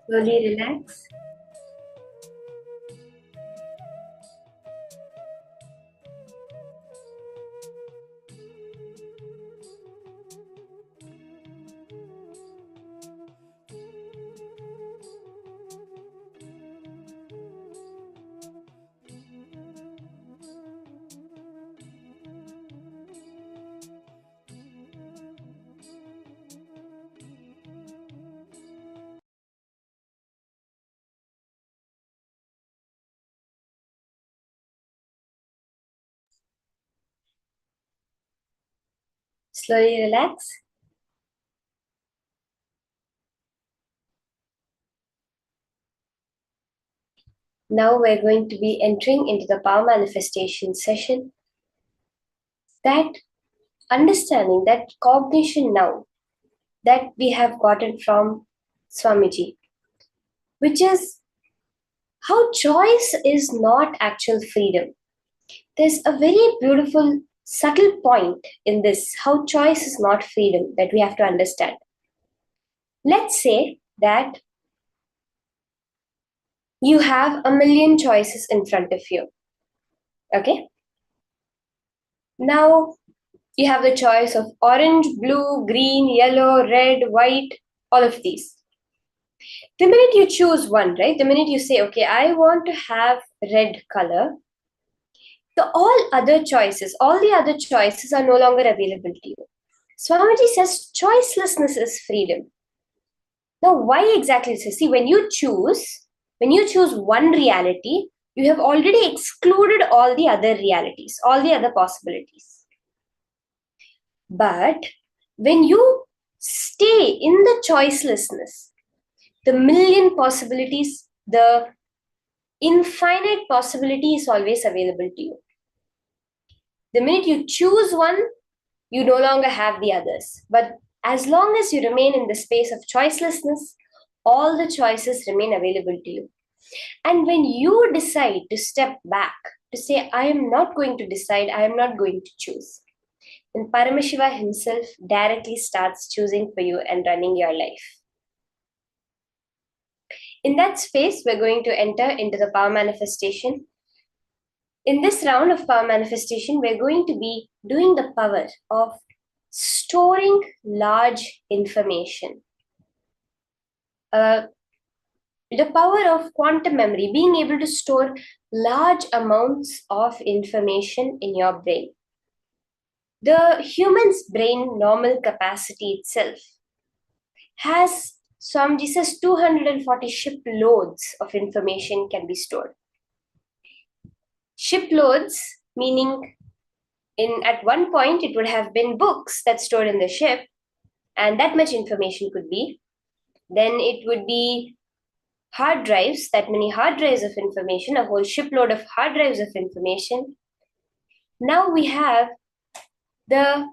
Slowly relax. Slowly relax. Now we're going to be entering into the power manifestation session. That understanding, that cognition now that we have gotten from Swamiji, which is how choice is not actual freedom. There's a very beautiful, subtle point in this, how choice is not freedom, that we have to understand. Let's say that you have a million choices in front of you. Okay? Now, you have the choice of orange, blue, green, yellow, red, white, all of these. The minute you choose one, right? The minute you say, okay, I want to have red color, all the other choices are no longer available to you. Swamiji says choicelessness is freedom. Now, why exactly? See, when you choose one reality, you have already excluded all the other realities, all the other possibilities. But when you stay in the choicelessness, the million possibilities, the infinite possibility is always available to you. The minute you choose one, you no longer have the others. But as long as you remain in the space of choicelessness, all the choices remain available to you. And when you decide to step back, to say, I am not going to decide, I am not going to choose, then Paramashiva himself directly starts choosing for you and running your life. In that space, we're going to enter into the power manifestation. In this round of power manifestation, we're going to be doing the power of storing large information. The power of quantum memory, being able to store large amounts of information in your brain. The human's brain normal capacity itself has, Swamiji says, 240 shiploads of information can be stored. Shiploads, meaning at one point it would have been books that stored in the ship, and that much information could be. Then it would be hard drives, that many hard drives of information, a whole shipload of hard drives of information. Now we have the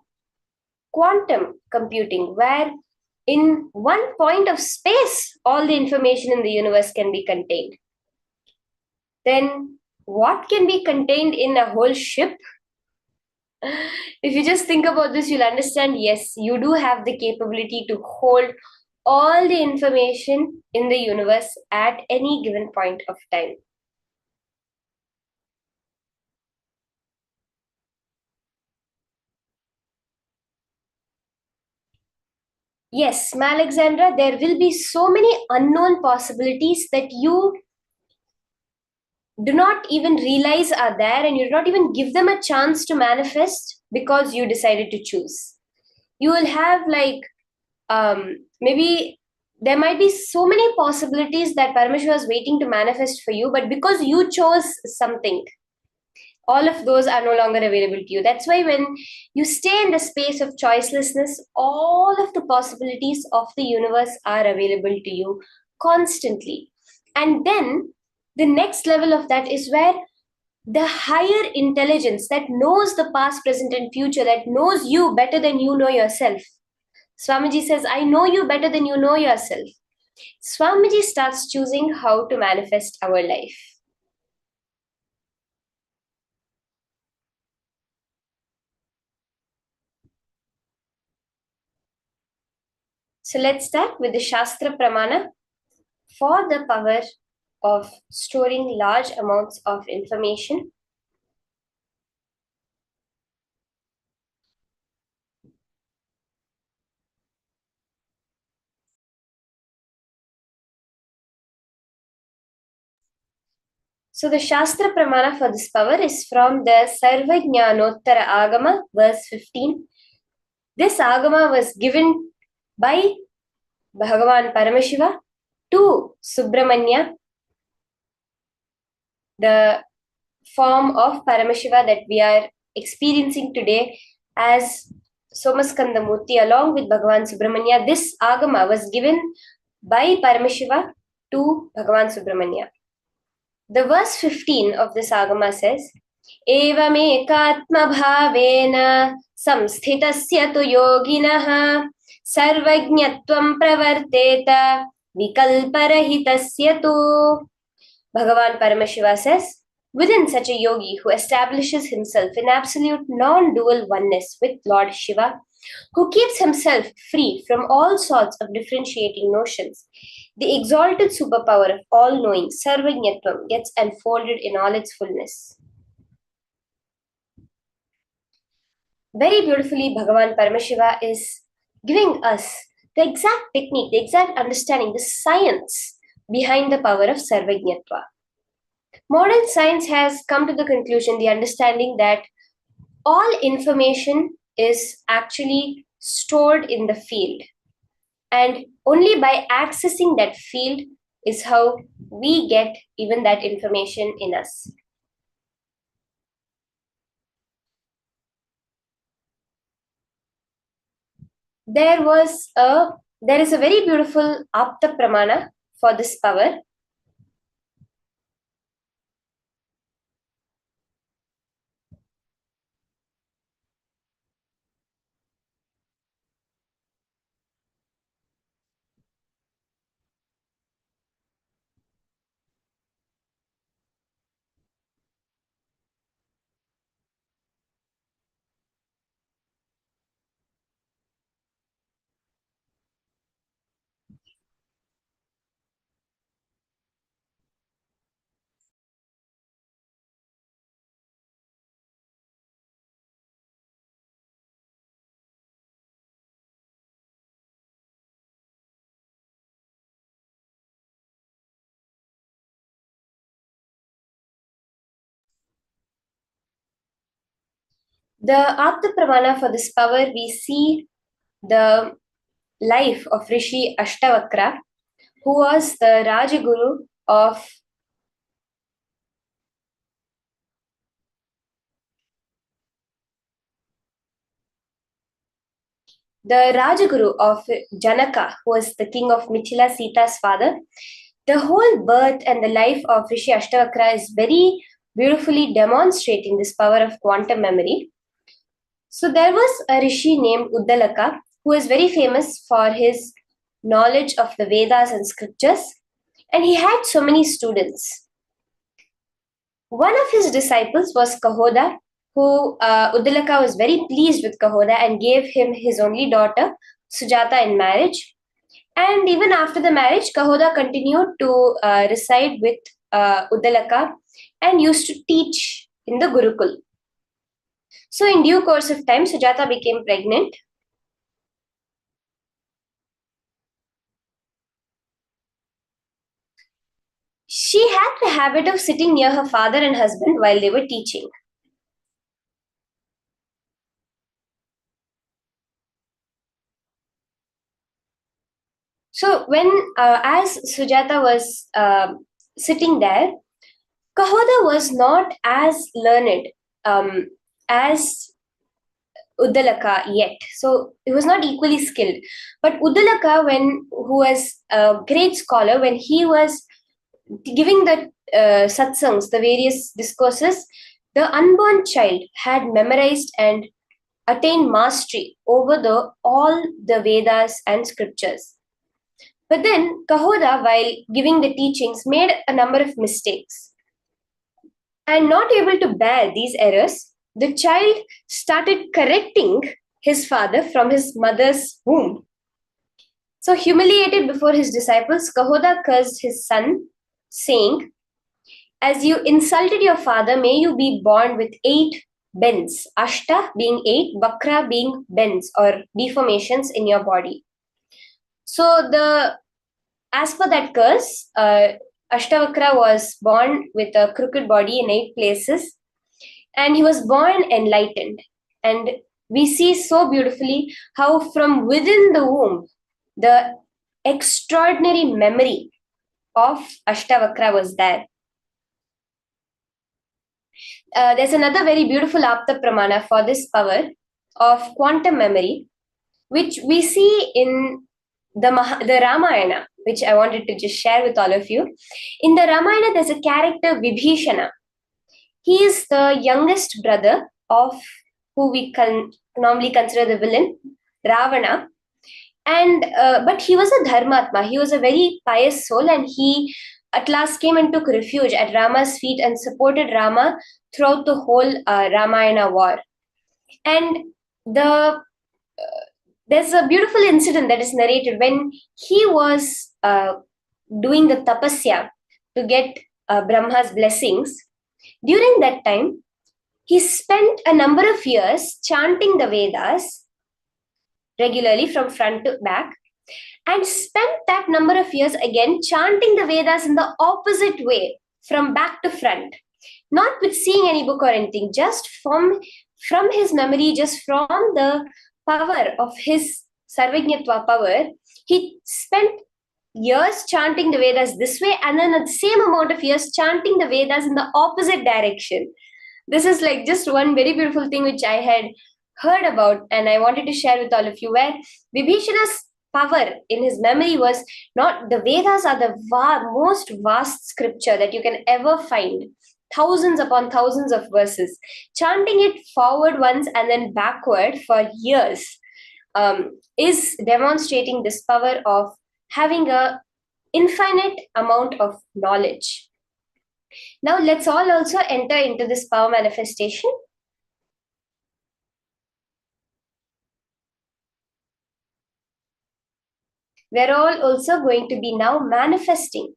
quantum computing, where in one point of space, all the information in the universe can be contained. Then what can be contained in a whole ship? If you just think about this, you'll understand, yes, you do have the capability to hold all the information in the universe at any given point of time. Yes, Alexandra, there will be so many unknown possibilities that you do not even realize are there, and you do not even give them a chance to manifest because you decided to choose. You will have maybe there might be so many possibilities that Paramashiva is waiting to manifest for you, but because you chose something, all of those are no longer available to you. That's why when you stay in the space of choicelessness, all of the possibilities of the universe are available to you constantly. And then the next level of that is where the higher intelligence that knows the past, present, and future, that knows you better than you know yourself. Swamiji says, I know you better than you know yourself. Swamiji starts choosing how to manifest our life. So let's start with the Shastra Pramana. for the power of storing large amounts of information. So the Shastra Pramana for this power is from the Sarvajnanottara Agama, verse 15. This Agama was given by Bhagavan Paramashiva to Subramanya, the form of Paramashiva that we are experiencing today as Somaskandamurti along with Bhagavan Subramanya. This Agama was given by Paramashiva to Bhagavan Subramanya. The verse 15 of this Agama says, Evamekatma bhavena samsthitasya tu yoginaha sarvajñatvam pravarteta vikalparahitasya tu. Bhagavan Paramashiva says, within such a yogi who establishes himself in absolute non-dual oneness with Lord Shiva, who keeps himself free from all sorts of differentiating notions, the exalted superpower of all-knowing Sarvajñatvam gets unfolded in all its fullness. Very beautifully, Bhagavan Paramashiva is giving us the exact technique, the exact understanding, the science behind the power of Sarvajñatva. Modern science has come to the conclusion, the understanding that all information is actually stored in the field. And only by accessing that field is how we get even that information in us. There is a very beautiful Apta Pramana for this power. The Apta Pramana for this power, we see the life of Rishi Ashtavakra, who was the Rajaguru of Janaka, who was the king of Mithila, Sita's father. The whole birth and the life of Rishi Ashtavakra is very beautifully demonstrating this power of quantum memory. So there was a Rishi named Uddalaka, who is very famous for his knowledge of the Vedas and scriptures, and he had so many students. One of his disciples was Kahoda, who Uddalaka was very pleased with Kahoda and gave him his only daughter, Sujata, in marriage. And even after the marriage, Kahoda continued to reside with Uddalaka and used to teach in the Gurukul. So in due course of time, Sujata became pregnant. She had the habit of sitting near her father and husband while they were teaching. So when, as Sujata was sitting there, Kahoda was not as learned as Uddalaka yet. So he was not equally skilled. But Uddalaka, who was a great scholar, when he was giving the satsangs, the various discourses, the unborn child had memorized and attained mastery over all the Vedas and scriptures. But then Kahoda, while giving the teachings, made a number of mistakes. And not able to bear these errors, the child started correcting his father from his mother's womb. So humiliated before his disciples, Kahoda cursed his son, saying, "As you insulted your father, may you be born with 8 bends, Ashta being 8, Bakra being bends or deformations in your body." So as per that curse, Ashtavakra was born with a crooked body in 8 places, and he was born enlightened. And we see so beautifully how from within the womb, the extraordinary memory of Ashtavakra was there. There's another very beautiful Apta Pramana for this power of quantum memory, which we see in the Ramayana, which I wanted to just share with all of you. In the Ramayana, there's a character Vibhishana. He is the youngest brother of who we can normally consider the villain, Ravana. And but he was a dharmatma. He was a very pious soul, and he at last came and took refuge at Rama's feet and supported Rama throughout the whole Ramayana war. And there's a beautiful incident that is narrated when he was doing the tapasya to get Brahma's blessings. During that time, he spent a number of years chanting the Vedas regularly from front to back, and spent that number of years again chanting the Vedas in the opposite way, from back to front, not with seeing any book or anything, just from his memory, just from the power of his Sarvajñatva power. He spent years chanting the Vedas this way, and then the same amount of years chanting the Vedas in the opposite direction. This is like just one very beautiful thing which I had heard about, and I wanted to share with all of you, where Vibhishana's power in his memory was not the Vedas are the most vast scripture that you can ever find, thousands upon thousands of verses. Chanting it forward once and then backward for years is demonstrating this power of having a infinite amount of knowledge. Now let's all also enter into this power manifestation. We're all also going to be now manifesting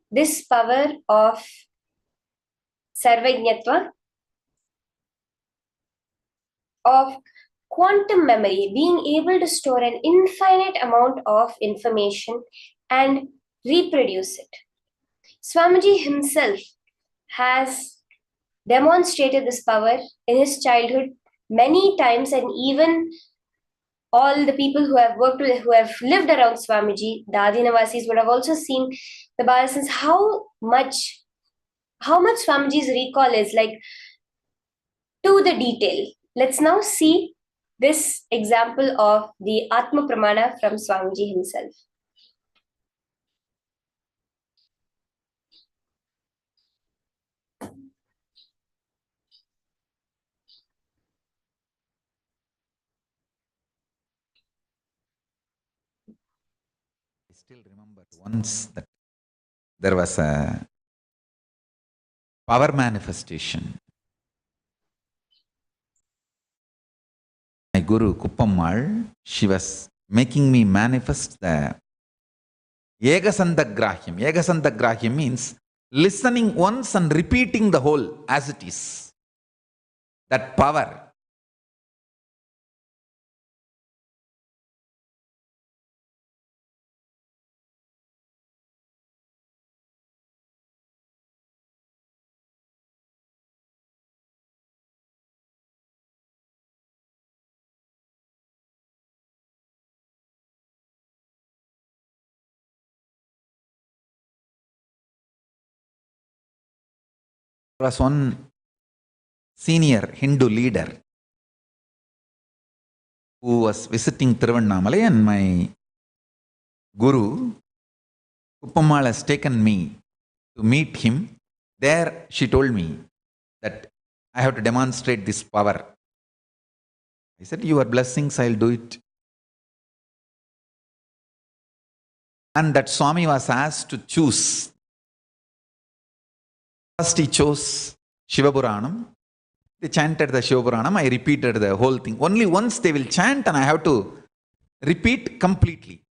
this power of Sarvajñatva, of quantum memory, being able to store an infinite amount of information and reproduce it. Swamiji himself has demonstrated this power in his childhood many times, and even all the people who have worked with, who have lived around Swamiji, the Adinavasis, would have also seen the Balasans, how much Swamiji's recall is, like, to the detail. Let's now see this example of the Atma Pramana from Swamiji himself. I still remember once that there was a power manifestation. My Guru Kuppammal, she was making me manifest the Yegasandagrahyam. Yegasandagrahyam means listening once and repeating the whole as it is. That power. There was one senior Hindu leader who was visiting Tiruvannamalai, and my Guru Kuppammal has taken me to meet him. There she told me that I have to demonstrate this power. I said, your blessings, I'll do it. And that Swami was asked to choose. First he chose Shiva Puranam. They chanted the Shiva Puranam. I repeated the whole thing. Only once they will chant and I have to repeat completely.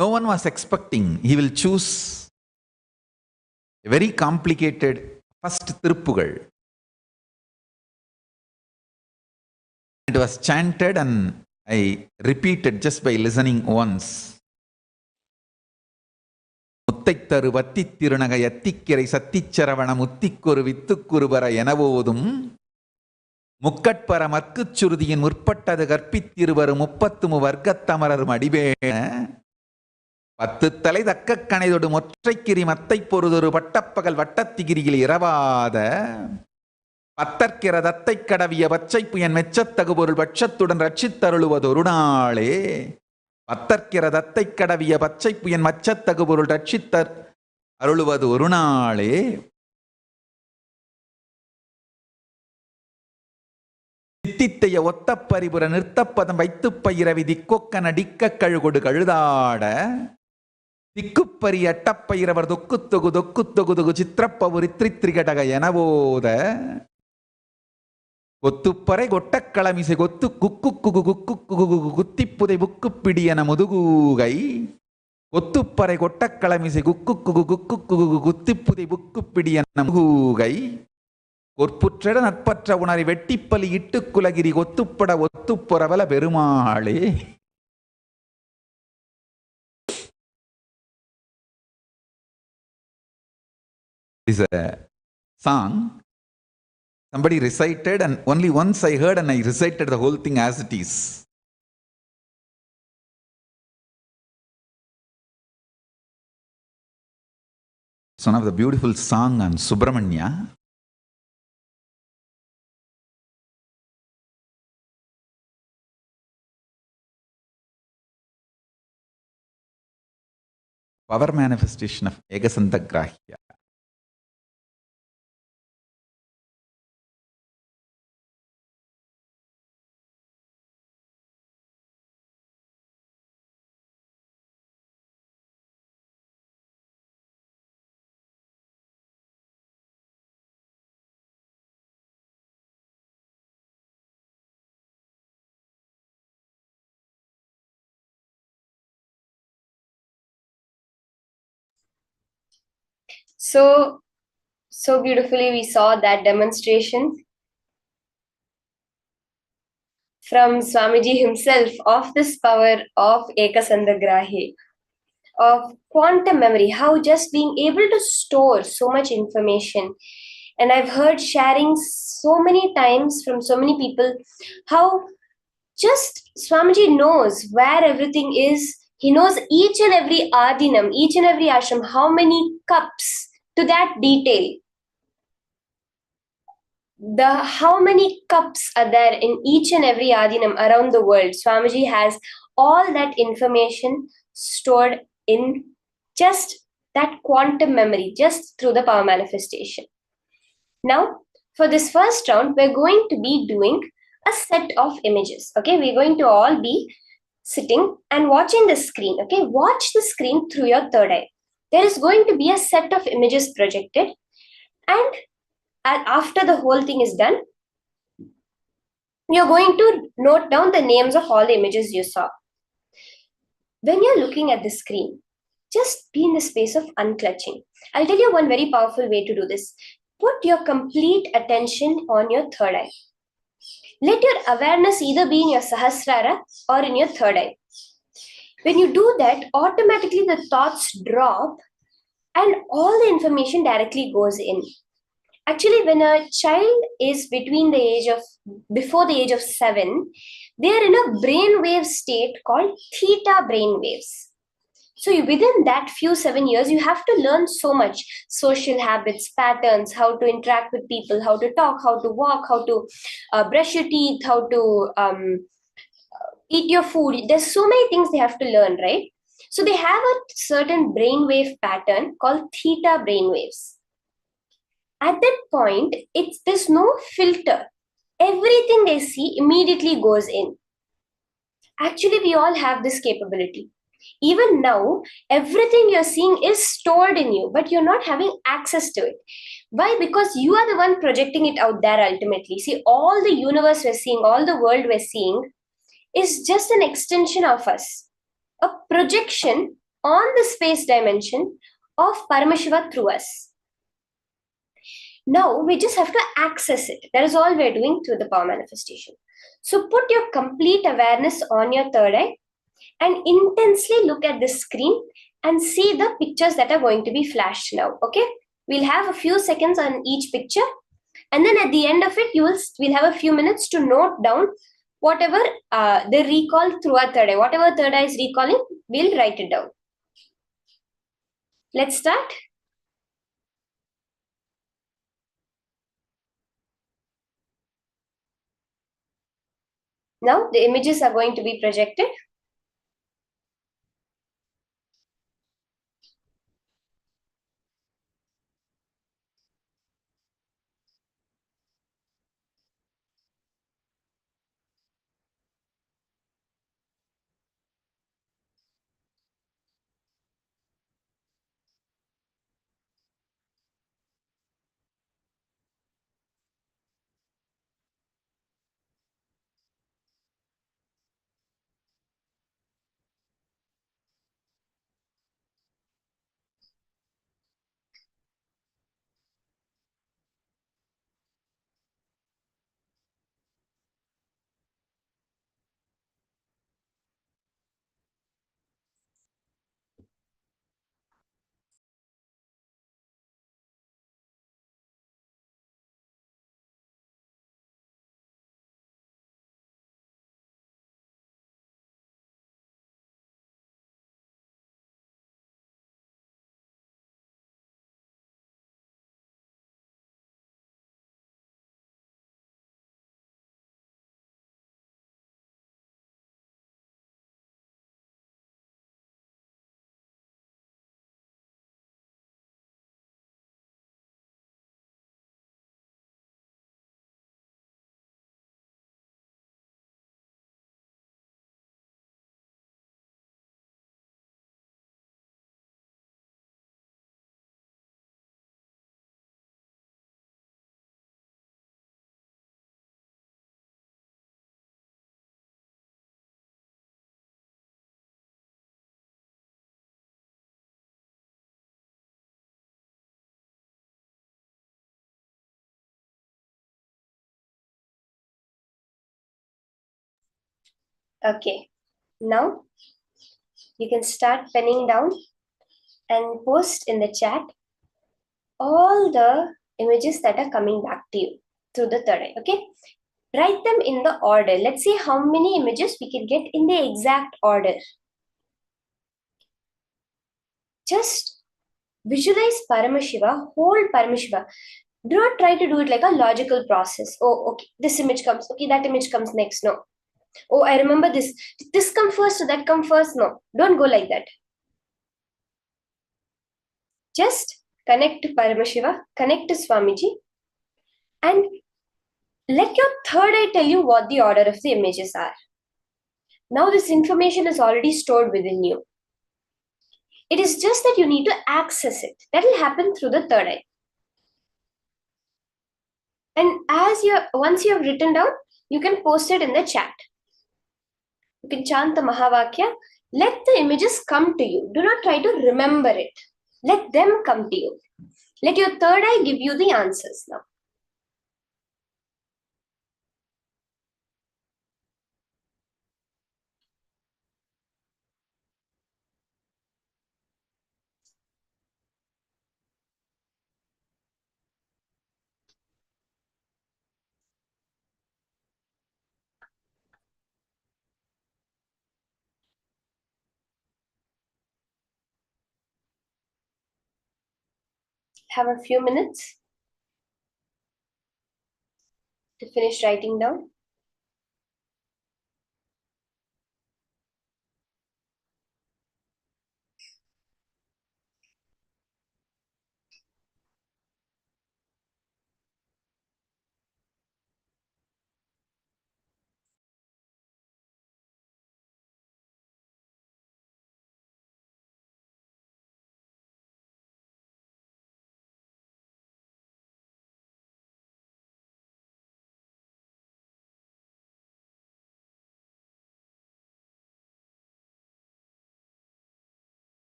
no one was expecting he will choose a very complicated first Tiruppugal. It was chanted and I repeated just by listening once. முத்தைத்தரு வத்தித் திருநகை அத்திக்கிரை சத்திச்சரவணம் முத்திக்கொரு வித்துக்குருவர எனவோதும் முக்கட்பர மற்குச் சுருதியின் முற்பட்டது கற்பித்திருவரு முப்பத்துமு வர்க்கத்தமரர் மடிவேண பத்து தலை தக்க கணைதொடு மொற்றைக்கிரி மத்தை பொருதொரு பட்டப்பகல் வட்டத்திகிரியில் இரவாத பத்தற்கிற தத்தை கடவிய பச்சை புயன் மெச்சத்தகு பொருள் பட்சத்துடன் ரட்சித்தருளுவதொரு நாளே. பத்தற்கிற தத்தை கடவிய பச்சை புயன் மச்சத்தகு பொருள் ரட்சித்தர் அருளுவது ஒரு நாளே. தித்தித்தைய ஒத்த பரிபுர நிறுத்தப்பதம் வைத்து பயிரவி திக்கொக்க நடிக்க கழுகொடு கழுதாட திக்குப்பரி அட்டப்பயிரவர் தொக்குத்தொகு தொக்குத்தொகுதுகு சித்திரப்பவுரி திரித்திரிகடக எனவோத கொத்துப்பறை கொட்டக்களமிசை கொத்து குக்கு குகு குக்கு குகு குத்திப்புதை புக்குப்பிடி என முதுகூகை கொத்துப்பறை கொட்டக்களமிசை குக்கு குகு குக்கு குகு குத்திப்புதை புக்குப்பிடி என முதுகூகை கொற்புற்ற நட்பற்ற உணரை வெட்டிப்பலி இட்டு குலகிரி ஒத்துப்பட ஒத்துப்புறவல பெருமாளே. Is a song somebody recited, and only once I heard and I recited the whole thing as it is. It's one of the beautiful song on Subramanya. Power manifestation of Ekasantagrahya. So beautifully we saw that demonstration from Swamiji himself of this power of Ekasandagrahi, of quantum memory, how just being able to store so much information. And I've heard sharing so many times from so many people how just Swamiji knows where everything is. He knows each and every adinam, each and every ashram, how many cups, to that detail. How many cups are there in each and every adinam around the world. Swamiji has all that information stored in just that quantum memory, just through the power manifestation. Now, for this first round, we're going to be doing a set of images. Okay, we're going to all be sitting and watching the screen. Okay, watch the screen through your third eye. There is going to be a set of images projected, and after the whole thing is done, you're going to note down the names of all the images you saw. When you're looking at the screen, just be in the space of unclutching. I'll tell you one very powerful way to do this. Put your complete attention on your third eye. Let your awareness either be in your Sahasrara or in your third eye. When you do that, automatically the thoughts drop and all the information directly goes in. Actually, when a child is before the age of 7, they are in a brainwave state called theta brainwaves. So within that few 7 years, you have to learn so much: social habits, patterns, how to interact with people, how to talk, how to walk, how to brush your teeth, how to eat your food. There's so many things they have to learn, right? So they have a certain brainwave pattern called theta brainwaves. At that point, there's no filter. Everything they see immediately goes in. Actually, we all have this capability. Even now, everything you're seeing is stored in you, but you're not having access to it. Why? Because you are the one projecting it out there ultimately. See, all the universe we're seeing, all the world we're seeing is just an extension of us. A projection on the space dimension of Paramashiva through us. Now we just have to access it. That is all we're doing through the power manifestation. So put your complete awareness on your third eye and intensely look at the screen and see the pictures that are going to be flashed now. Okay, we'll have a few seconds on each picture, and then at the end of it we'll have a few minutes to note down whatever they recall through our third eye. Whatever third eye is recalling, we'll write it down. Let's start. Now the images are going to be projected. Okay, now you can start penning down and post in the chat all the images that are coming back to you through the third eye. Okay, write them in the order. Let's see how many images we can get in the exact order. Just visualize Paramashiva, hold Paramashiva. Do not try to do it like a logical process. Oh, okay, this image comes. Okay, that image comes next. No. Oh, I remember this. This comes first, so that comes first. No, don't go like that. Just connect to Paramashiva, connect to Swamiji, and let your third eye tell you what the order of the images are. Now, this information is already stored within you. It is just that you need to access it. That will happen through the third eye. And once you have written down, you can post it in the chat. You can chant the Mahavakya. Let the images come to you. Do not try to remember it. Let them come to you. Let your third eye give you the answers now. Have a few minutes to finish writing down.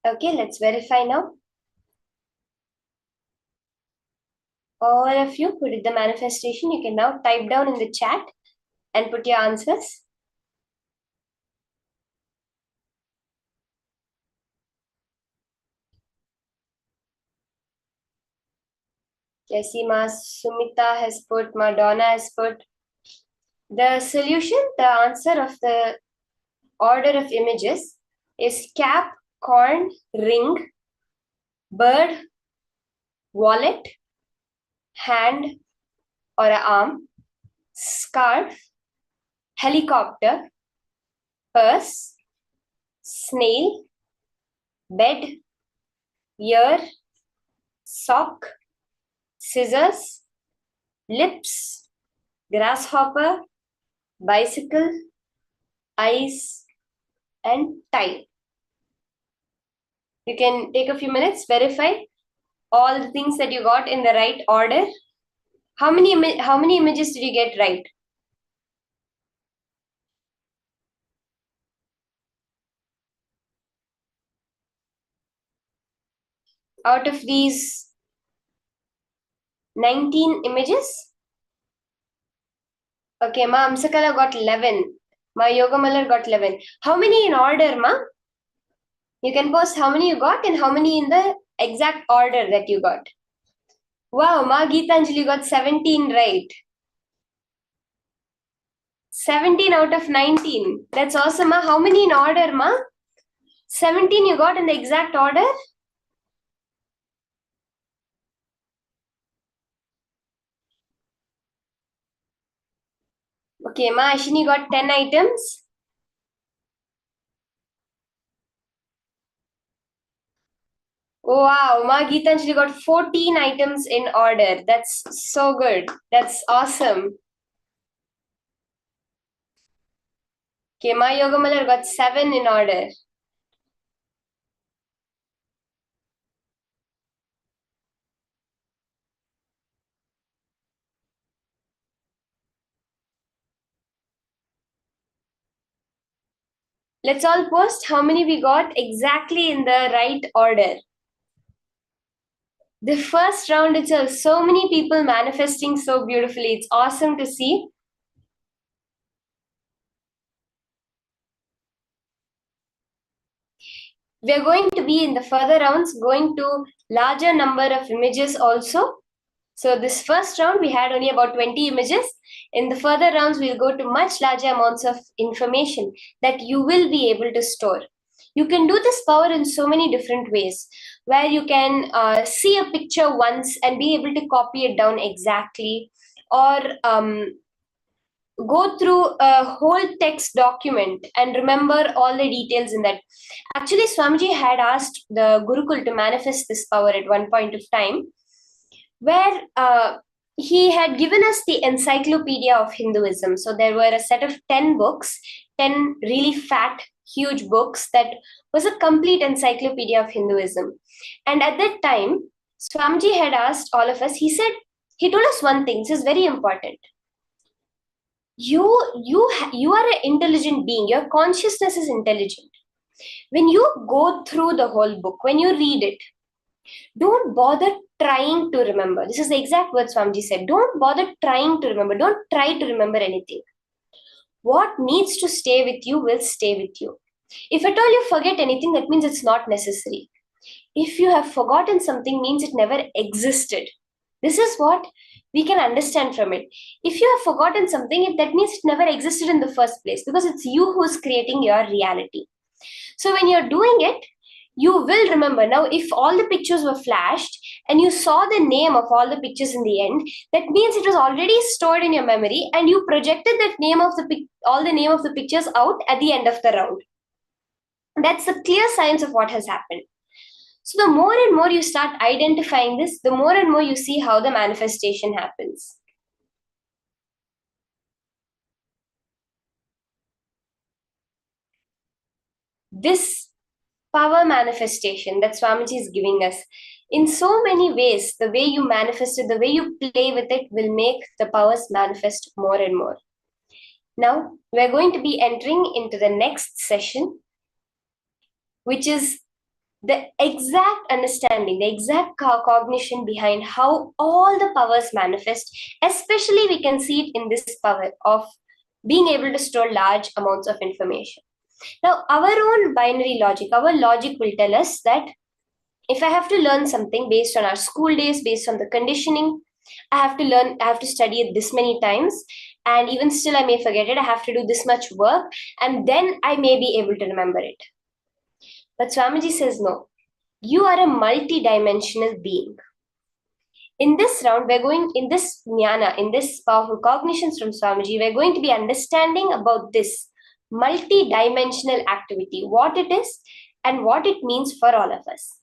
Okay, let's verify now. All of you who did the manifestation, you can now type down in the chat and put your answers. Jesse, Ma, Sumita has put, Madonna has put. The solution, the answer of the order of images is cap, corn, ring, bird, wallet, hand or an arm, scarf, helicopter, purse, snail, bed, ear, sock, scissors, lips, grasshopper, bicycle, eyes, and tie. You can take a few minutes, verify all the things that you got in the right order. How many images did you get right? Out of these 19 images? Okay, Ma Amsakala got 11. Ma Yogamalar got 11. How many in order, Ma? You can post how many you got and how many in the exact order that you got. Wow, Ma Geetanjali got 17 right. 17 out of 19. That's awesome, Ma. How many in order, Ma? 17 you got in the exact order? Okay, Ma Ashini got 10 items. Oh, wow, Ma Geetanjali got 14 items in order. That's so good. That's awesome. Okay, Ma Yogamalar got 7 in order. Let's all post how many we got exactly in the right order. The first round itself, so many people manifesting so beautifully. It's awesome to see. We are going to be in the further rounds going to larger number of images also. So this first round, we had only about 20 images. In the further rounds, we'll go to much larger amounts of information that you will be able to store. You can do this power in so many different ways, where you can see a picture once and be able to copy it down exactly, or go through a whole text document and remember all the details in that. Actually, Swamiji had asked the Gurukul to manifest this power at one point of time, where he had given us the Encyclopedia of Hinduism. So there were a set of 10 books, 10 really fat, huge books that was a complete encyclopedia of Hinduism. And at that time, Swamiji had asked all of us, he told us one thing, this is very important. You are an intelligent being. Your consciousness is intelligent. When you go through the whole book, when you read it, don't bother trying to remember. This is the exact word Swamiji said. Don't bother trying to remember. Don't try to remember anything. What needs to stay with you will stay with you. If at all you forget anything, that means it's not necessary. If you have forgotten something, means it never existed. This is what we can understand from it. If you have forgotten something, that means it never existed in the first place, because it's you who's creating your reality. So when you're doing it, you will remember. Now, if all the pictures were flashed and you saw the name of all the pictures in the end, that means it was already stored in your memory and you projected that name of all the name of the pictures out at the end of the round. That's the clear signs of what has happened. So the more and more you start identifying this, the more and more you see how the manifestation happens. This power manifestation that Swamiji is giving us, in so many ways, the way you manifest it, the way you play with it will make the powers manifest more and more. Now, we're going to be entering into the next session, which is the exact understanding, the exact cognition behind how all the powers manifest, especially we can see it in this power of being able to store large amounts of information. Now, our own binary logic, our logic will tell us that if I have to learn something based on our school days, based on the conditioning, I have to learn, I have to study it this many times, and even still I may forget it. I have to do this much work, and then I may be able to remember it. But Swamiji says, no, you are a multi-dimensional being. In this round, we're going, in this jnana, in this powerful cognitions from Swamiji, we're going to be understanding about this multi-dimensional activity, what it is and what it means for all of us.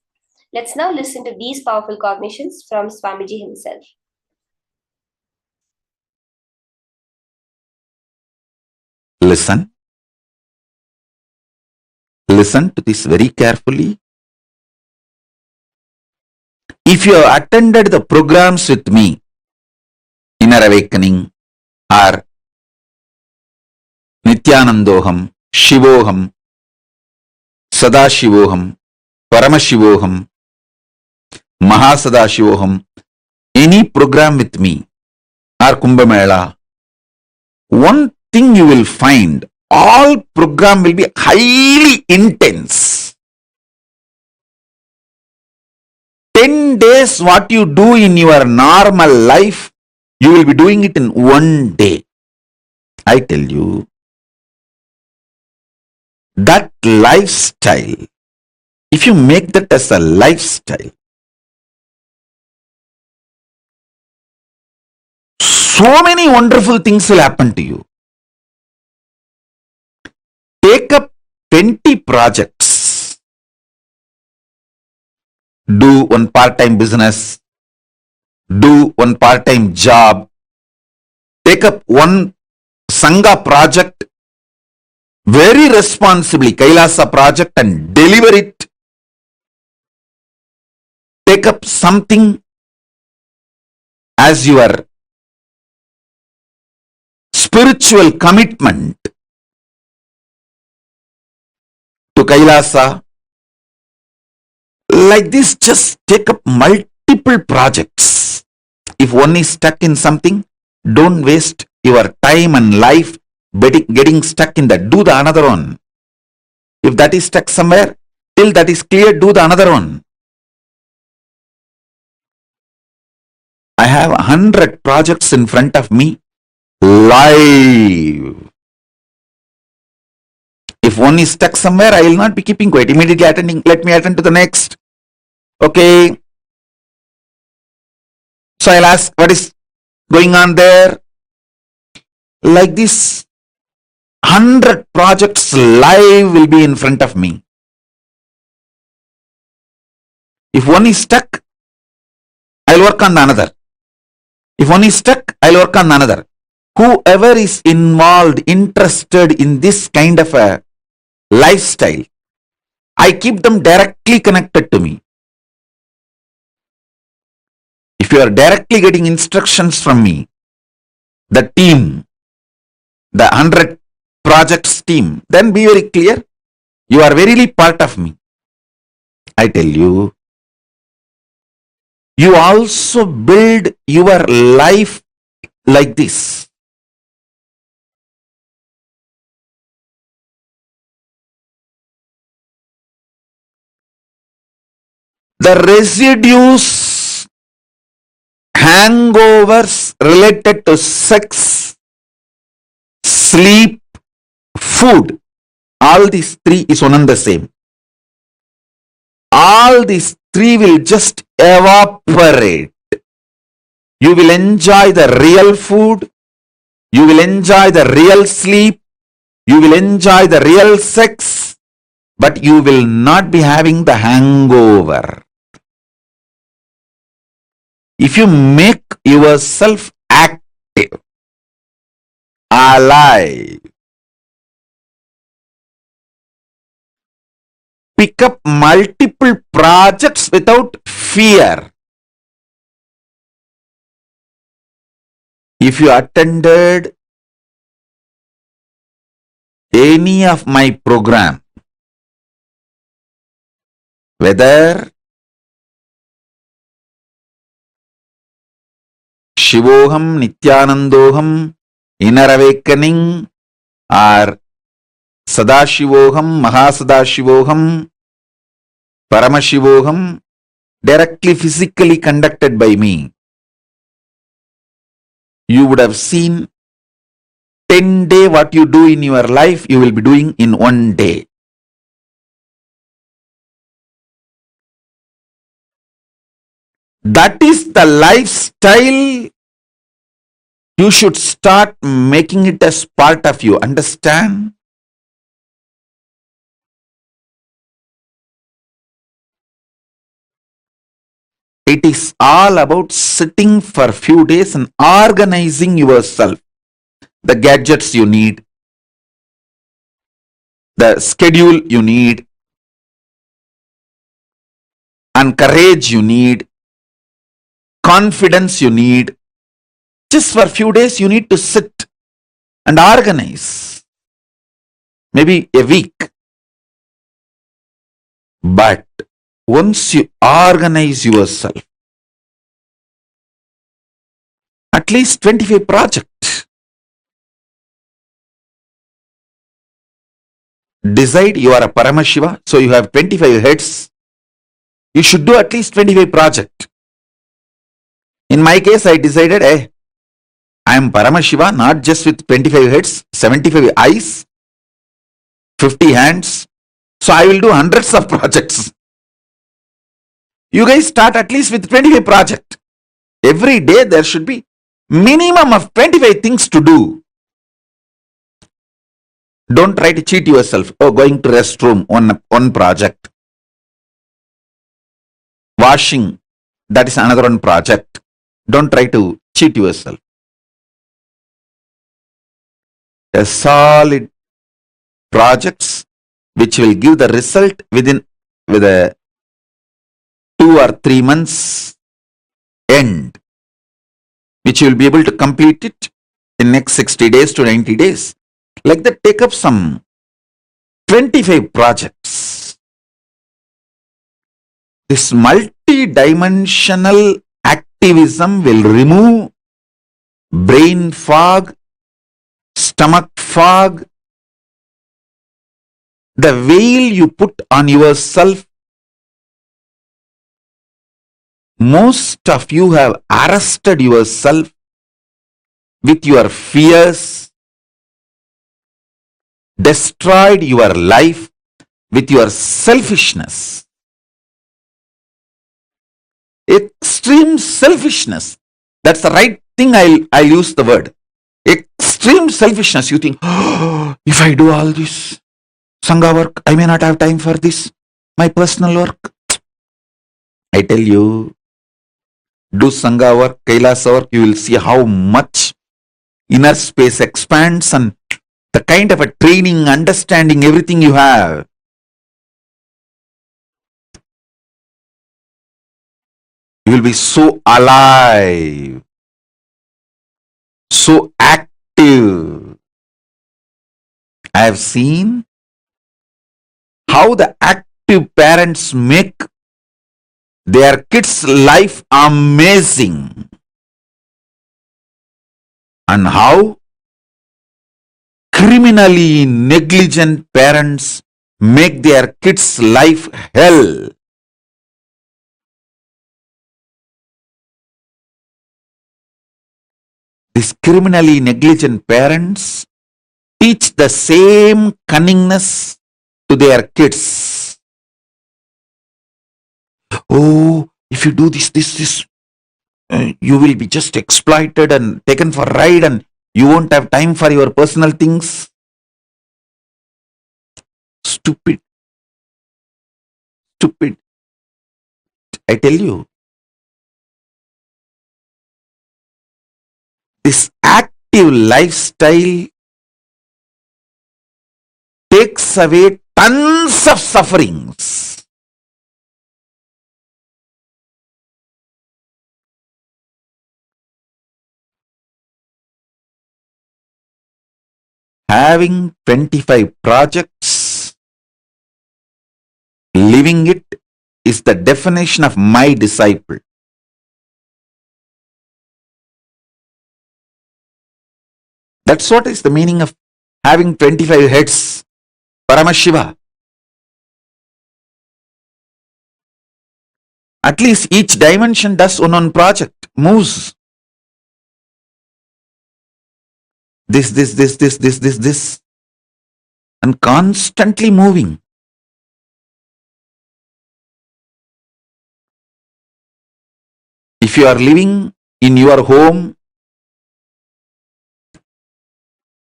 Let's now listen to these powerful cognitions from Swamiji himself. Listen. Listen to this very carefully. If you have attended the programs with me, Inner Awakening or Nithyanandoham, Shivoham, Sadashivoham, Paramashivoham, Mahasadashivoham, any program with me or Kumbh Mela, one thing you will find, all program will be highly intense. 10 days what you do in your normal life, you will be doing it in one day. I tell you, that lifestyle, if you make that as a lifestyle, so many wonderful things will happen to you. Take up 20 projects. Do one part-time business. Do one part-time job. Take up one Sangha project very responsibly, KAILASA project, and deliver it. Take up something as your spiritual commitment to KAILASA. Like this, just take up multiple projects. If one is stuck in something, don't waste your time and life getting stuck in that. Do the another one. If that is stuck somewhere, till that is clear, do the another one. I have 100 projects in front of me, live. If one is stuck somewhere, I will not be keeping quiet. Immediately attending, let me attend to the next. Okay. So I'll ask, what is going on there? Like this, 100 projects live will be in front of me. If one is stuck, I'll work on the another. If one is stuck, I'll work on the another. Whoever is involved, interested in this kind of a lifestyle, I keep them directly connected to me. If you are directly getting instructions from me, the team, the 100 projects team, then be very clear. You are verily part of me. I tell you, you also build your life like this. The residues, hangovers related to sex, sleep, food, all these three is one and the same. All these three will just evaporate. You will enjoy the real food, you will enjoy the real sleep, you will enjoy the real sex, but you will not be having the hangover. If you make yourself active, alive, pick up multiple projects without fear. If you attended any of my program, whether Shivoham, Nithyanandoham, inner awakening, or Sadashivoham, Mahasadashivoham, Paramashivoham, directly physically conducted by me, you would have seen 10 days what you do in your life, you will be doing in 1 day. That is the lifestyle. You should start making it as part of you. Understand? It is all about sitting for a few days and organizing yourself. The gadgets you need, the schedule you need, and courage you need, confidence you need. Just for a few days, you need to sit and organize. Maybe a week. But once you organize yourself, at least 25 projects. Decide you are a Paramashiva, so you have 25 heads. You should do at least 25 projects. In my case, I decided, I am Paramashiva, not just with 25 heads, 75 eyes, 50 hands. So I will do hundreds of projects. You guys start at least with 25 projects. Every day there should be minimum of 25 things to do. Don't try to cheat yourself. Oh, going to restroom, one project. Washing, that is another one project. Don't try to cheat yourself. A solid projects which will give the result with a 2 or 3 months end, which you will be able to complete it in next 60 days to 90 days. Like that, take up some 25 projects. This multi-dimensional activism will remove brain fog, stomach fog, the veil you put on yourself. Most of you have arrested yourself with your fears, destroyed your life with your selfishness. Extreme selfishness. That's the right thing. I'll use the word. Extreme selfishness. You think, oh, if I do all this Sangha work, I may not have time for this, my personal work. I tell you, do Sangha work, KAILASA work, you will see how much inner space expands and the kind of a training, understanding, everything you have. You will be so alive, so active. I have seen how the active parents make their kids' life amazing, and how criminally negligent parents make their kids' life hell. These criminally negligent parents teach the same cunningness to their kids. Oh, if you do this, you will be just exploited and taken for a ride and you won't have time for your personal things. Stupid. I tell you, this active lifestyle takes away tons of sufferings. Having 25 projects, living it is the definition of my disciple. That's what is the meaning of having 25 heads. Paramashiva. At least each dimension does one project, moves. This, and constantly moving. If you are living in your home,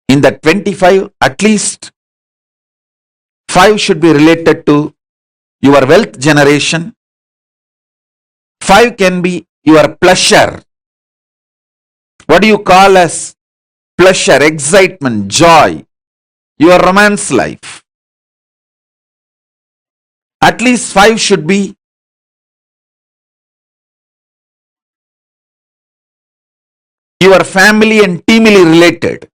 in the 25, at least 5 should be related to your wealth generation. 5 can be your pleasure. What do you call as pleasure, excitement, joy? Your romance life. At least 5 should be your family and teamily related.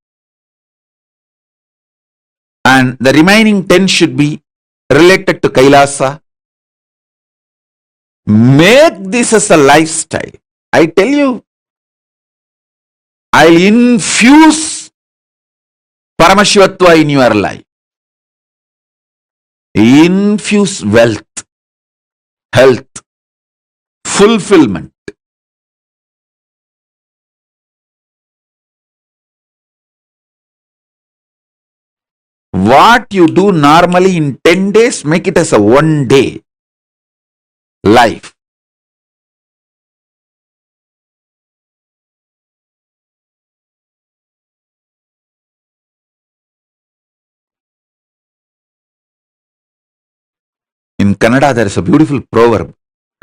And the remaining 10 should be related to KAILASA. Make this as a lifestyle. I tell you, I'll infuse Paramashivatva in your life. Infuse wealth, health, fulfillment. What you do normally in 10 days, make it as a 1 day life. In Kannada, there is a beautiful proverb.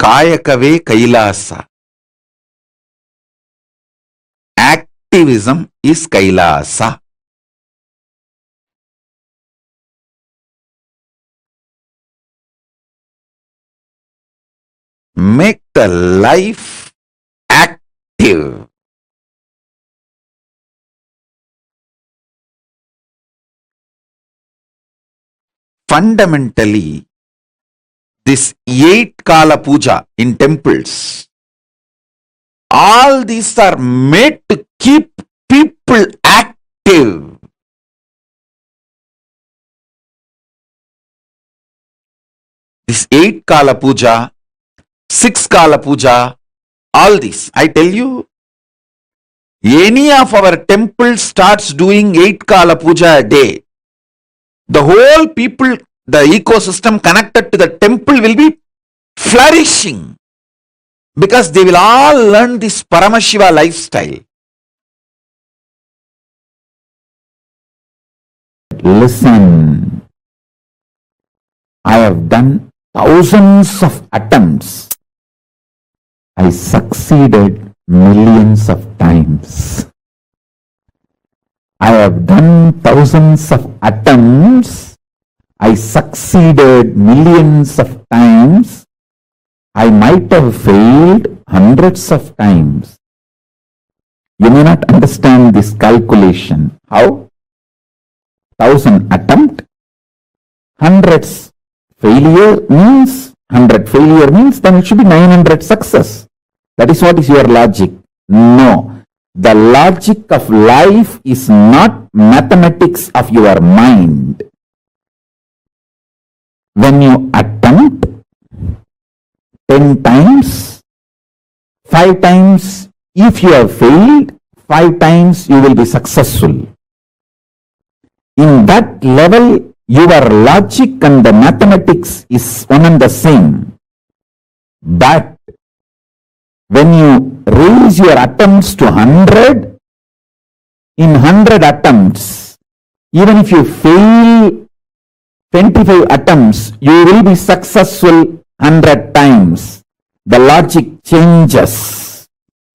Kayakave Kailasa. Activism is Kailasa. Make the life active. Fundamentally, this 8 Kala Puja in temples, all these are made to keep people active. This 8 Kala Puja, 6 Kala Puja, all this, I tell you, any of our temples starts doing 8 Kala Puja a day, the whole people, the ecosystem connected to the temple will be flourishing because they will all learn this Paramashiva lifestyle. Listen, I have done thousands of attempts. I succeeded millions of times. I have done thousands of attempts. I succeeded millions of times. I might have failed hundreds of times. You may not understand this calculation. How? 1000 attempt, hundreds failure means, 100 failure means, then it should be 900 success. That is what is your logic. No. The logic of life is not mathematics of your mind. When you attempt 10 times, 5 times, if you have failed, 5 times you will be successful. In that level, your logic and the mathematics is one and the same. But when you raise your attempts to 100, in 100 attempts, even if you fail 25 attempts, you will be successful 100 times. The logic changes.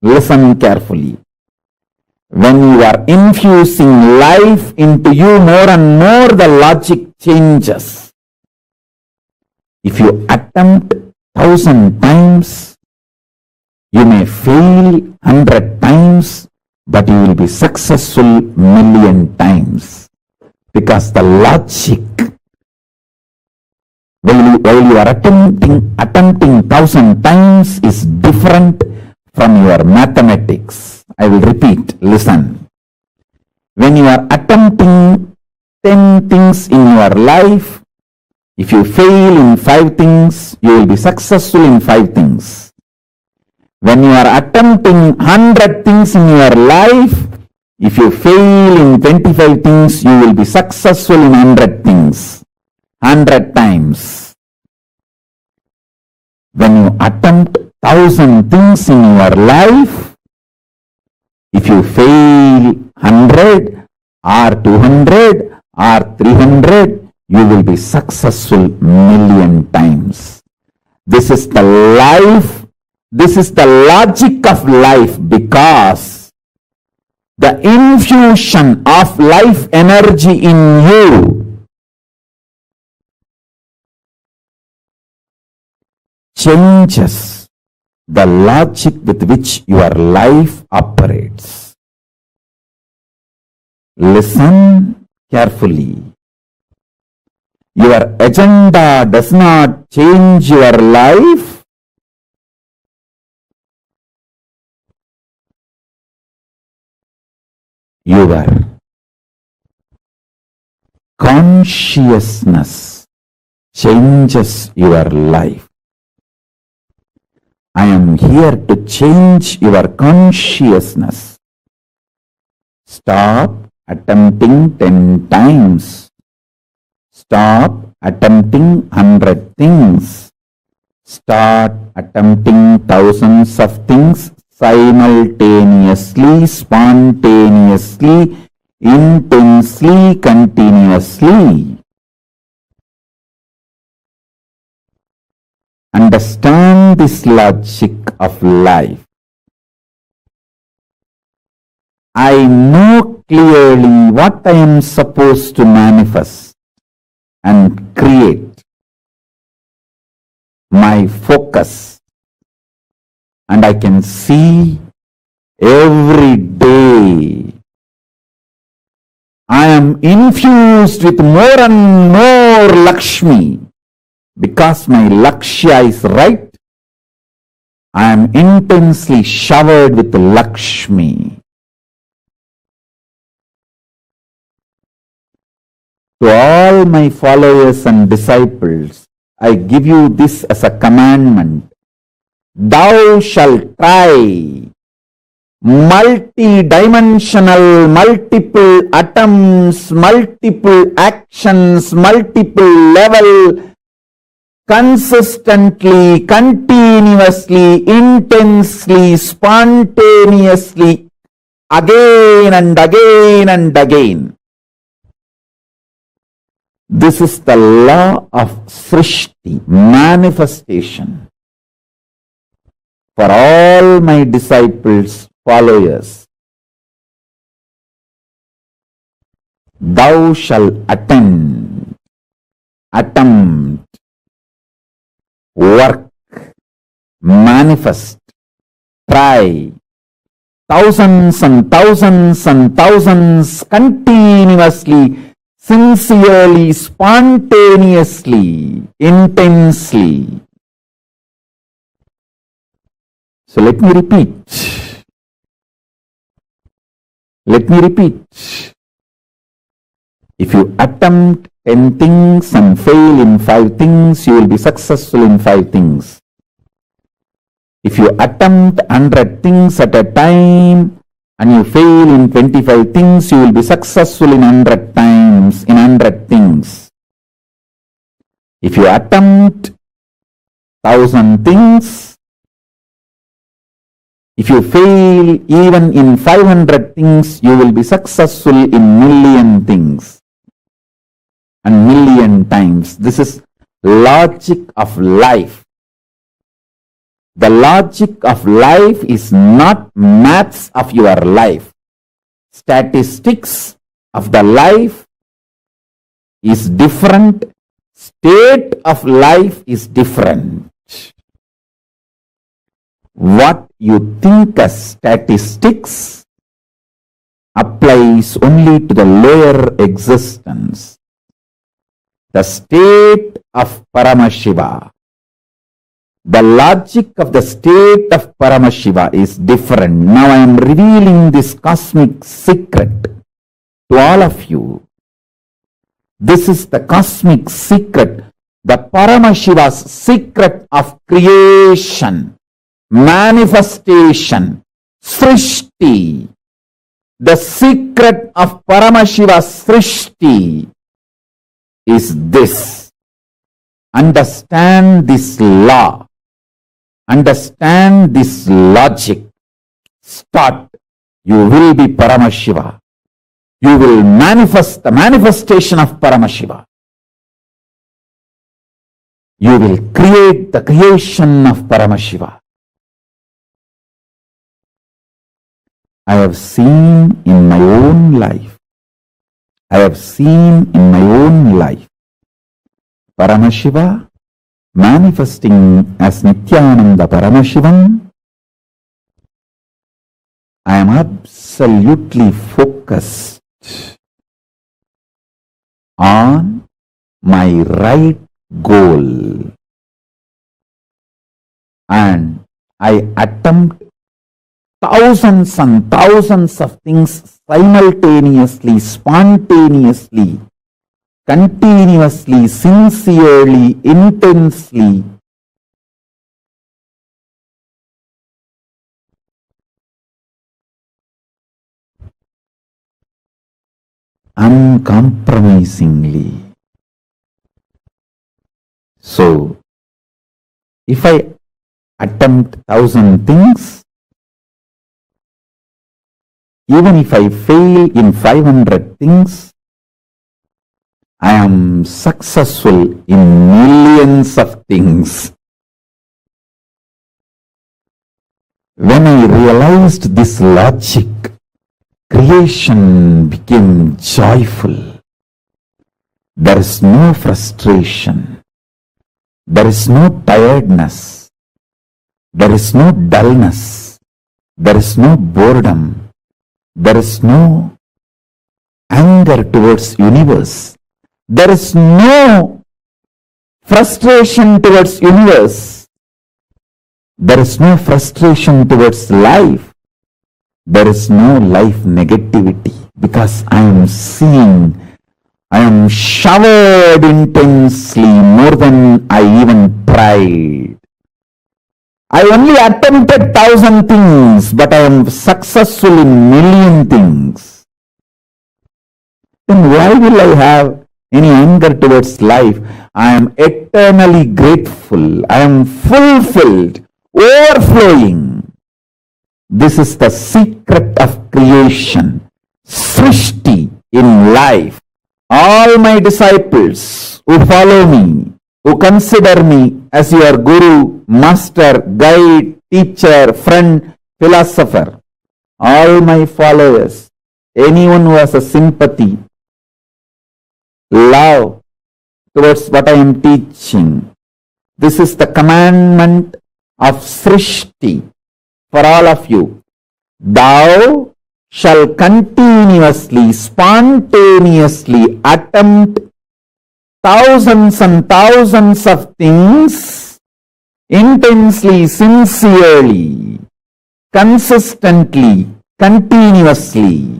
Listen carefully. When you are infusing life into you more and more, the logic changes. If you attempt 1000 times, you may fail 100 times, but you will be successful million times. Because the logic while you are attempting 1,000 times is different from your mathematics. I will repeat, listen. When you are attempting 10 things in your life, if you fail in 5 things, you will be successful in 5 things. When you are attempting 100 things in your life, if you fail in 25 things, you will be successful in 100 things. 100 times. When you attempt 1,000 things in your life, if you fail 100 or 200 or 300, you will be successful million times. This is the life, this is the logic of life, because the infusion of life energy in you changes the logic with which your life operates. Listen carefully. Your agenda does not change your life. Your consciousness changes your life. I am here to change your consciousness. Stop attempting 10 times. Stop attempting 100 things. Start attempting thousands of things simultaneously, spontaneously, intensely, continuously. Understand this logic of life. I know clearly what I am supposed to manifest and create. My focus, and I can see every day I am infused with more and more Lakshmi. Because my Lakshya is right, I am intensely showered with Lakshmi. To all my followers and disciples, I give you this as a commandment. Thou shalt try multi-dimensional, multiple atoms, multiple actions, multiple level, consistently, continuously, intensely, spontaneously, again and again and again. This is the law of Srishti, manifestation. For all my disciples, followers, thou shalt attempt, work, manifest, try, thousands and thousands and thousands, continuously, sincerely, spontaneously, intensely. So let me repeat. If you attempt 10 things and fail in 5 things, you will be successful in 5 things. If you attempt 100 things at a time and you fail in 25 things, you will be successful in 100 times, in 100 things. If you attempt 1,000 things, if you fail even in 500 things, you will be successful in million things and million times. This is logic of life. The logic of life is not maths of your life. Statistics of the life is different. State of life is different. What you think as statistics applies only to the lower existence. The state of Paramashiva. The logic of the state of Paramashiva is different. Now I am revealing this cosmic secret to all of you. This is the cosmic secret, the Paramashiva's secret of creation, manifestation, Srishti. The secret of Paramashiva's Srishti is this. Understand this law. Understand this logic. Start. You will be Paramashiva. You will manifest the manifestation of Paramashiva. You will create the creation of Paramashiva. I have seen in my own life. I have seen in my own life Paramashiva manifesting as Nithyananda Paramashivam. I am absolutely focused on my right goal, and I attempt thousands and thousands of things simultaneously, spontaneously, continuously, sincerely, intensely. Uncompromisingly. So, if I attempt 1,000 things, even if I fail in 500 things, I am successful in millions of things. When I realized this logic, creation became joyful. There is no frustration. There is no tiredness. There is no dullness. There is no boredom. There is no anger towards universe. There is no frustration towards universe. There is no frustration towards life. There is no life negativity, because I am seeing, I am showered intensely more than I even tried. I only attempted 1,000 things, but I am successful in million things. Then why will I have any anger towards life? I am eternally grateful. I am fulfilled, overflowing. This is the secret of creation, Srishti in life. All my disciples who follow me, who consider me as your guru, master, guide, teacher, friend, philosopher, all my followers, anyone who has a sympathy, love towards what I am teaching, this is the commandment of Srishti for all of you. Thou shall continuously, spontaneously attempt thousands and thousands of things, intensely, sincerely, consistently, continuously.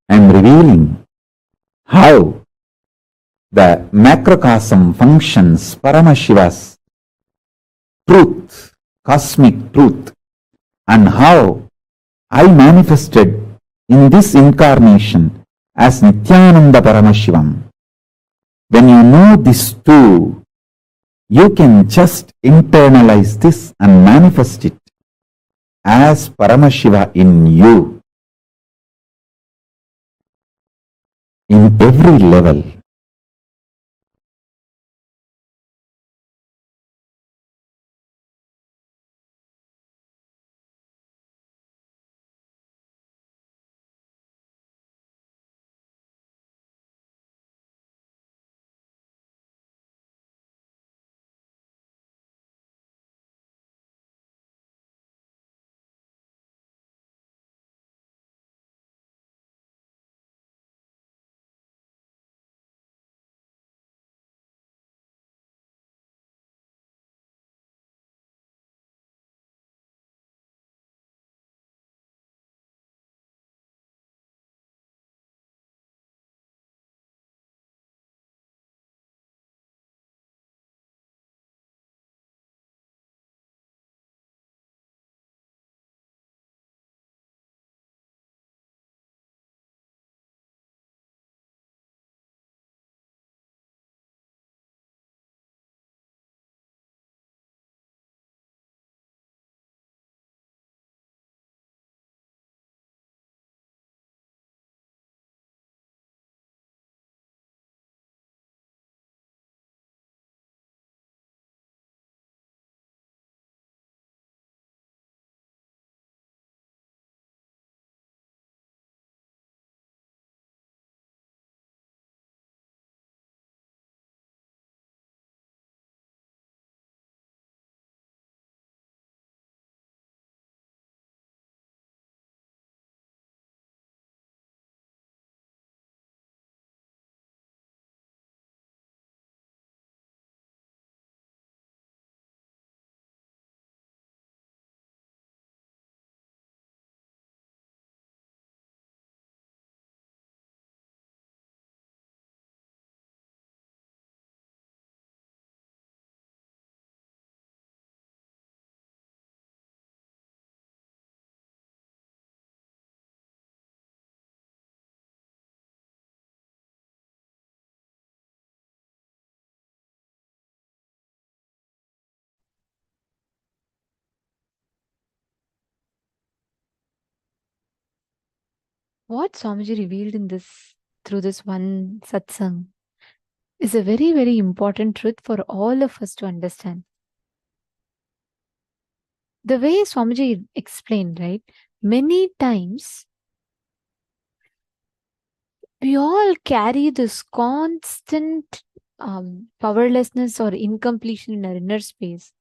I am revealing how the macrocosm functions, Paramashiva's truth, cosmic truth, and how I manifested in this incarnation as Nithyananda Paramashivam. When you know this too, you can just internalize this and manifest it as Paramashiva in you, in every level. what Swamiji revealed in this, through this one satsang, is a very, very important truth for all of us to understand. The way Swamiji explained, right? Many times we all carry this constant powerlessness or incompletion in our inner space,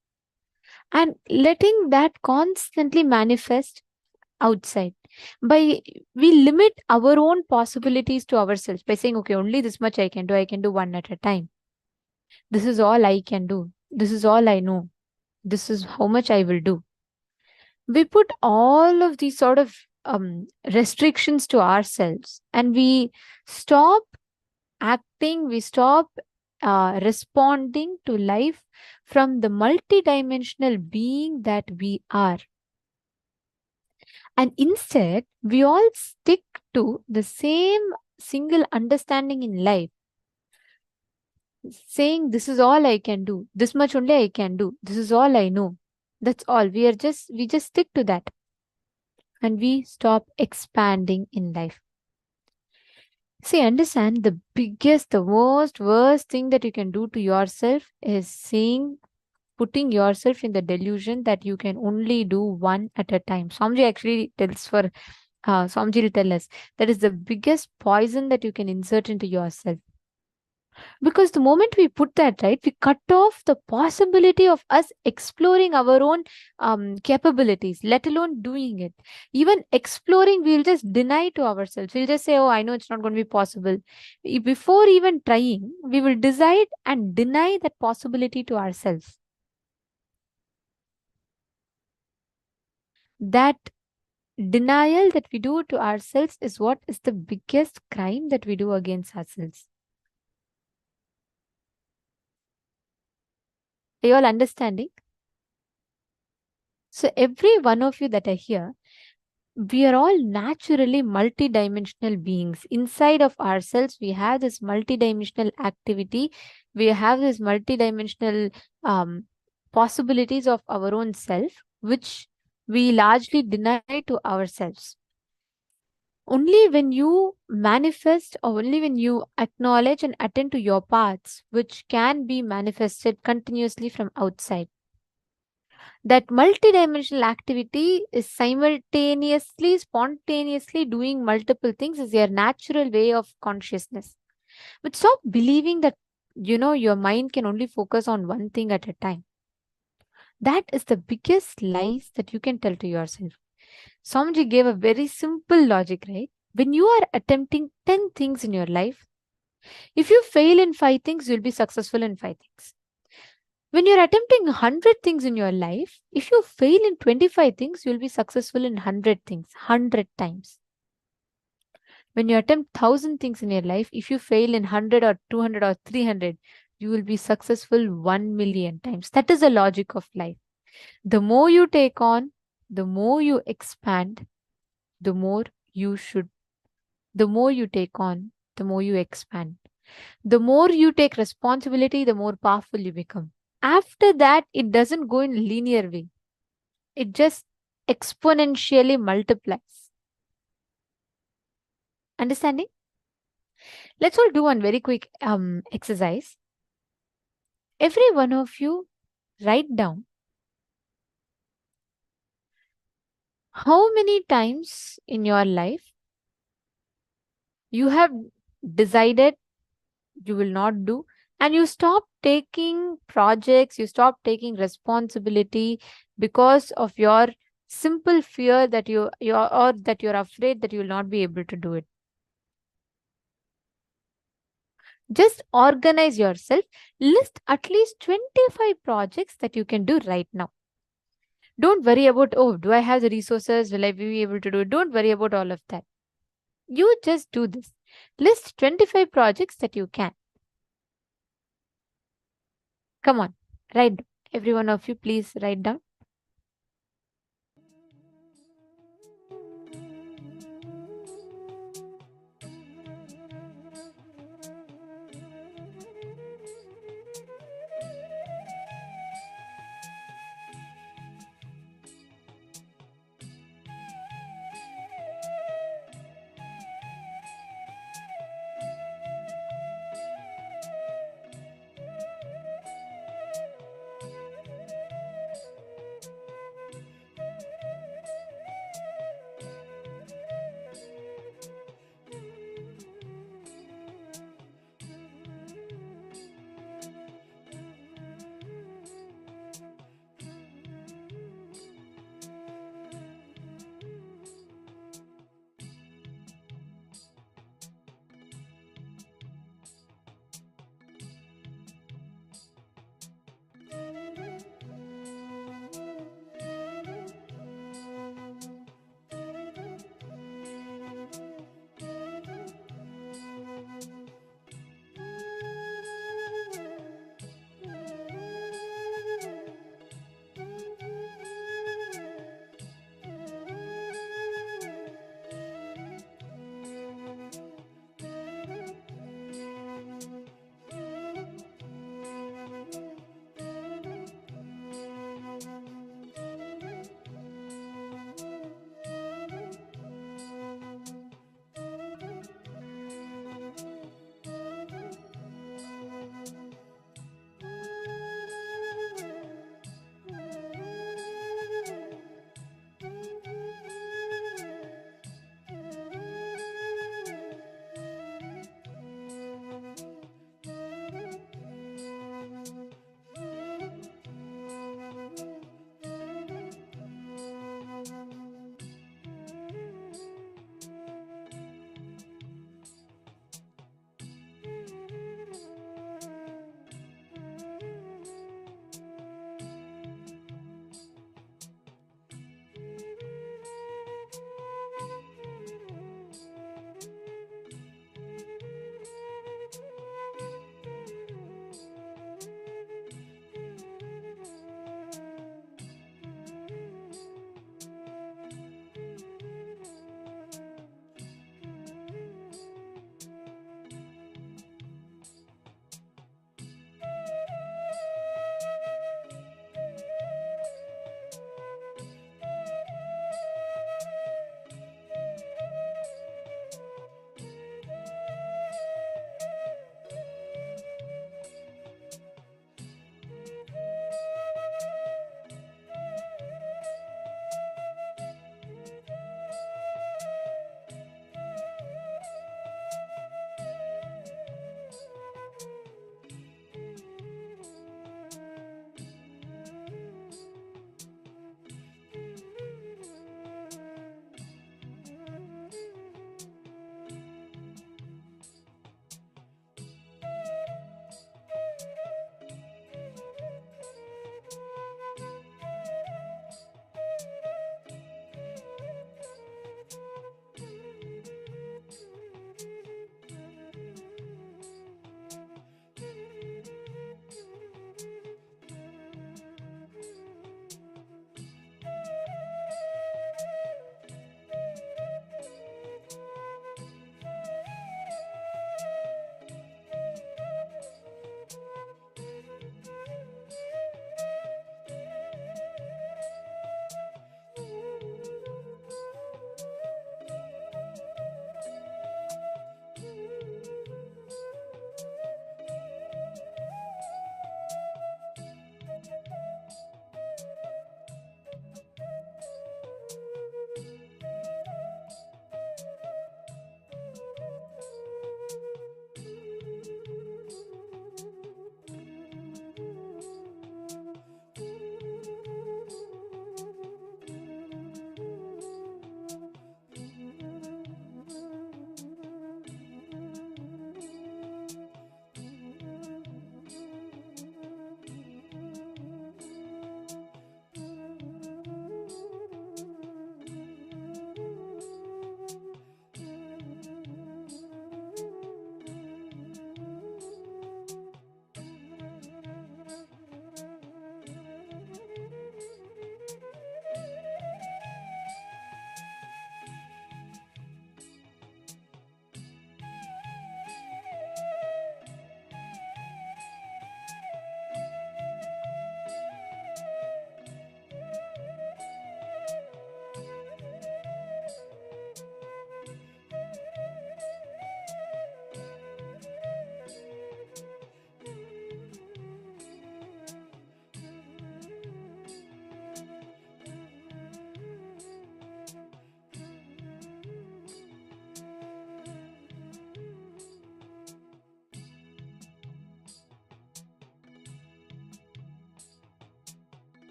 and letting that constantly manifest outside. We limit our own possibilities to ourselves by saying, okay, only this much I can do one at a time. This is all I can do. This is all I know. This is how much I will do. We put all of these sort of restrictions to ourselves, and we stop acting, we stop responding to life from the multidimensional being that we are. And instead, we all stick to the same single understanding in life, saying, this is all I can do, this much only I can do, this is all I know. That's all. We just stick to that. And we stop expanding in life. See, understand, the biggest, the most worst thing that you can do to yourself is putting yourself in the delusion that you can only do one at a time. Swamiji actually tells Swamiji will tell us that is the biggest poison that you can insert into yourself. Because the moment we put that, right, we cut off the possibility of us exploring our own capabilities, let alone doing it. Even exploring, we'll just deny to ourselves. We'll just say, oh, I know it's not going to be possible. Before even trying, we will decide and deny that possibility to ourselves. That denial that we do to ourselves is what is the biggest crime that we do against ourselves. Are you all understanding? So every one of you that are here, we are all naturally multidimensional beings. Inside of ourselves, we have this multidimensional activity. We have this multidimensional possibilities of our own self, which we largely deny to ourselves. Only when you manifest, or only when you acknowledge and attend to your paths, which can be manifested continuously from outside, that multidimensional activity is simultaneously, spontaneously doing multiple things, is your natural way of consciousness. But stop believing that, your mind can only focus on one thing at a time. That is the biggest lies that you can tell to yourself. Swamiji gave a very simple logic, right? When you are attempting 10 things in your life, if you fail in 5 things, you'll be successful in 5 things. When you're attempting 100 things in your life, if you fail in 25 things, you'll be successful in 100 things, 100 times. When you attempt 1,000 things in your life, if you fail in 100 or 200 or 300, you will be successful 1,000,000 times. That is the logic of life. The more you take on, the more you expand, the more you take on, the more you expand. The more you take responsibility, the more powerful you become. After that, it doesn't go in a linear way. It just exponentially multiplies. Understanding? Let's all do one very quick exercise. Every one of you write down how many times in your life you have decided you will not do, and you stop taking projects, you stop taking responsibility because of your simple fear that you're afraid that you will not be able to do it. Just organize yourself. List at least 25 projects that you can do right now. Don't worry about, oh, do I have the resources? Will I be able to do it? Don't worry about all of that. You just do this. List 25 projects that you can. Come on, write. Every one of you, please write down.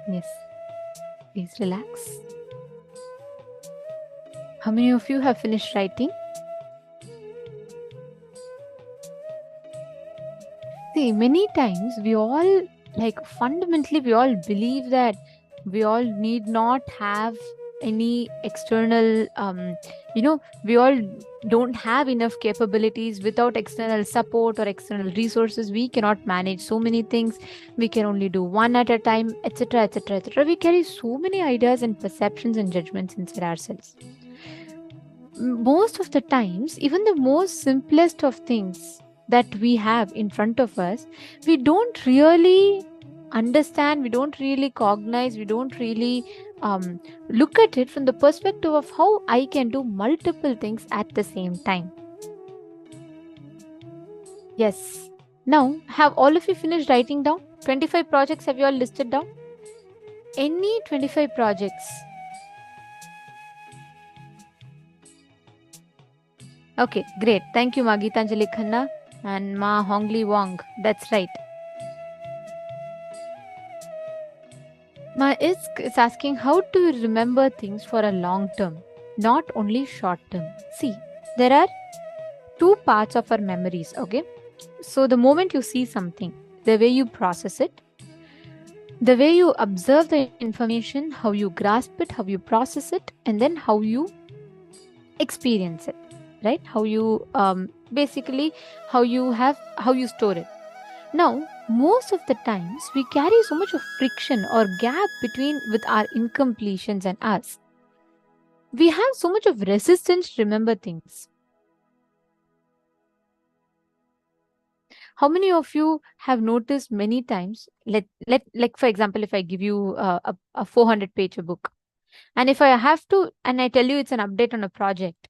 Yes. Please relax. How many of you have finished writing? See, many times we all, fundamentally, we all believe that we all need not have any external, we all don't have enough capabilities. Without external support or external resources, we cannot manage so many things. We can only do one at a time, etc., etc., etc. We carry so many ideas and perceptions and judgments inside ourselves. Most of the times, even the most simplest of things that we have in front of us, we don't really understand, we don't really cognize, we don't really look at it from the perspective of how I can do multiple things at the same time. Yes. Now, have all of you finished writing down? 25 projects have you all listed down? Any 25 projects? Okay, great. Thank you, Ma Geetanjali Khanna and Ma Hongli Wong. That's right. Ma is asking, how do you remember things for a long term, not only short term? See, there are two parts of our memories, okay? So the moment you see something, the way you process it, the way you observe the information, how you grasp it, how you process it, and then how you experience it, right? How you basically how you store it. Now, most of the times we carry so much of friction or gap with our incompletions and us. We have so much of resistance to remember things. How many of you have noticed many times, like for example, if I give you a 400-page book, and if I have to, and I tell you it's an update on a project,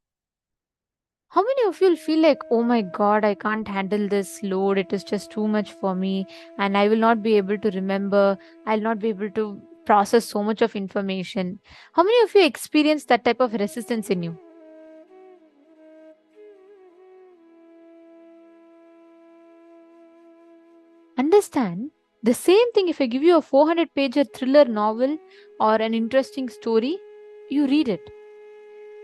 how many of you will feel like, oh my God, I can't handle this load. It is just too much for me. And I will not be able to remember. I'll not be able to process so much of information. How many of you experience that type of resistance in you? Understand, the same thing if I give you a 400-page thriller novel or an interesting story, you read it.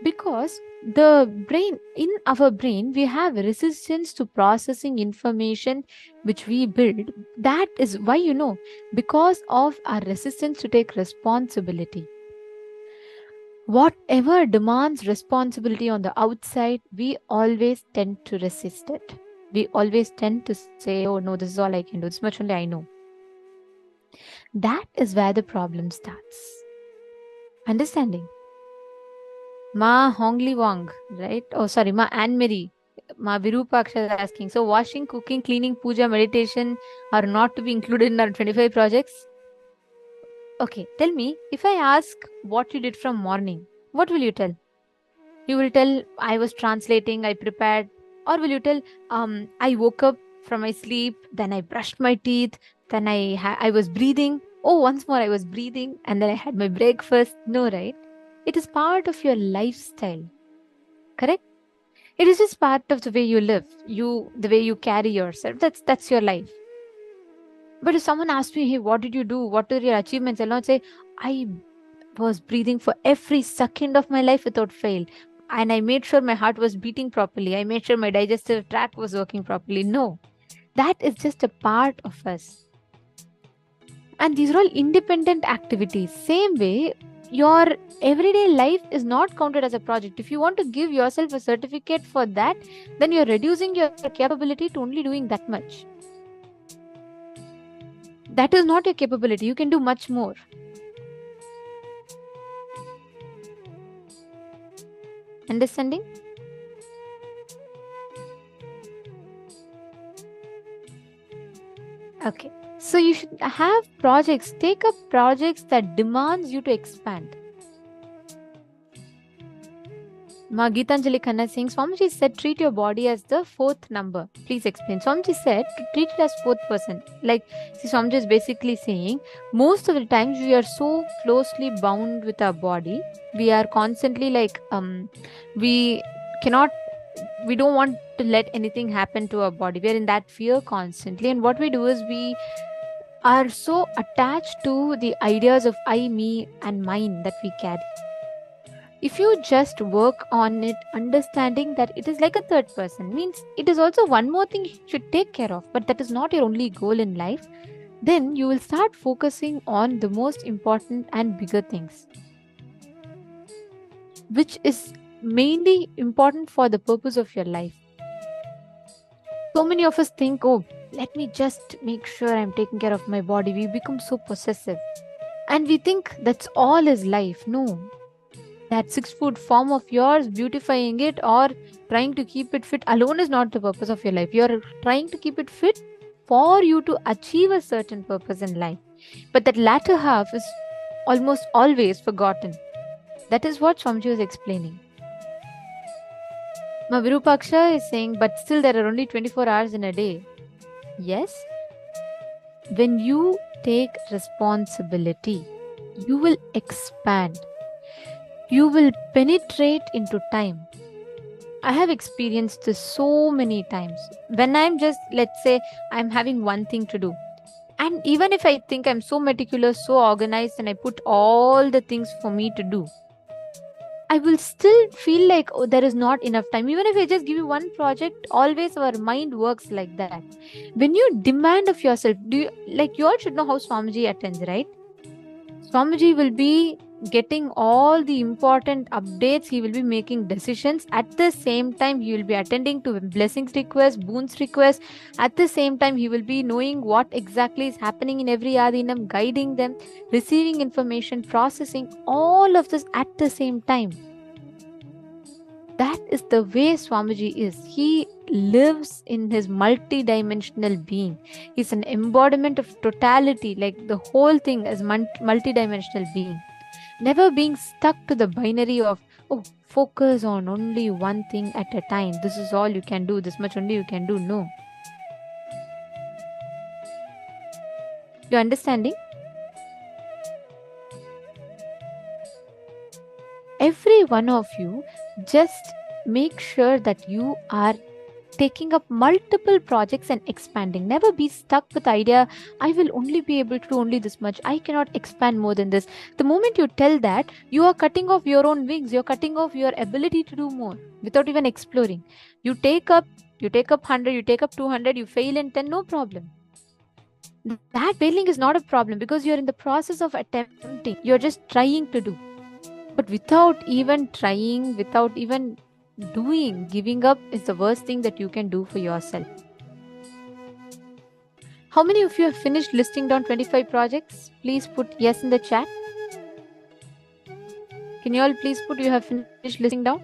Because in our brain, we have resistance to processing information which we build. That is why, because of our resistance to take responsibility. Whatever demands responsibility on the outside, we always tend to resist it. We always tend to say, oh no, this is all I can do. This much only I know. That is where the problem starts. Understanding? Ma Hongli Wang, right? Oh, sorry, Ma Anne Marie. Ma Virupaksha is asking. So, washing, cooking, cleaning, puja, meditation are not to be included in our 25 projects? Okay, tell me, if I ask what you did from morning, what will you tell? You will tell, I was translating, I prepared. Or will you tell, I woke up from my sleep, then I brushed my teeth, then I was breathing. Oh, once more I was breathing, and then I had my breakfast. No, right? It is part of your lifestyle. Correct? It is just part of the way you live, the way you carry yourself. That's your life. But if someone asks me, hey, what did you do? What are your achievements? I'll not say, I was breathing for every second of my life without fail. And I made sure my heart was beating properly. I made sure my digestive tract was working properly. No, that is just a part of us. And these are all independent activities. Same way, your everyday life is not counted as a project. If you want to give yourself a certificate for that, then you're reducing your capability to only doing that much. That is not your capability. You can do much more. Understanding? Okay. So you should have projects. Take up projects that demands you to expand. Ma Geetanjali Khanna saying, Swamiji said, treat your body as the fourth number. Please explain. Swamiji said to treat it as fourth person. Like, see, Swamiji is basically saying, most of the times we are so closely bound with our body. We are constantly like, we don't want to let anything happen to our body. We are in that fear constantly. And what we do is we are so attached to the ideas of I, me, and mine that we carry. If you just work on it, understanding that it is like a third person, means it is also one more thing you should take care of, but that is not your only goal in life, then you will start focusing on the most important and bigger things, which is mainly important for the purpose of your life. So many of us think, oh, let me just make sure I'm taking care of my body. We become so possessive. And we think that's all is life. No. That 6 foot form of yours, beautifying it or trying to keep it fit alone is not the purpose of your life. You're trying to keep it fit for you to achieve a certain purpose in life. But that latter half is almost always forgotten. That is what Swamiji was explaining. Now, Virupaksha is saying, but still there are only 24 hours in a day. Yes, when you take responsibility, you will expand. You will penetrate into time. I have experienced this so many times. When I'm just, let's say, I'm having one thing to do. And even if I think I'm so meticulous, so organized, and I put all the things for me to do, I will still feel like, oh, there is not enough time. Even if I just give you one project, always our mind works like that. When you demand of yourself, you all should know how Swamiji attends, right? Swamiji will be getting all the important updates. He will be making decisions. At the same time, he will be attending to blessings requests, boons requests. At the same time, he will be knowing what exactly is happening in every adinam, guiding them, receiving information, processing all of this at the same time. That is the way Swamiji is. He lives in his multi-dimensional being. He's an embodiment of totality, like the whole thing as multi-dimensional being. Never being stuck to the binary of, oh, focus on only one thing at a time. This is all you can do. This much only you can do. No. You understanding? Every one of you, just make sure that you are taking up multiple projects and expanding. Never be stuck with the idea, I will only be able to do only this much. I cannot expand more than this. The moment you tell that, you are cutting off your own wings. You're cutting off your ability to do more without even exploring. You take up 100, you take up 200, you fail in 10, no problem. That failing is not a problem because you're in the process of attempting. You're just trying to do. But without even trying, without even doing, giving up is the worst thing that you can do for yourself. How many of you have finished listing down 25 projects? Please put yes in the chat. Can you all please put you have finished listing down?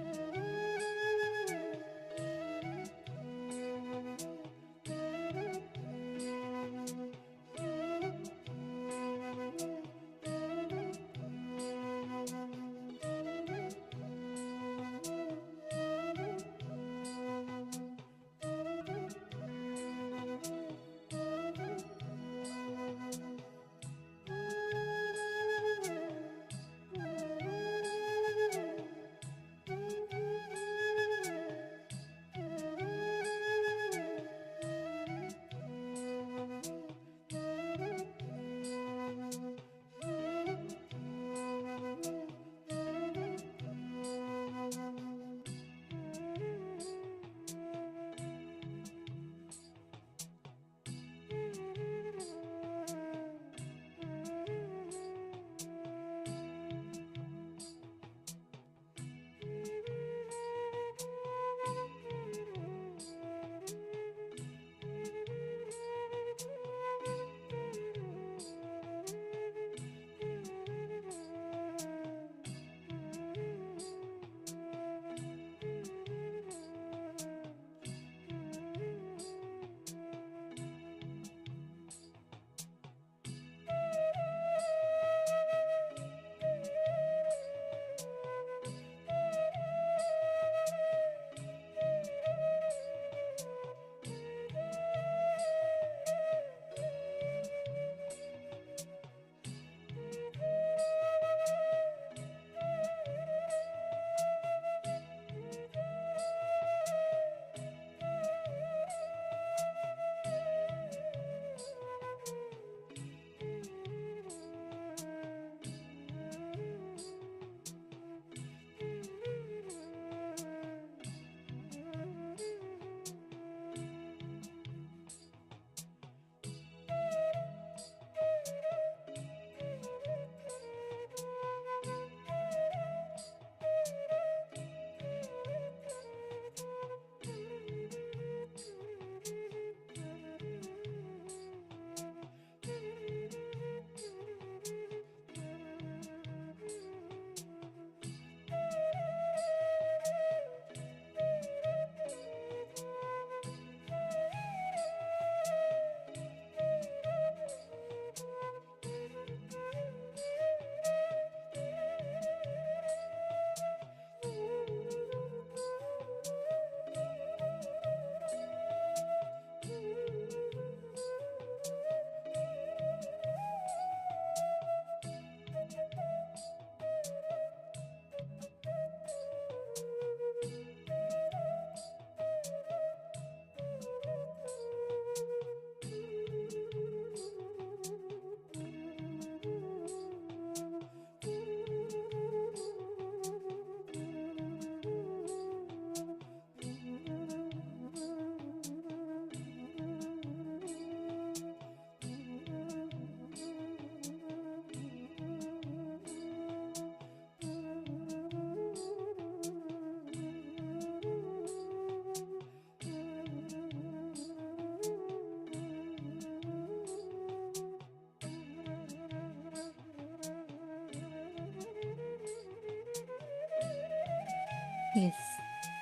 Yes.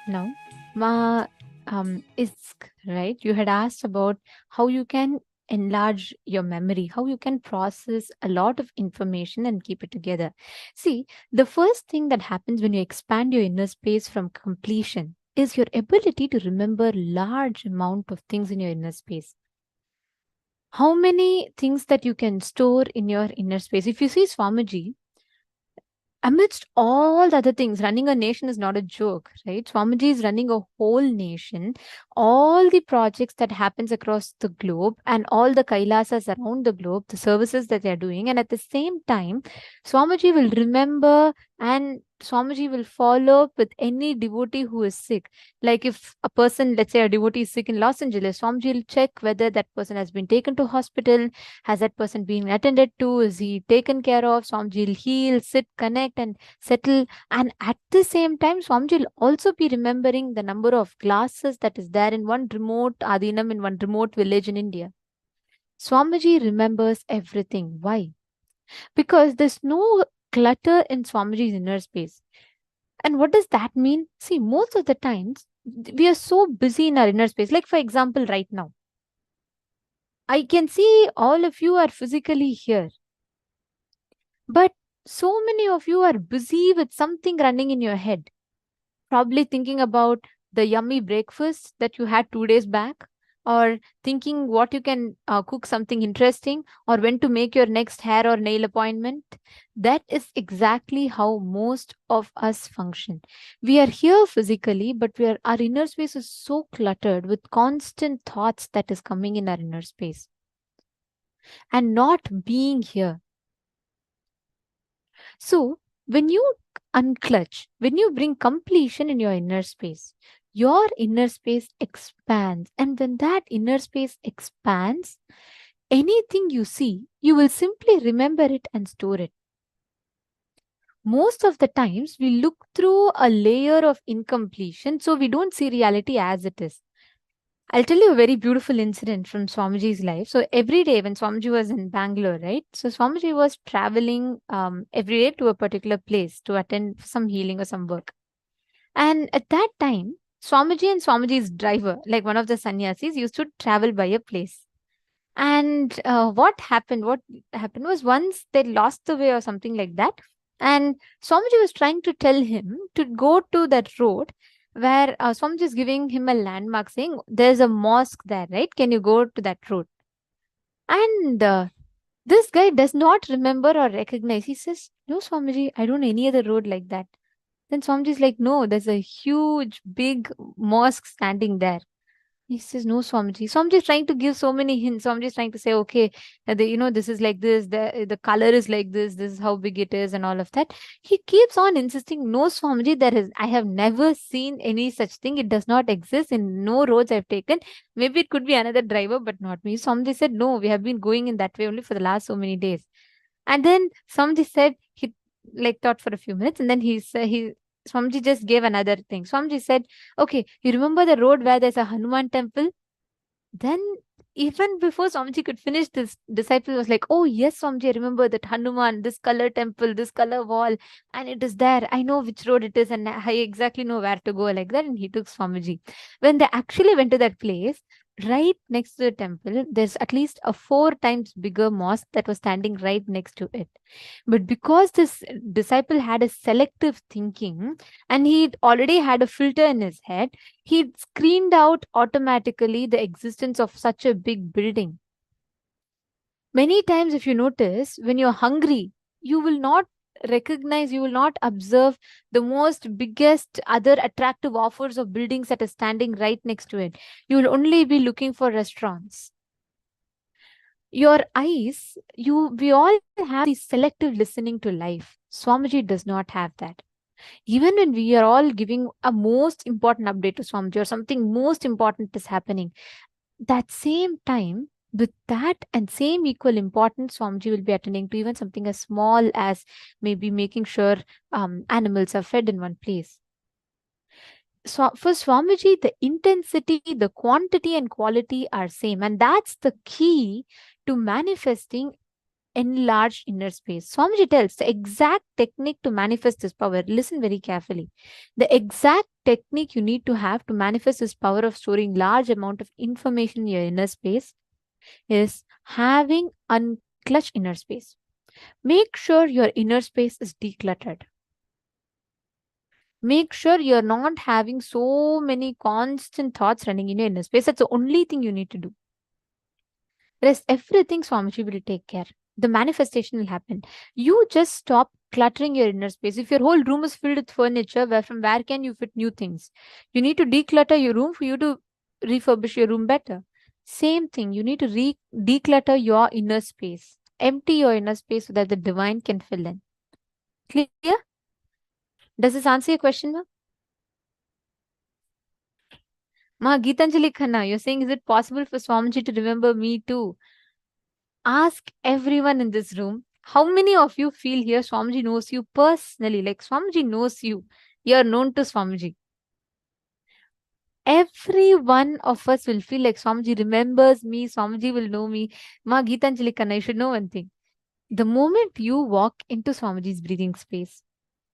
Now, Isk, right? You had asked about how you can enlarge your memory, how you can process a lot of information and keep it together. See, the first thing that happens when you expand your inner space from completion is your ability to remember large amount of things in your inner space. How many things that you can store in your inner space? If you see Swamiji, amidst all the other things, running a nation is not a joke, right? Swamiji is running a whole nation, all the projects that happens across the globe and all the Kailasas around the globe, the services that they're doing. And at the same time, Swamiji will remember and Swamiji will follow up with any devotee who is sick. Like if a person, let's say a devotee is sick in Los Angeles, Swamiji will check whether that person has been taken to hospital, has that person been attended to, is he taken care of. Swamiji will heal, sit, connect and settle. And at the same time, Swamiji will also be remembering the number of glasses that is there in one remote Adinam, in one remote village in India. Swamiji remembers everything. Why? Because there's no clutter in Swamiji's inner space. And what does that mean? See, most of the times we are so busy in our inner space. Like, for example, right now, I can see all of you are physically here. But so many of you are busy with something running in your head. Probably thinking about the yummy breakfast that you had 2 days back, or thinking what you can cook something interesting, or when to make your next hair or nail appointment. That is exactly how most of us function. We are here physically, but our inner space is so cluttered with constant thoughts that is coming in our inner space and not being here. So when you unclutch, when you bring completion in your inner space, your inner space expands. And when that inner space expands, anything you see, you will simply remember it and store it. Most of the times, we look through a layer of incompletion, so we don't see reality as it is. I'll tell you a very beautiful incident from Swamiji's life. So every day when Swamiji was in Bangalore, right? So Swamiji was traveling every day to a particular place to attend some healing or some work. And at that time, Swamiji and Swamiji's driver, like one of the sannyasis, used to travel by a place. And what happened was once they lost the way or something like that. And Swamiji was trying to tell him to go to that road where Swamiji is giving him a landmark saying, there's a mosque there, right? Can you go to that road? And this guy does not remember or recognize. He says, no, Swamiji, I don't know any other road like that. Then Swamiji is like, no, there's a huge, big mosque standing there. He says, no, Swamiji. Swamiji is trying to give so many hints. Swamiji is trying to say, okay, this is like this, the color is like this is how big it is and all of that. He keeps on insisting, no, Swamiji, I have never seen any such thing. It does not exist in no roads I've taken. Maybe it could be another driver, but not me. Swamiji said, no, we have been going in that way only for the last so many days. And then Swamiji said, he like thought for a few minutes and then Swamiji just gave another thing. Swamiji said, okay, you remember the road where there's a Hanuman temple? Then even before Swamiji could finish, this disciple was like, oh yes, Swamiji, I remember that Hanuman, this color temple, this color wall, and it is there. I know which road it is and I exactly know where to go like that. And he took Swamiji. When they actually went to that place, right next to the temple, there's at least a 4 times bigger mosque that was standing right next to it. But because this disciple had a selective thinking and he already had a filter in his head, he screened out automatically the existence of such a big building. Many times, if you notice, when you're hungry, you will not recognize, you will not observe the most biggest other attractive offers of buildings that are standing right next to it. You will only be looking for restaurants. Your eyes, we all have the selective listening to life. Swamiji does not have that. Even when we are all giving a most important update to Swamiji or something most important is happening, that same time, with that and same equal importance, Swamiji will be attending to even something as small as maybe making sure animals are fed in one place. So for Swamiji, the intensity, the quantity and quality are same. And that's the key to manifesting enlarged inner space. Swamiji tells the exact technique to manifest this power. Listen very carefully. The exact technique you need to have to manifest this power of storing large amount of information in your inner space is having unclutched inner space. Make sure your inner space is decluttered. Make sure you're not having so many constant thoughts running in your inner space. That's the only thing you need to do. Rest everything Swamiji will take care. The manifestation will happen. You just stop cluttering your inner space. If your whole room is filled with furniture, from where can you fit new things? You need to declutter your room for you to refurbish your room better. Same thing. You need to declutter your inner space. Empty your inner space so that the divine can fill in. Clear? Does this answer your question, ma? Ma, Geetanjali Khanna, you're saying, is it possible for Swamiji to remember me too? Ask everyone in this room, how many of you feel here Swamiji knows you personally? Like Swamiji knows you. You're known to Swamiji. Every one of us will feel like Swamiji remembers me. Swamiji will know me. Ma, Geetanjali Khanna, you should know one thing. The moment you walk into Swamiji's breathing space,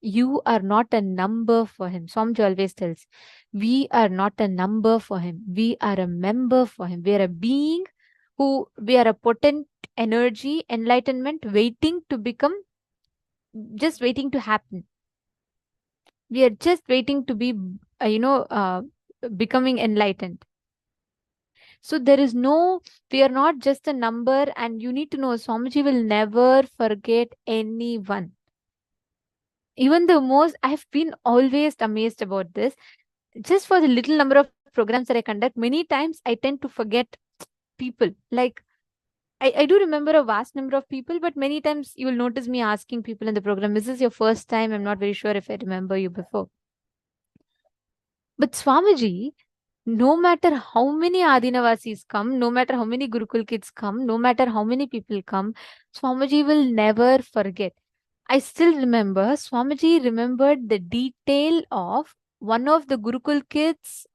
you are not a number for him. Swamiji always tells, we are not a number for him. We are a member for him. We are a being we are a potent energy, enlightenment, waiting to become, just waiting to happen. We are just waiting to be, becoming enlightened. So there is we are not just a number, and you need to know Swamiji will never forget anyone. Even I've been always amazed about this. Just for the little number of programs that I conduct, many times I tend to forget people. Like, I do remember a vast number of people, but many times you will notice me asking people in the program, is this your first time? I'm not very sure if I remember you before. But Swamiji, no matter how many Adinavasis come, no matter how many Gurukul kids come, no matter how many people come, Swamiji will never forget. I still remember Swamiji remembered the detail of one of the Gurukul kids'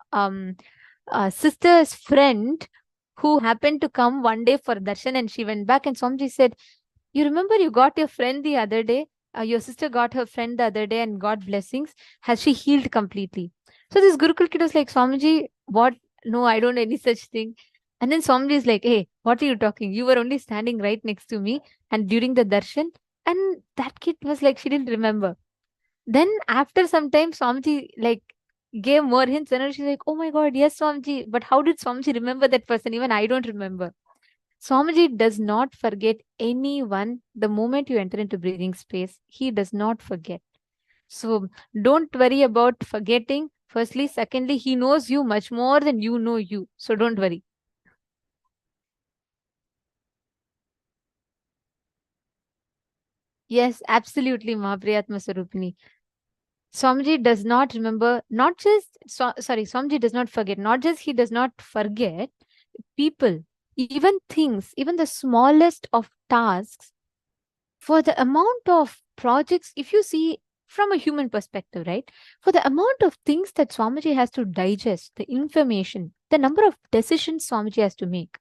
sister's friend who happened to come one day for darshan, and she went back, and Swamiji said, you remember you got your friend the other day? Your sister got her friend the other day and got blessings. Has she healed completely? So this Gurukul kid was like, Swamiji, what? No, I don't know any such thing. And then Swamiji is like, hey, what are you talking? You were only standing right next to me and during the darshan. And that kid was like, she didn't remember. Then after some time, Swamiji gave more hints, and she's like, oh my God, yes, Swamiji. But how did Swamiji remember that person? Even I don't remember. Swamiji does not forget anyone. The moment you enter into breathing space, he does not forget. So don't worry about forgetting. Firstly, secondly, he knows you much more than you know you. So don't worry. Yes, absolutely, Mahapriyatma Sarupini. Swamiji does not remember, Swamiji does not forget. Not just he does not forget people, even things, even the smallest of tasks. For the amount of projects, if you see from a human perspective, right? For the amount of things that Swamiji has to digest, the information, the number of decisions Swamiji has to make.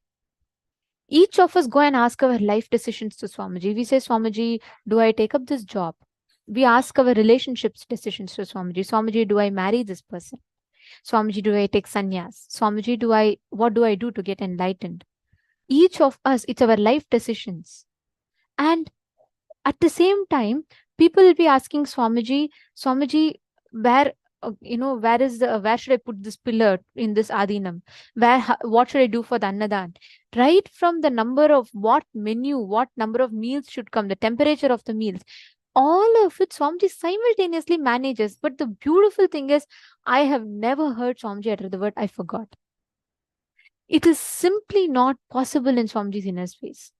Each of us go and ask our life decisions to Swamiji. We say, Swamiji, do I take up this job? We ask our relationships decisions to Swamiji. Swamiji, do I marry this person? Swamiji, do I take sannyas? Swamiji, what do I do to get enlightened? Each of us, it's our life decisions. And at the same time, people will be asking Swamiji, where should I put this pillar in this Adinam? What should I do for the Annadan? Right from the number of what number of meals should come, the temperature of the meals, all of it Swamiji simultaneously manages. But the beautiful thing is, I have never heard Swamiji utter the word, I forgot. It is simply not possible in Swamiji's inner space.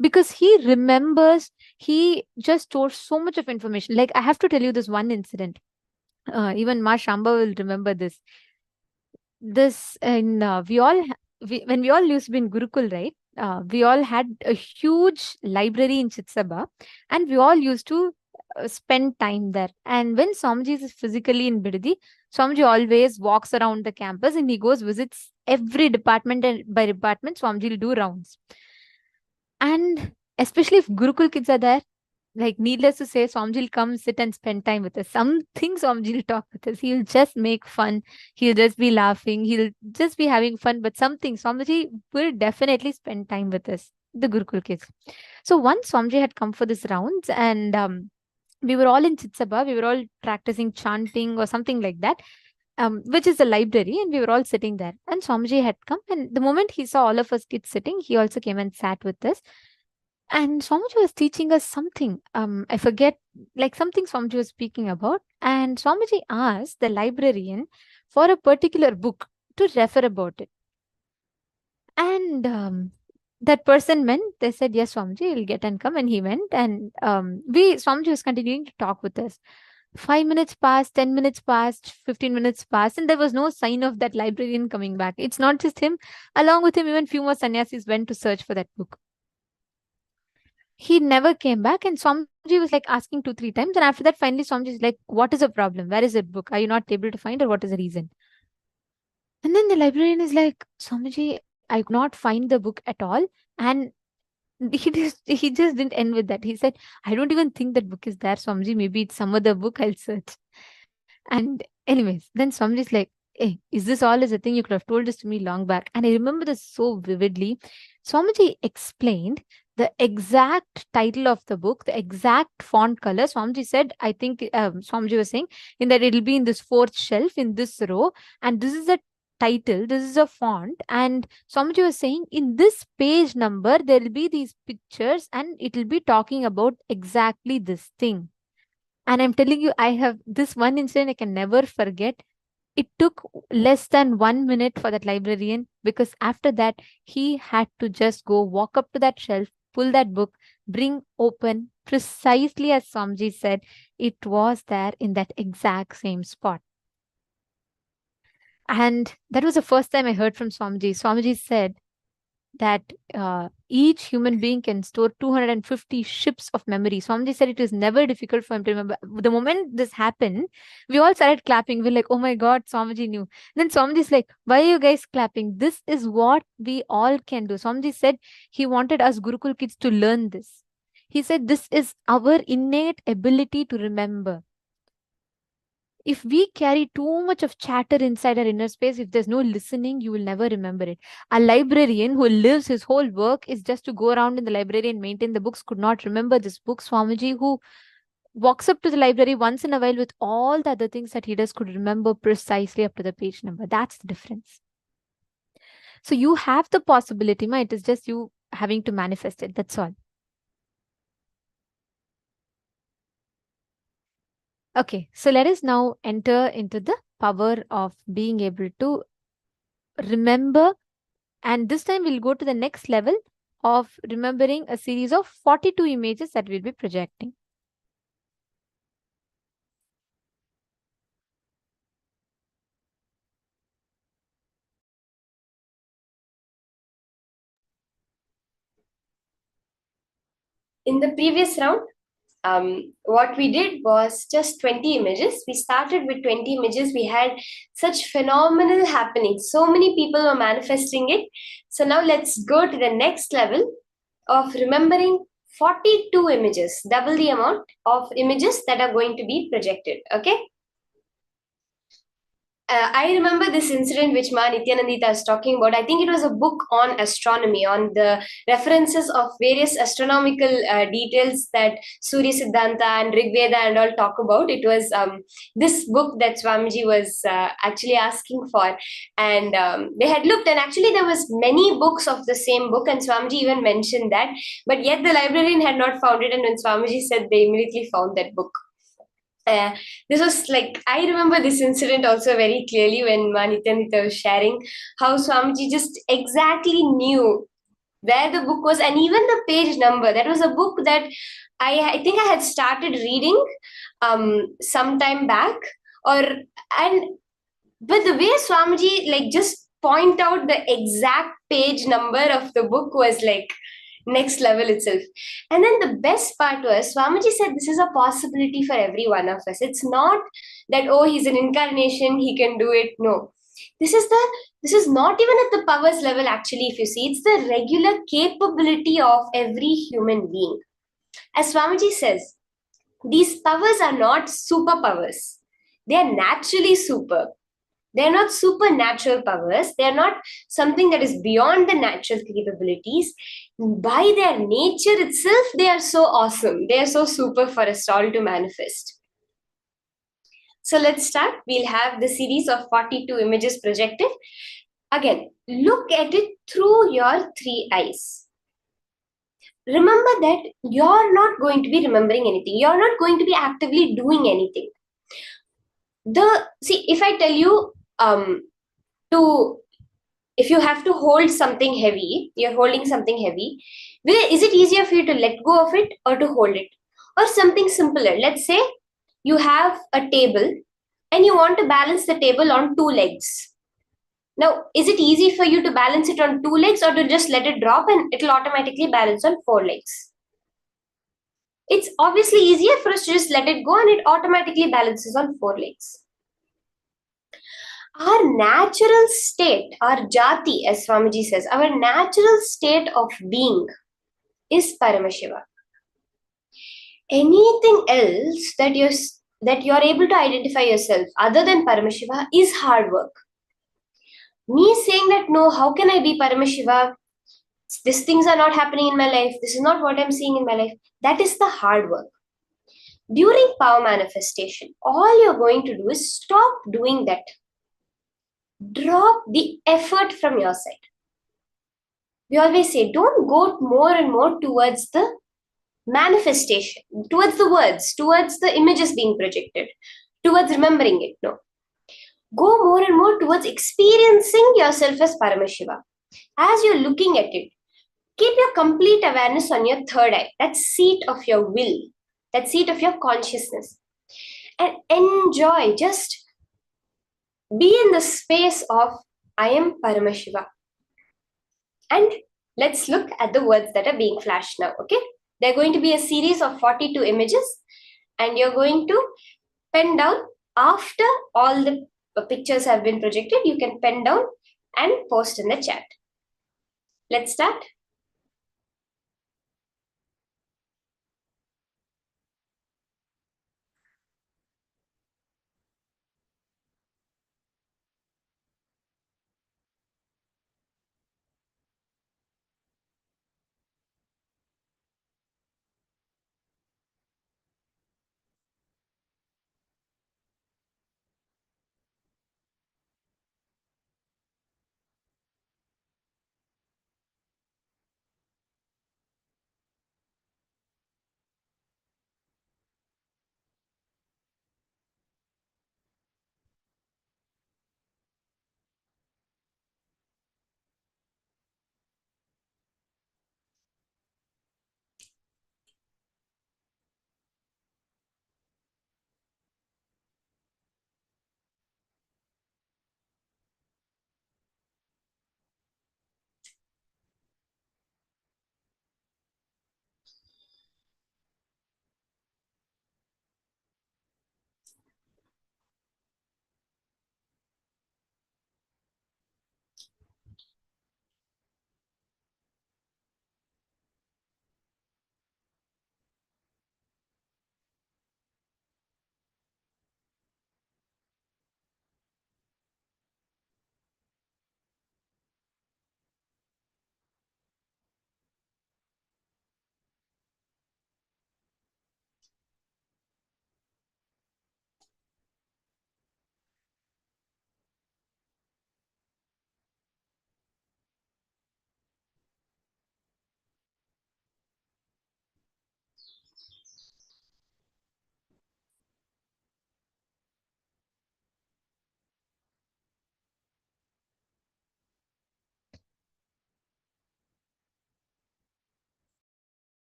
Because he remembers, he just stores so much of information. Like, I have to tell you this one incident. Even Ma Shamba will remember this. When we all used to be in Gurukul, right? We all had a huge library in Chitsaba, and we all used to spend time there. And when Swamiji is physically in Bidadi, Swamiji always walks around the campus and he visits every department, and by department, Swamiji will do rounds. And especially if Gurukul kids are there, like needless to say, Swamiji will come sit and spend time with us. Something Swamiji will talk with us. He'll just make fun. He'll just be laughing. He'll just be having fun. But something Swamiji will definitely spend time with us, the Gurukul kids. So once Swamiji had come for this rounds, and we were all in Chitsabha. We were all practicing chanting or something like that, which is a library, and we were all sitting there. And Swamiji had come, and the moment he saw all of us kids sitting, he also came and sat with us. And Swamiji was teaching us something. I forget, like something Swamiji was speaking about. And Swamiji asked the librarian for a particular book to refer about it. And that person went. They said, yes, Swamiji, he'll get and come. And he went. And Swamiji was continuing to talk with us. 5 minutes passed, 10 minutes passed, 15 minutes passed, and there was no sign of that librarian coming back. It's not just him. Along with him, even few more sannyasis went to search for that book. He never came back, and Swamiji was like asking 2-3 times. And after that, finally, Swamiji is like, what is the problem? Where is that book? Are you not able to find, or what is the reason? And then the librarian is like, Swamiji, I could not find the book at all. And he just didn't end with that. He said, I don't even think that book is there, Swamiji. Maybe it's some other book. I'll search. And anyways, then Swamiji is like, hey, is this all is a thing? You could have told this to me long back. And I remember this so vividly. Swamiji explained the exact title of the book, the exact font color. Swamiji said, I think Swamiji was saying in that it'll be in this 4th shelf in this row. And this is a title, this is a font. And Swamiji was saying in this page number, there will be these pictures and it will be talking about exactly this thing. And I'm telling you, I have this one incident I can never forget. It took less than 1 minute for that librarian, because after that, he had to just go walk up to that shelf, pull that book, bring open, precisely as Swamiji said, it was there in that exact same spot. And that was the first time I heard from Swamiji. Swamiji said that each human being can store 250 ships of memory. Swamiji said it was never difficult for him to remember. The moment this happened, we all started clapping. We're like, oh my God, Swamiji knew. Then Swamiji's like, why are you guys clapping? This is what we all can do. Swamiji said he wanted us Gurukul kids to learn this. He said this is our innate ability to remember. If we carry too much of chatter inside our inner space, if there's no listening, you will never remember it. A librarian who lives his whole work is just to go around in the library and maintain the books could not remember this book. Swamiji, who walks up to the library once in a while with all the other things that he does, could remember precisely up to the page number. That's the difference. So you have the possibility, ma. It is just you having to manifest it. That's all. Okay, so let us now enter into the power of being able to remember. And this time we'll go to the next level of remembering a series of 42 images that we'll be projecting. In the previous round, what we did was just 20 images. We started with 20 images. We had such phenomenal happenings. So many people were manifesting it. So now let's go to the next level of remembering 42 images, double the amount of images that are going to be projected. Okay. I remember this incident which Ma Nithyananda is talking about. I think it was a book on astronomy, on the references of various astronomical details that Surya Siddhanta and Rig Veda and all talk about. It was this book that Swamiji was actually asking for. And they had looked, and actually there was many books of the same book, and Swamiji even mentioned that. But yet the librarian had not found it, and when Swamiji said, they immediately found that book. This was like, I remember this incident also very clearly when Nithyananda was sharing how Swamiji just exactly knew where the book was, and even the page number. That was a book that I think I had started reading some time back, but the way Swamiji like just point out the exact page number of the book was like next level itself. And then the best part was Swamiji said this is a possibility for every one of us. It's not that, oh, he's an incarnation, he can do it. No. This is not even at the powers level, actually, if you see. It's the regular capability of every human being. As Swamiji says, these powers are not superpowers. They are naturally super. They are not supernatural powers. They are not something that is beyond the natural capabilities. By their nature itself, they are so awesome. They are so super for us all to manifest. So let's start. We'll have the series of 42 images projected. Again, look at it through your three eyes. Remember that you're not going to be remembering anything. You're not going to be actively doing anything. If I tell you if you have to hold something heavy, you're holding something heavy, is it easier for you to let go of it or to hold it? Or something simpler. Let's say you have a table and you want to balance the table on two legs. Now, is it easy for you to balance it on two legs or to just let it drop and it'll automatically balance on four legs? It's obviously easier for us to just let it go and it automatically balances on four legs. Our natural state, our jati, as Swamiji says, our natural state of being is Paramashiva. Anything else that you're able to identify yourself other than Paramashiva is hard work. Me saying that, no, how can I be Paramashiva? These things are not happening in my life. This is not what I'm seeing in my life. That is the hard work. During power manifestation, all you're going to do is stop doing that. Drop the effort from your side. We always say, don't go more and more towards the manifestation, towards the words, towards the images being projected, towards remembering it. No. Go more and more towards experiencing yourself as Paramashiva. As you're looking at it, keep your complete awareness on your third eye, that seat of your will, that seat of your consciousness. And enjoy, just be in the space of I am Paramashiva. And let's look at the words that are being flashed now, okay? They're going to be a series of 42 images, and you're going to pen down after all the pictures have been projected. You can pen down and post in the chat. Let's start.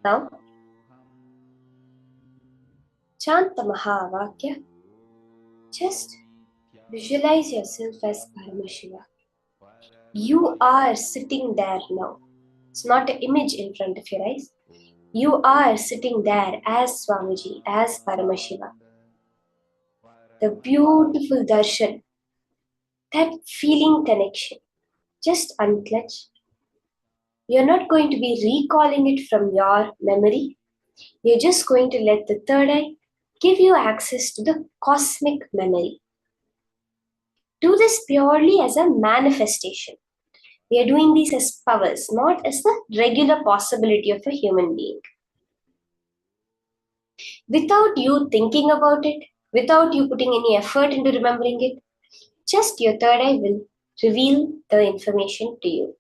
Now, chant the Mahavakya. Just visualize yourself as Paramashiva. You are sitting there now. It's not an image in front of your eyes. You are sitting there as Swamiji, as Paramashiva. The beautiful darshan, that feeling connection. Just unclench. You're not going to be recalling it from your memory. You're just going to let the third eye give you access to the cosmic memory. Do this purely as a manifestation. We are doing these as powers, not as the regular possibility of a human being. Without you thinking about it, without you putting any effort into remembering it, just your third eye will reveal the information to you.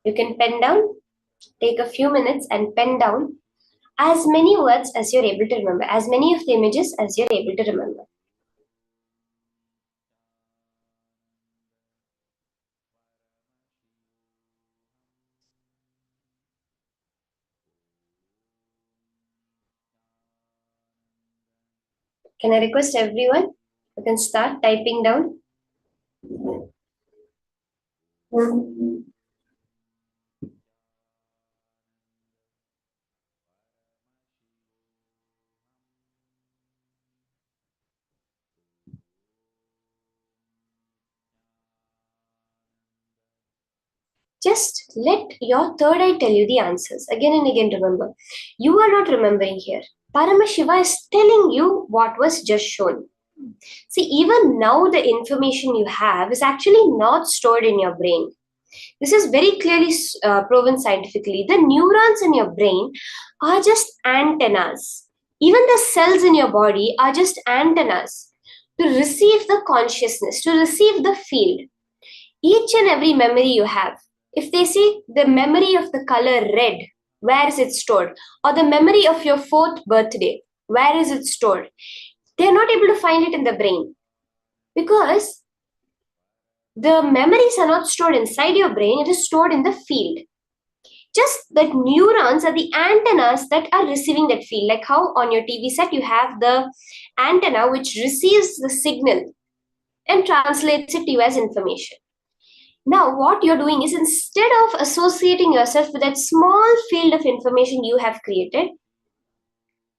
You can pen down, take a few minutes and pen down as many words as you're able to remember, as many of the images as you're able to remember. Can I request everyone, you can start typing down. Just let your third eye tell you the answers. Again and again, remember. You are not remembering here. Paramashiva is telling you what was just shown. See, even now the information you have is actually not stored in your brain. This is very clearly proven scientifically. The neurons in your brain are just antennas. Even the cells in your body are just antennas to receive the consciousness, to receive the field. Each and every memory you have, if they see the memory of the color red, where is it stored? Or the memory of your 4th birthday, where is it stored? They're not able to find it in the brain because the memories are not stored inside your brain, it is stored in the field. Just that neurons are the antennas that are receiving that field. Like how on your TV set you have the antenna which receives the signal and translates it to you as information. Now, what you're doing is instead of associating yourself with that small field of information you have created,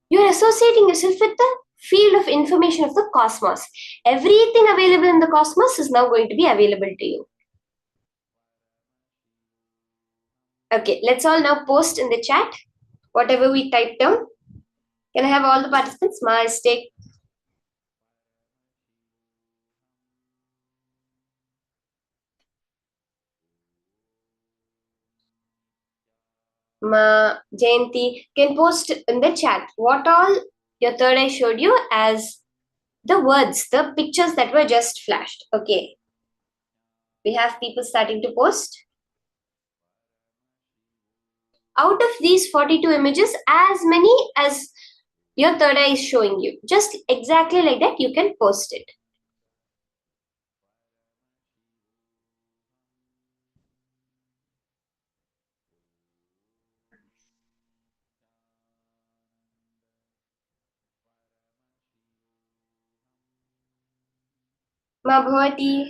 you're associating yourself with the field of information of the cosmos. Everything available in the cosmos is now going to be available to you. Okay, let's all now post in the chat whatever we typed down. Can I have all the participants? Mistake. Jayanti can post in the chat what all your third eye showed you as the words, the pictures that were just flashed. Okay. We have people starting to post. Out of these 42 images, as many as your third eye is showing you, just exactly like that, you can post it. Ma Bhavati.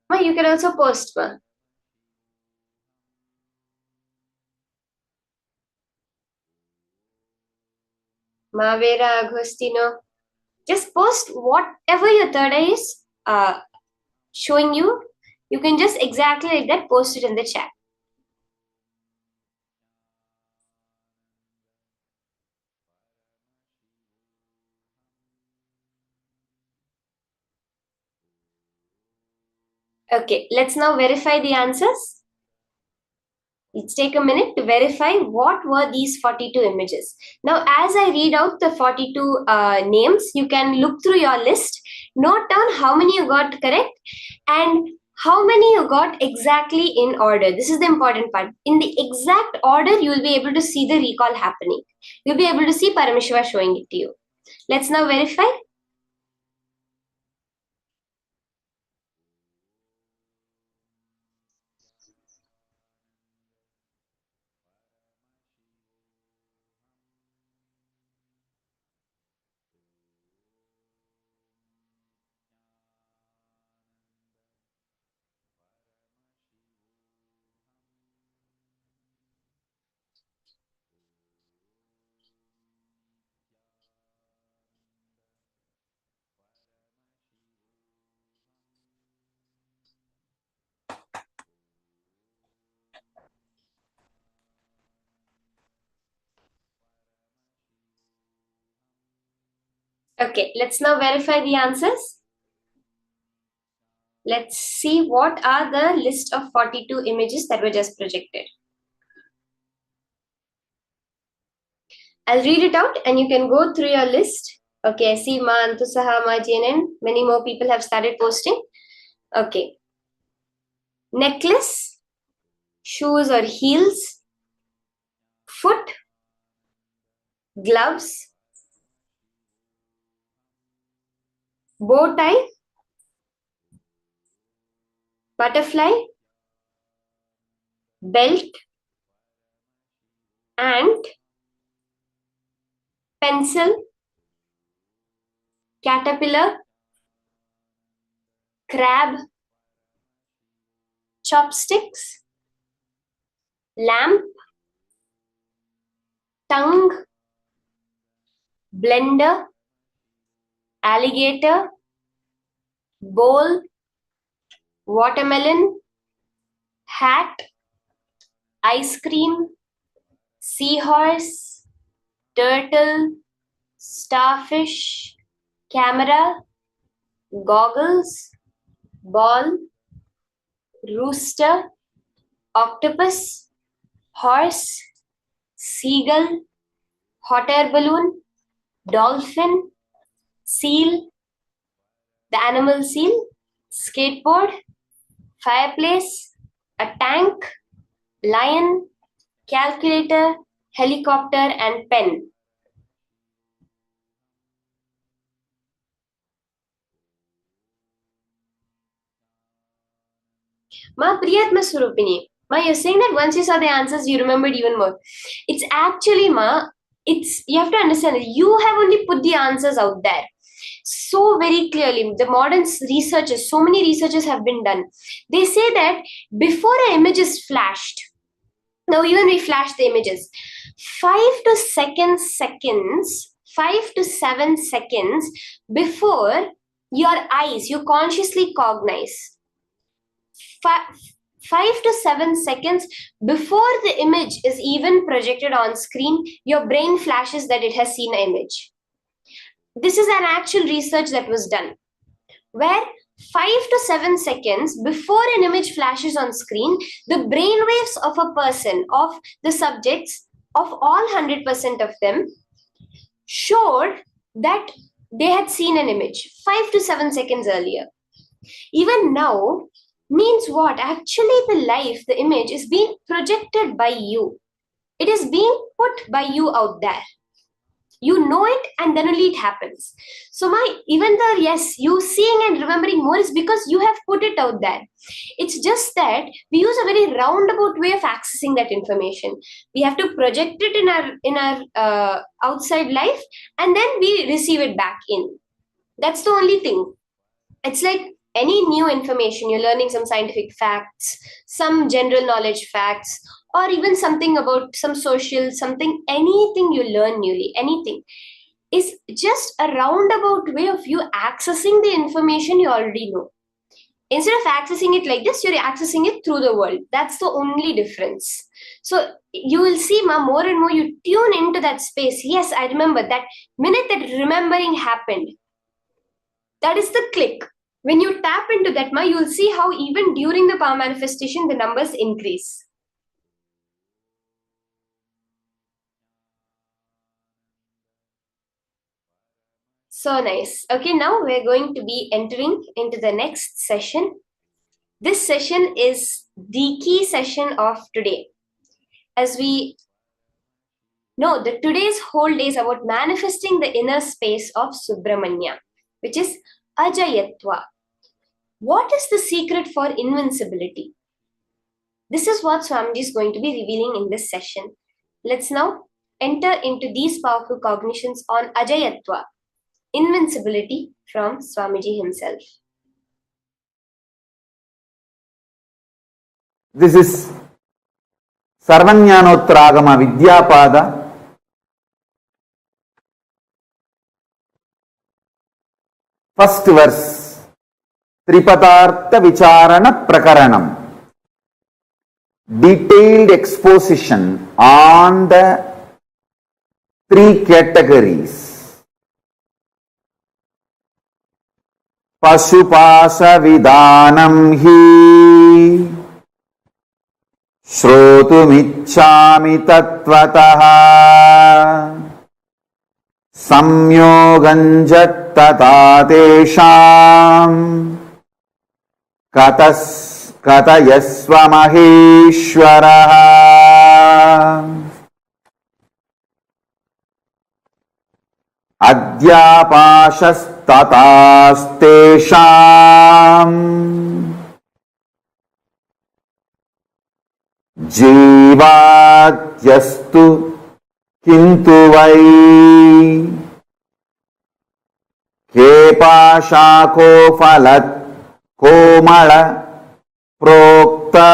Ma, you can also post, ma. Ma Vera Agostino. Just post whatever your third eye is showing you. You can just exactly like that post it in the chat. Okay, let's now verify the answers. Let's take a minute to verify what were these 42 images. Now, as I read out the 42 names, you can look through your list, note down how many you got correct and how many you got exactly in order. This is the important part. In the exact order, you will be able to see the recall happening. You'll be able to see Paramashiva showing it to you. Let's now verify. Okay, let's now verify the answers. Let's see what are the list of 42 images that were just projected. I'll read it out and you can go through your list. Okay, I see Ma Antusaha, Ma JNN. Many more people have started posting. Okay. Necklace, shoes or heels, foot, gloves, bow tie, butterfly, belt, ant, pencil, caterpillar, crab, chopsticks, lamp, tongue, blender, alligator, bowl, watermelon, hat, ice cream, seahorse, turtle, starfish, camera, goggles, ball, rooster, octopus, horse, seagull, hot air balloon, dolphin, seal, the animal seal, skateboard, fireplace, a tank, lion, calculator, helicopter, and pen. Ma Priyatma Surupini. Ma, you're saying that once you saw the answers, you remembered even more. It's actually, Ma, you have to understand that you have only put the answers out there so very clearly. The modern researchers, so many researchers have been done. They say that before an image is flashed, now even we flash the images, 5 to 7 seconds before your eyes, you consciously cognize. 5 to 7 seconds before the image is even projected on screen, your brain flashes that it has seen an image. This is an actual research that was done, where 5 to 7 seconds before an image flashes on screen, the brain waves of a person, of the subjects, of all 100% of them, showed that they had seen an image 5 to 7 seconds earlier. Even now, means what? Actually, the image is being projected by you. It is being put by you out there. You know it and then only it happens. So even though, yes, you seeing and remembering more is because you have put it out there. It's just that we use a very roundabout way of accessing that information. We have to project it in our outside life and then we receive it back in. That's the only thing. It's like any new information, you're learning some scientific facts, some general knowledge facts, or even something about some social, anything you learn newly, anything is just a roundabout way of you accessing the information you already know. Instead of accessing it like this, you're accessing it through the world. That's the only difference. So you will see, more and more you tune into that space. Yes, I remember that minute that remembering happened. That is the click. When you tap into that, you will see how even during the power manifestation, the numbers increase. So nice. Okay, now we're going to be entering into the next session. This session is the key session of today. As we know, that today's whole day is about manifesting the inner space of Subramanya, which is Ajayatva. What is the secret for invincibility? This is what Swamiji is going to be revealing in this session. Let's now enter into these powerful cognitions on Ajayatva, invincibility from Swamiji himself. This is Sarvanyanotragama Vidyapada, first verse, Tripadartha Vicharana Prakaranam. Detailed exposition on the three categories Pasupasa Vidanam hi Shrotumichchami Tattvataha Samyoganjat tata tesham Katayasva Maheshwaraha Adhyapashastataastesham Jivatyastu Kintu vai Kepashako phalat komala prokta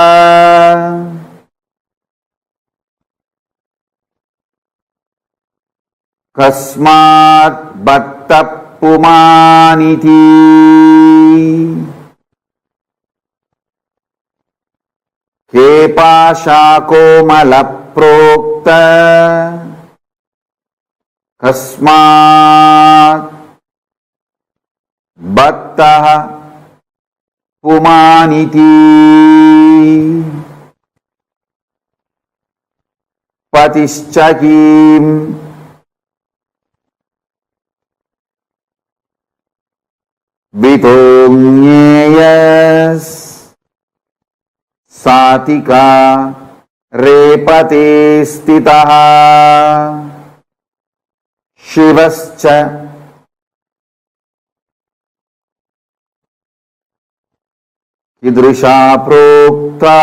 Kasmat bhatta pumaniti Kepashako malaprokta Kasmat bhatta pumaniti Patischakim Vitonyeyas Satika Repate Stitaha Shivascha Kidrisha Prokta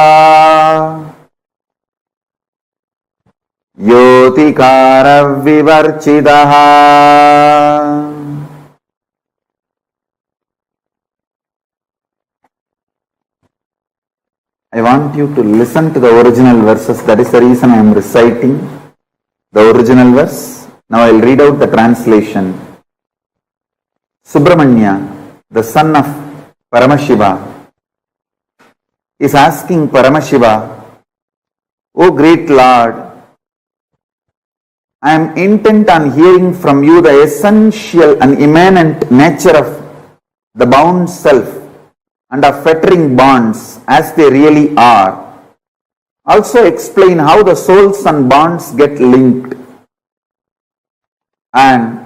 Yotikara Vivarchidaha. I want you to listen to the original verses. That is the reason I am reciting the original verse. Now I will read out the translation. Subramanya, the son of Paramashiva, is asking Paramashiva, O great Lord, I am intent on hearing from you the essential and immanent nature of the bound self and of fettering bonds as they really are. Also explain how the souls and bonds get linked. And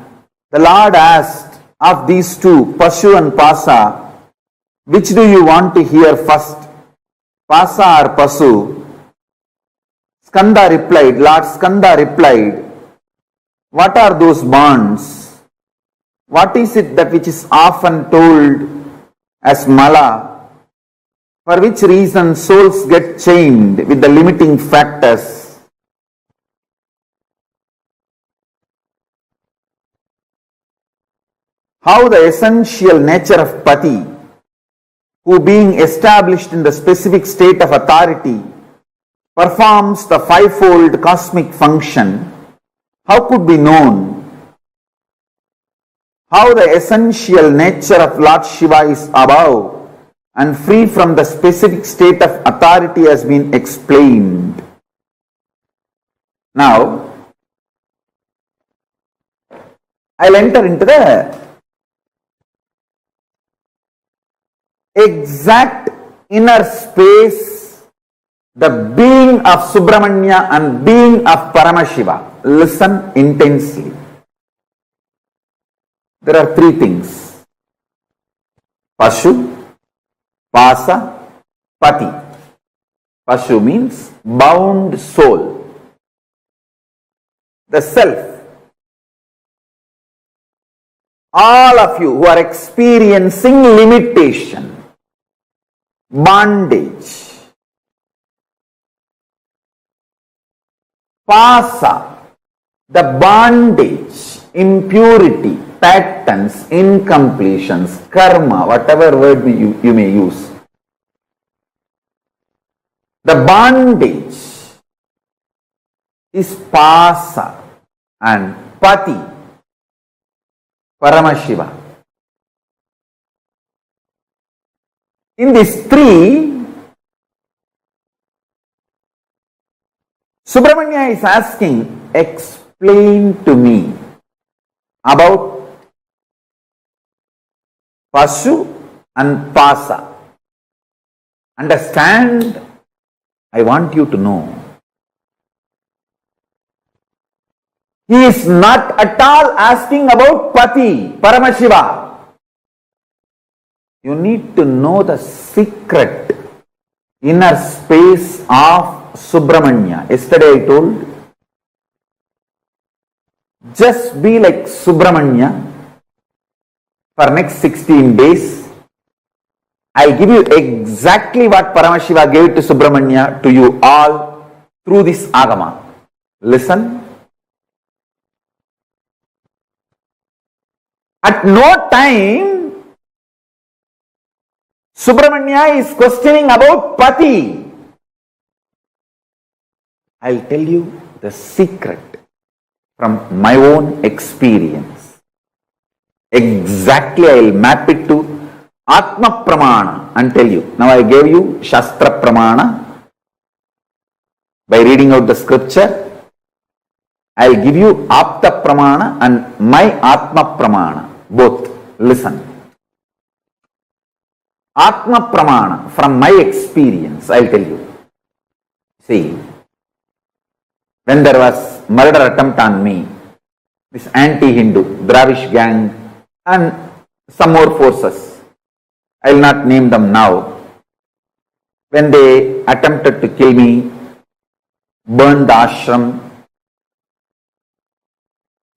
the Lord asked of these two, Pashu and Pasa, which do you want to hear first, Pasa or Pasu? Lord Skanda replied, what are those bonds? What is it that which is often told as Mala, for which reason souls get chained with the limiting factors? How the essential nature of Pati, who being established in the specific state of authority, performs the fivefold cosmic function, how could be known? How the essential nature of Lord Shiva is above and free from the specific state of authority has been explained. Now, I'll enter into the exact inner space, the being of Subramanya and being of Paramashiva. Listen intensely. There are three things: Pashu, Pasa, Pati. Pashu means bound soul, the self. All of you who are experiencing limitation, bondage. Pasa, the bondage, impurity, patterns, incompletions, karma, whatever word you may use. The bondage is Pasa and Pati, Paramashiva. In these three, Subramanya is asking, explain to me about Pasu and Pasa. Understand, I want you to know. He is not at all asking about Pati, Paramashiva. You need to know the secret inner space of Subramanya. Yesterday I told, just be like Subramanya for next 16 days. I'll give you exactly what Paramashiva gave to Subramanya to you all through this Agama. Listen. At no time Subramanya is questioning about Pati. I'll tell you the secret from my own experience. Exactly, I'll map it to Atma Pramana and tell you. Now I gave you Shastra Pramana by reading out the scripture. I'll give you Apta Pramana and my Atma Pramana. Both. Listen. Atma Pramana, from my experience, I'll tell you. See, when there was murder attempt on me, this anti-Hindu, Dravish gang and some more forces, I'll not name them now. When they attempted to kill me, burn the ashram,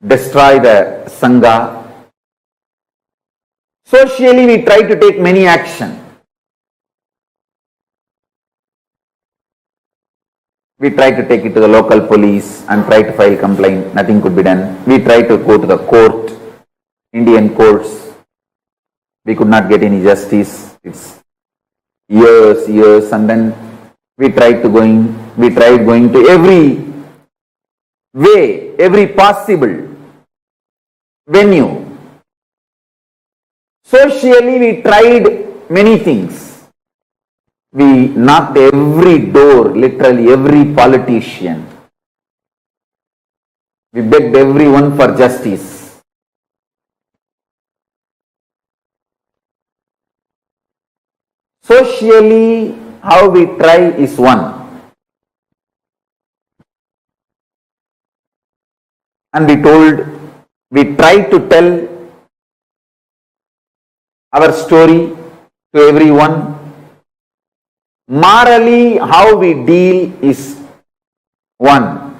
destroy the Sangha, socially we try to take many action. We try to take it to the local police and try to file complaint. Nothing could be done. We try to go to the court, Indian courts. We could not get any justice. It's years, and then we tried going to every way, every possible venue. Socially, we tried many things. We knocked every door, literally every politician. We begged everyone for justice. Socially, how we try is one. And we tried to tell our story to everyone. Morally, how we deal is one.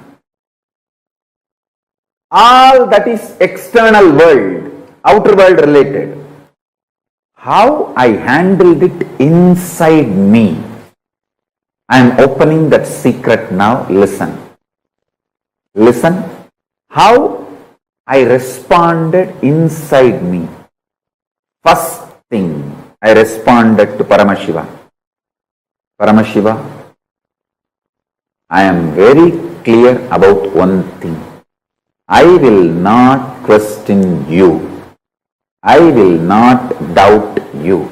All that is external world, outer world related. How I handled it inside me. I am opening that secret now. Listen. Listen. How I responded inside me. First thing, I responded to Paramashiva. Paramashiva, I am very clear about one thing. I will not question you. I will not doubt you.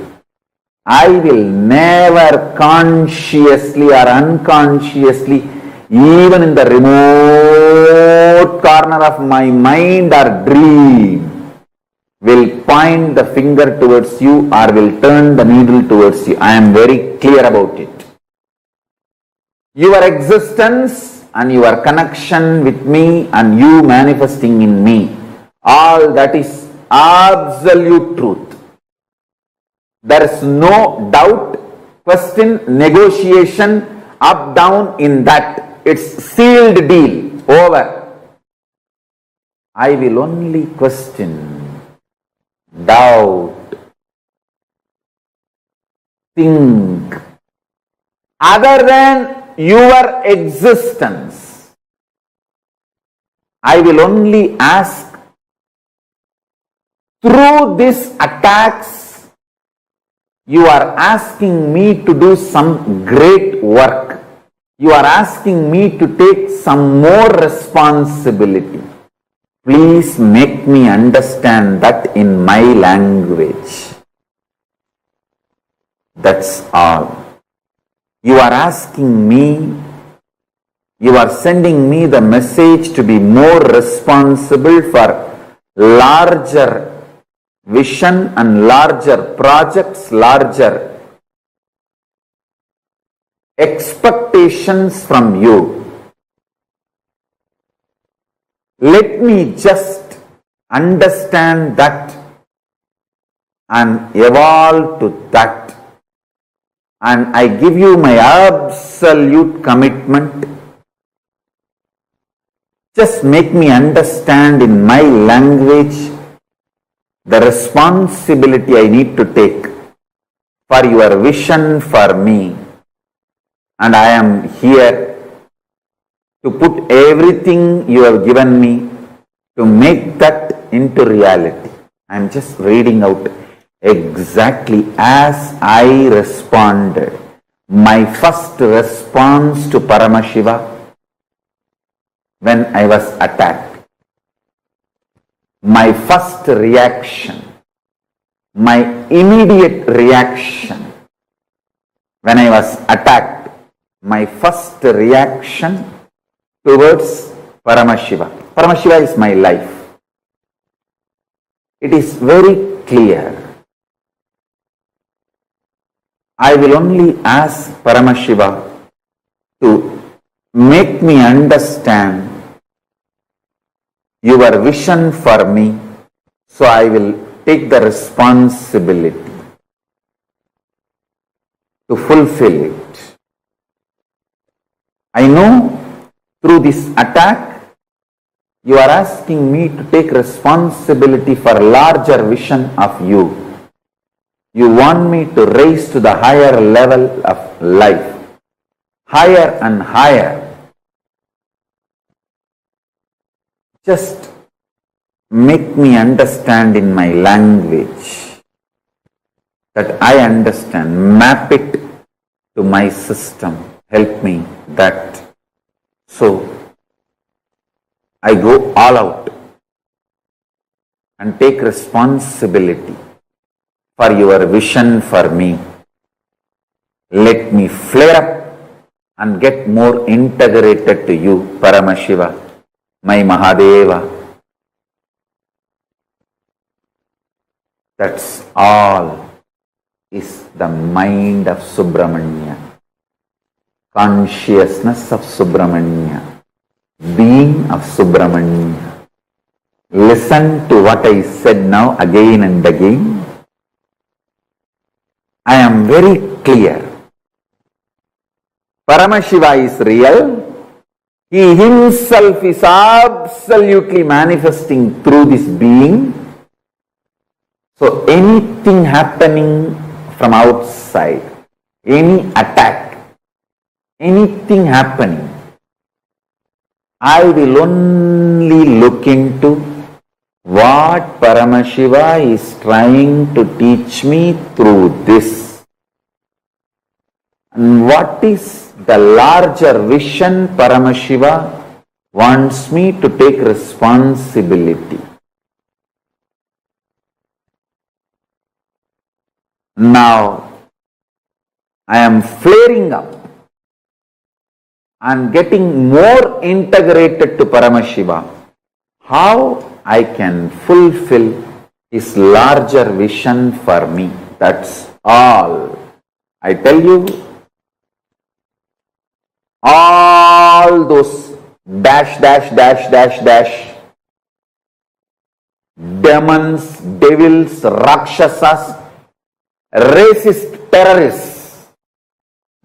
I will never consciously or unconsciously, even in the remote corner of my mind or dream, will point the finger towards you or will turn the needle towards you. I am very clear about it. Your existence and your connection with me and you manifesting in me, all that is absolute truth. There is no doubt, question, negotiation, up, down in that. It's sealed deal. Over. I will only question, doubt, think, other than your existence. I will only ask, through these attacks, you are asking me to do some great work. You are asking me to take some more responsibility. Please make me understand that in my language. That's all. You are asking me, you are sending me the message to be more responsible for larger vision and larger projects, larger expectations from you. Let me just understand that and evolve to that. And I give you my absolute commitment. Just make me understand in my language the responsibility I need to take for your vision for me. And I am here to put everything you have given me to make that into reality. I am just reading out exactly as I responded. My first response to Paramashiva when I was attacked. My first reaction, my immediate reaction when I was attacked, my first reaction towards Paramashiva. Paramashiva is my life. It is very clear. I will only ask Paramashiva to make me understand your vision for me, so I will take the responsibility to fulfill it. I know through this attack, you are asking me to take responsibility for a larger vision of you. You want me to raise to the higher level of life, higher and higher. Just make me understand in my language that I understand. Map it to my system. Help me that. So, I go all out and take responsibility for your vision for me. Let me flare up and get more integrated to you, Paramashiva, my Mahadeva. That's all is the mind of Subramanya, consciousness of Subramanya, being of Subramanya. Listen to what I said now again and again. I am very clear. Paramashiva is real. He himself is absolutely manifesting through this being. So anything happening from outside, any attack, anything happening, I will only look into what Paramashiva is trying to teach me through this. And what is the larger vision Paramashiva wants me to take responsibility. Now, I am flaring up and getting more integrated to Paramashiva. How I can fulfill his larger vision for me. That's all. I tell you, all those dash, demons, devils, rakshasas, racist terrorists,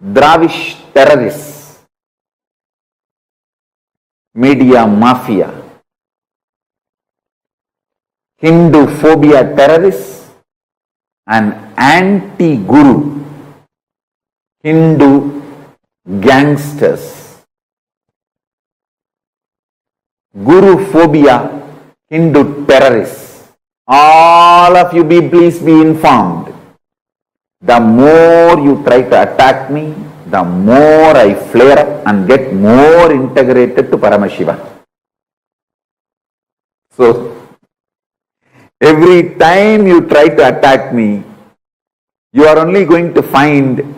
Dravish terrorists, media mafia, Hindu phobia terrorists, and anti-guru Hindu gangsters, guru phobia Hindu terrorists. All of you please be informed. The more you try to attack me, the more I flare up and get more integrated to Paramashiva. So, every time you try to attack me, you are only going to find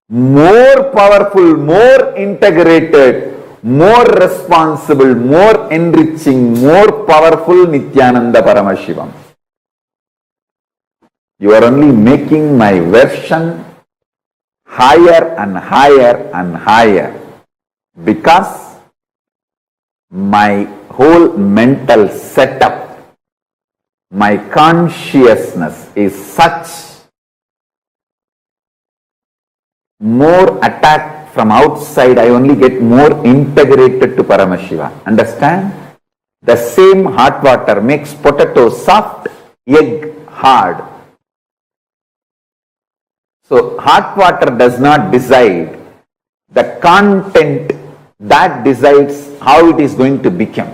more powerful, more integrated, more responsible, more enriching, more powerful Nithyananda Paramashivam. You are only making my version higher and higher and higher, because my whole mental setup, my consciousness is such more attack from outside. I only get more integrated to Paramashiva. Understand? The same hot water makes potato soft, egg hard. So hot water does not decide the content, that decides how it is going to become.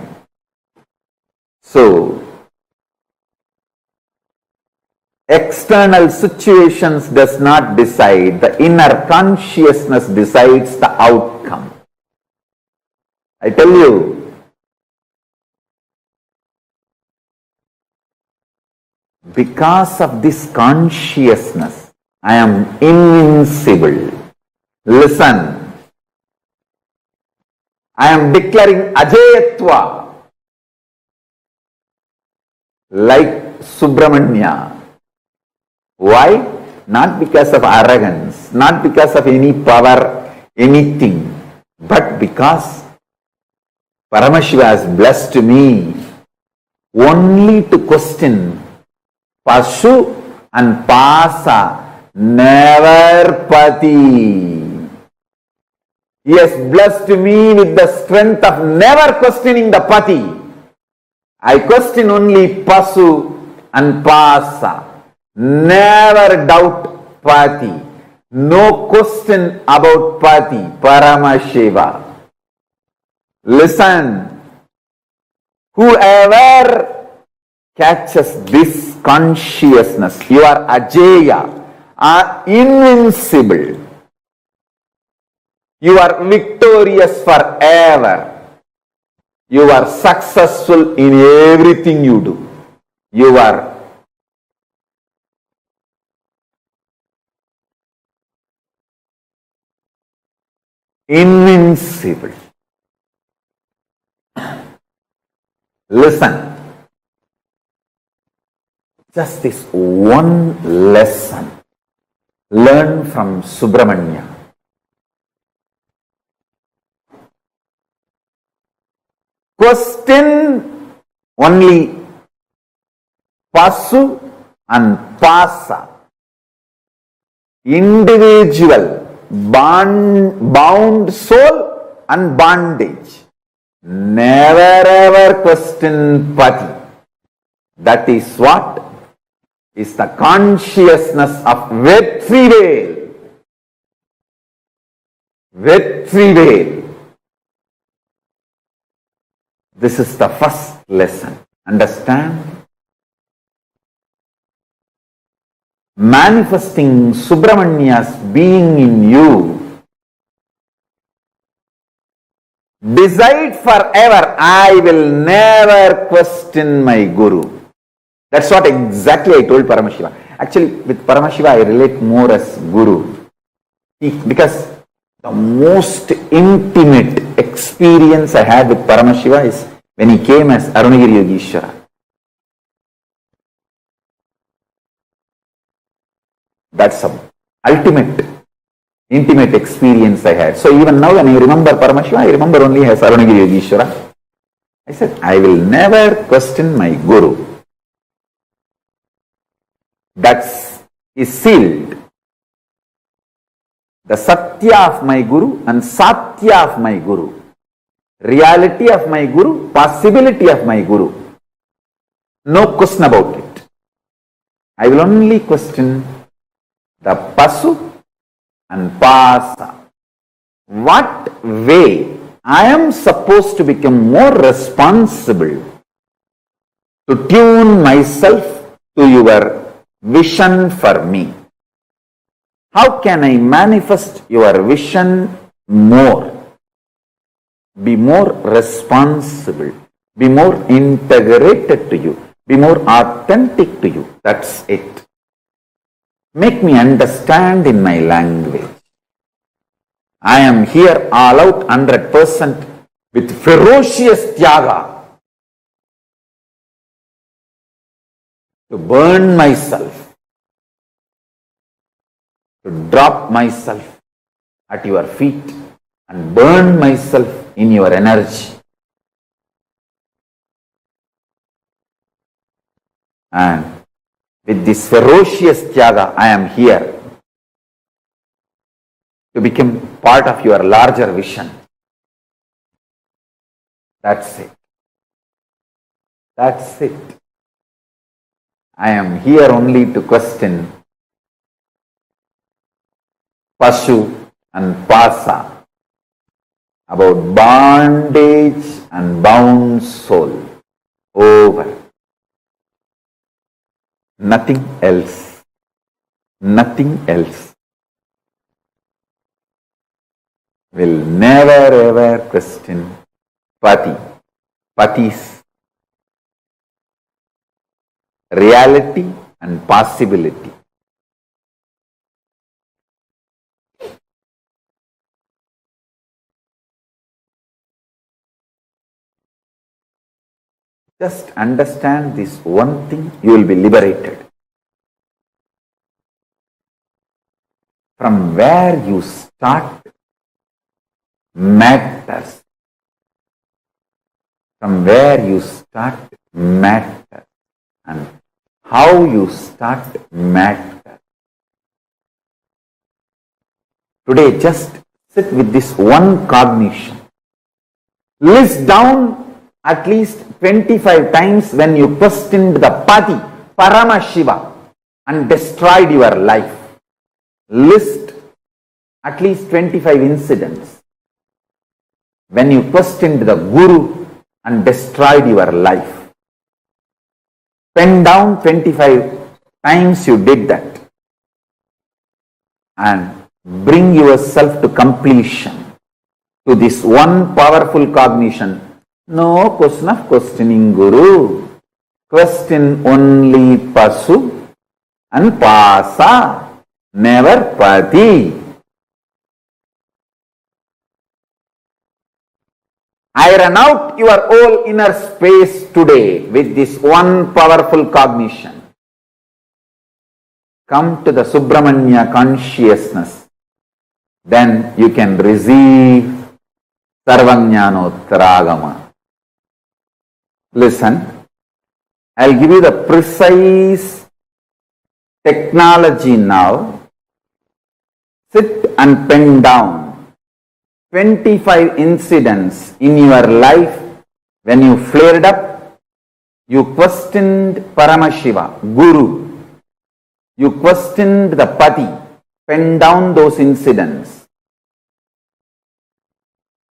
So external situations does not decide, the inner consciousness decides the outcome. I tell you, because of this consciousness, I am invincible. Listen, I am declaring Ajayatva like Subramanya. Why? Not because of arrogance, not because of any power, anything, but because Paramashiva has blessed me only to question Pashu and Pasa, never Pati. He has blessed me with the strength of never questioning the Pati. I question only Pasu and Pasa. Never doubt Pati. No question about Pati, Paramashiva. Listen, whoever catches this consciousness, you are Ajaya, are invincible. You are victorious forever. You are successful in everything you do. You are invincible. Listen, just this one lesson, learn from Subramanya. Question only Pasu and Pasa. Individual, bound soul and bondage. Never ever question Pati. That is what is the consciousness of Vetrivel. Vetrivel. This is the first lesson. Understand? Manifesting Subramanya's being in you. Decide forever, I will never question my Guru. That's what exactly I told Paramashiva. Actually, with Paramashiva, I relate more as Guru. Because the most intimate experience I had with Paramashiva is when he came as Arunagiri Yogeshwara. That's the ultimate, intimate experience I had. So even now when I remember Paramashiva, I remember only as Arunagiri Yogeshwara. I said, I will never question my Guru. That is sealed. The Satya of my Guru and Satya of my Guru. Reality of my Guru, possibility of my Guru. No question about it. I will only question the Pasu and Pasa. What way I am supposed to become more responsible to tune myself to your vision for me? How can I manifest your vision more? Be more responsible, be more integrated to you, be more authentic to you. That's it. Make me understand in my language. I am here all out 100% with ferocious tyaga to burn myself, to drop myself at your feet and burn myself in your energy. And with this ferocious tyaga, I am here to become part of your larger vision. That's it. That's it. I am here only to question Pashu and Pasa about bondage and bound soul. Over. Nothing else. Nothing else. Will never ever question Pati. Pati's reality and possibility. Just understand this one thing, you will be liberated. From where you start matters. From where you start matters. And how you start matters. Today just sit with this one cognition. List down at least 25 times when you questioned the Pati, Paramashiva, and destroyed your life. List at least 25 incidents when you questioned the Guru and destroyed your life. Pen down 25 times you did that and bring yourself to completion, to this one powerful cognition. No question of questioning Guru. Question only Pasu and Pasa, never Pati. Iron out your whole inner space today with this one powerful cognition. Come to the Subramanya consciousness. Then you can receive Sarvajnanottaragama. Listen, I'll give you the precise technology now. Sit and pen down 25 incidents in your life when you flared up, you questioned Paramashiva, Guru, you questioned the Pati. Pen down those incidents.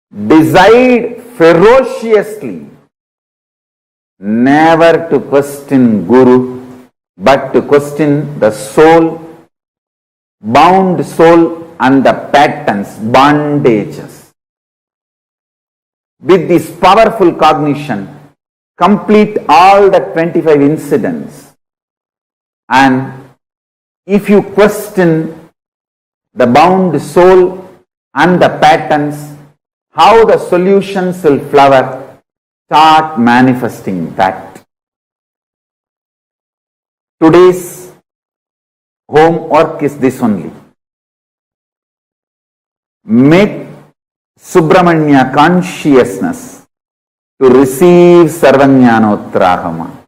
Decide ferociously never to question Guru, but to question the soul, bound soul, and the patterns, bondages. With this powerful cognition, complete all the 25 incidents. And if you question the bound soul and the patterns, how the solutions will flower, start manifesting that. Today's homework is this only. Make Subramanya consciousness to receive Sarvajnanottaragama.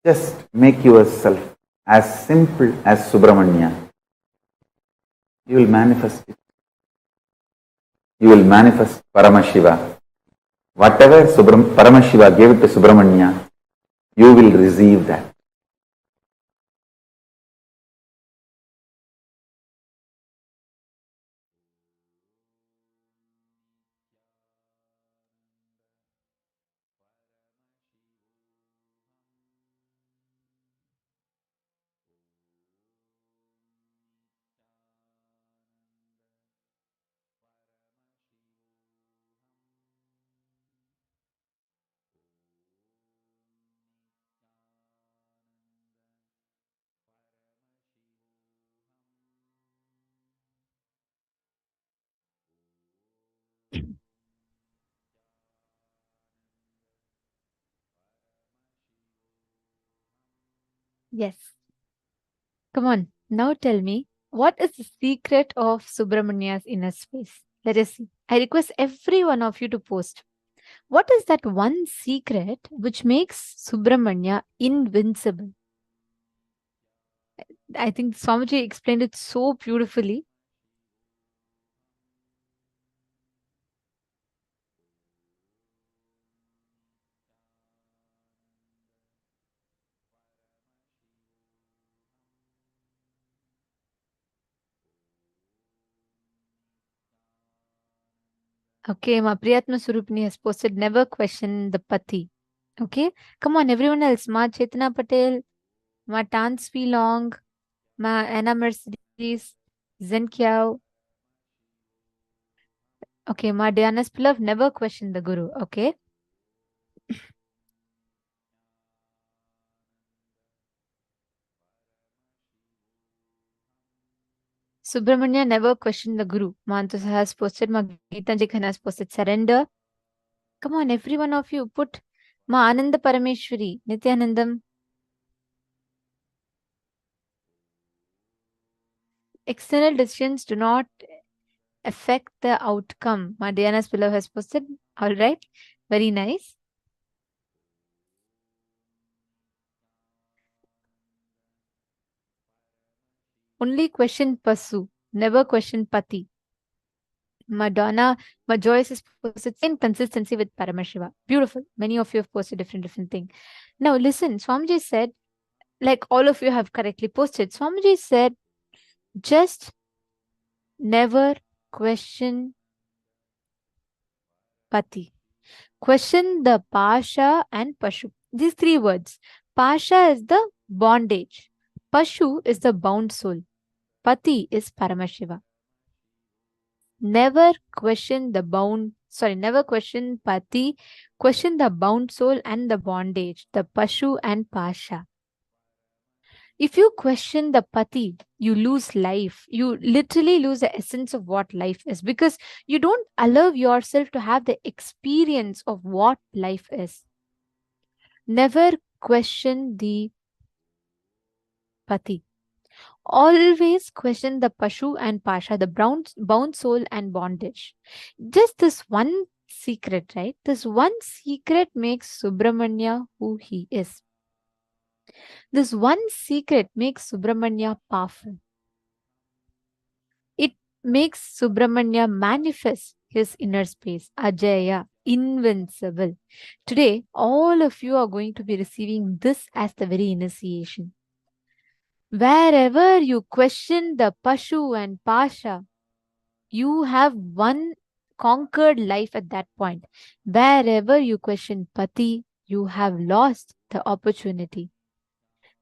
Just make yourself as simple as Subramanya. You will manifest it. You will manifest Paramashiva. Whatever Paramashiva gave to Subramanya, you will receive that. Yes. Come on. Now tell me, what is the secret of Subramanya's inner space? Let us see. I request every one of you to post. What is that one secret which makes Subramanya invincible? I think Swamiji explained it so beautifully. Okay, my Priyatma Surupini has posted, never question the Pati. Okay, come on, everyone else. Ma Chetna Patel, Ma Tansvi Long, Ma Anna Mercedes, Zen Kiao. Okay, Ma Diana's Pilaf, never question the Guru. Okay. Subramanya never questioned the Guru. Mantus has posted, Ma Geetanji Khan has posted, surrender. Come on, every one of you, put Ma Ananda Parameshwari, Nithyanandam. External decisions do not affect the outcome. Ma Diana's Pillow has posted. All right. Very nice. Only question Pasu, never question Pati. Madonna, my Joyce has posted same consistency with Paramashiva. Beautiful. Many of you have posted different thing. Now listen, Swamiji said, like all of you have correctly posted, Swamiji said, just never question Pati. Question the Pasha and Pashu. These three words. Pasha is the bondage. Pashu is the bound soul. Pati is Paramashiva. Never question the never question Pati. Question the bound soul and the bondage, the Pashu and Pasha. If you question the Pati, you lose life. You literally lose the essence of what life is, because you don't allow yourself to have the experience of what life is. Never question the Pati. Always question the Pashu and Pasha, the bound soul and bondage. Just this one secret, right? This one secret makes Subramanya who he is. This one secret makes Subramanya powerful. It makes Subramanya manifest his inner space, Ajaya, invincible. Today, all of you are going to be receiving this as the very initiation. Wherever you question the Pashu and Pasha, you have one conquered life at that point. Wherever you question Pati, you have lost the opportunity.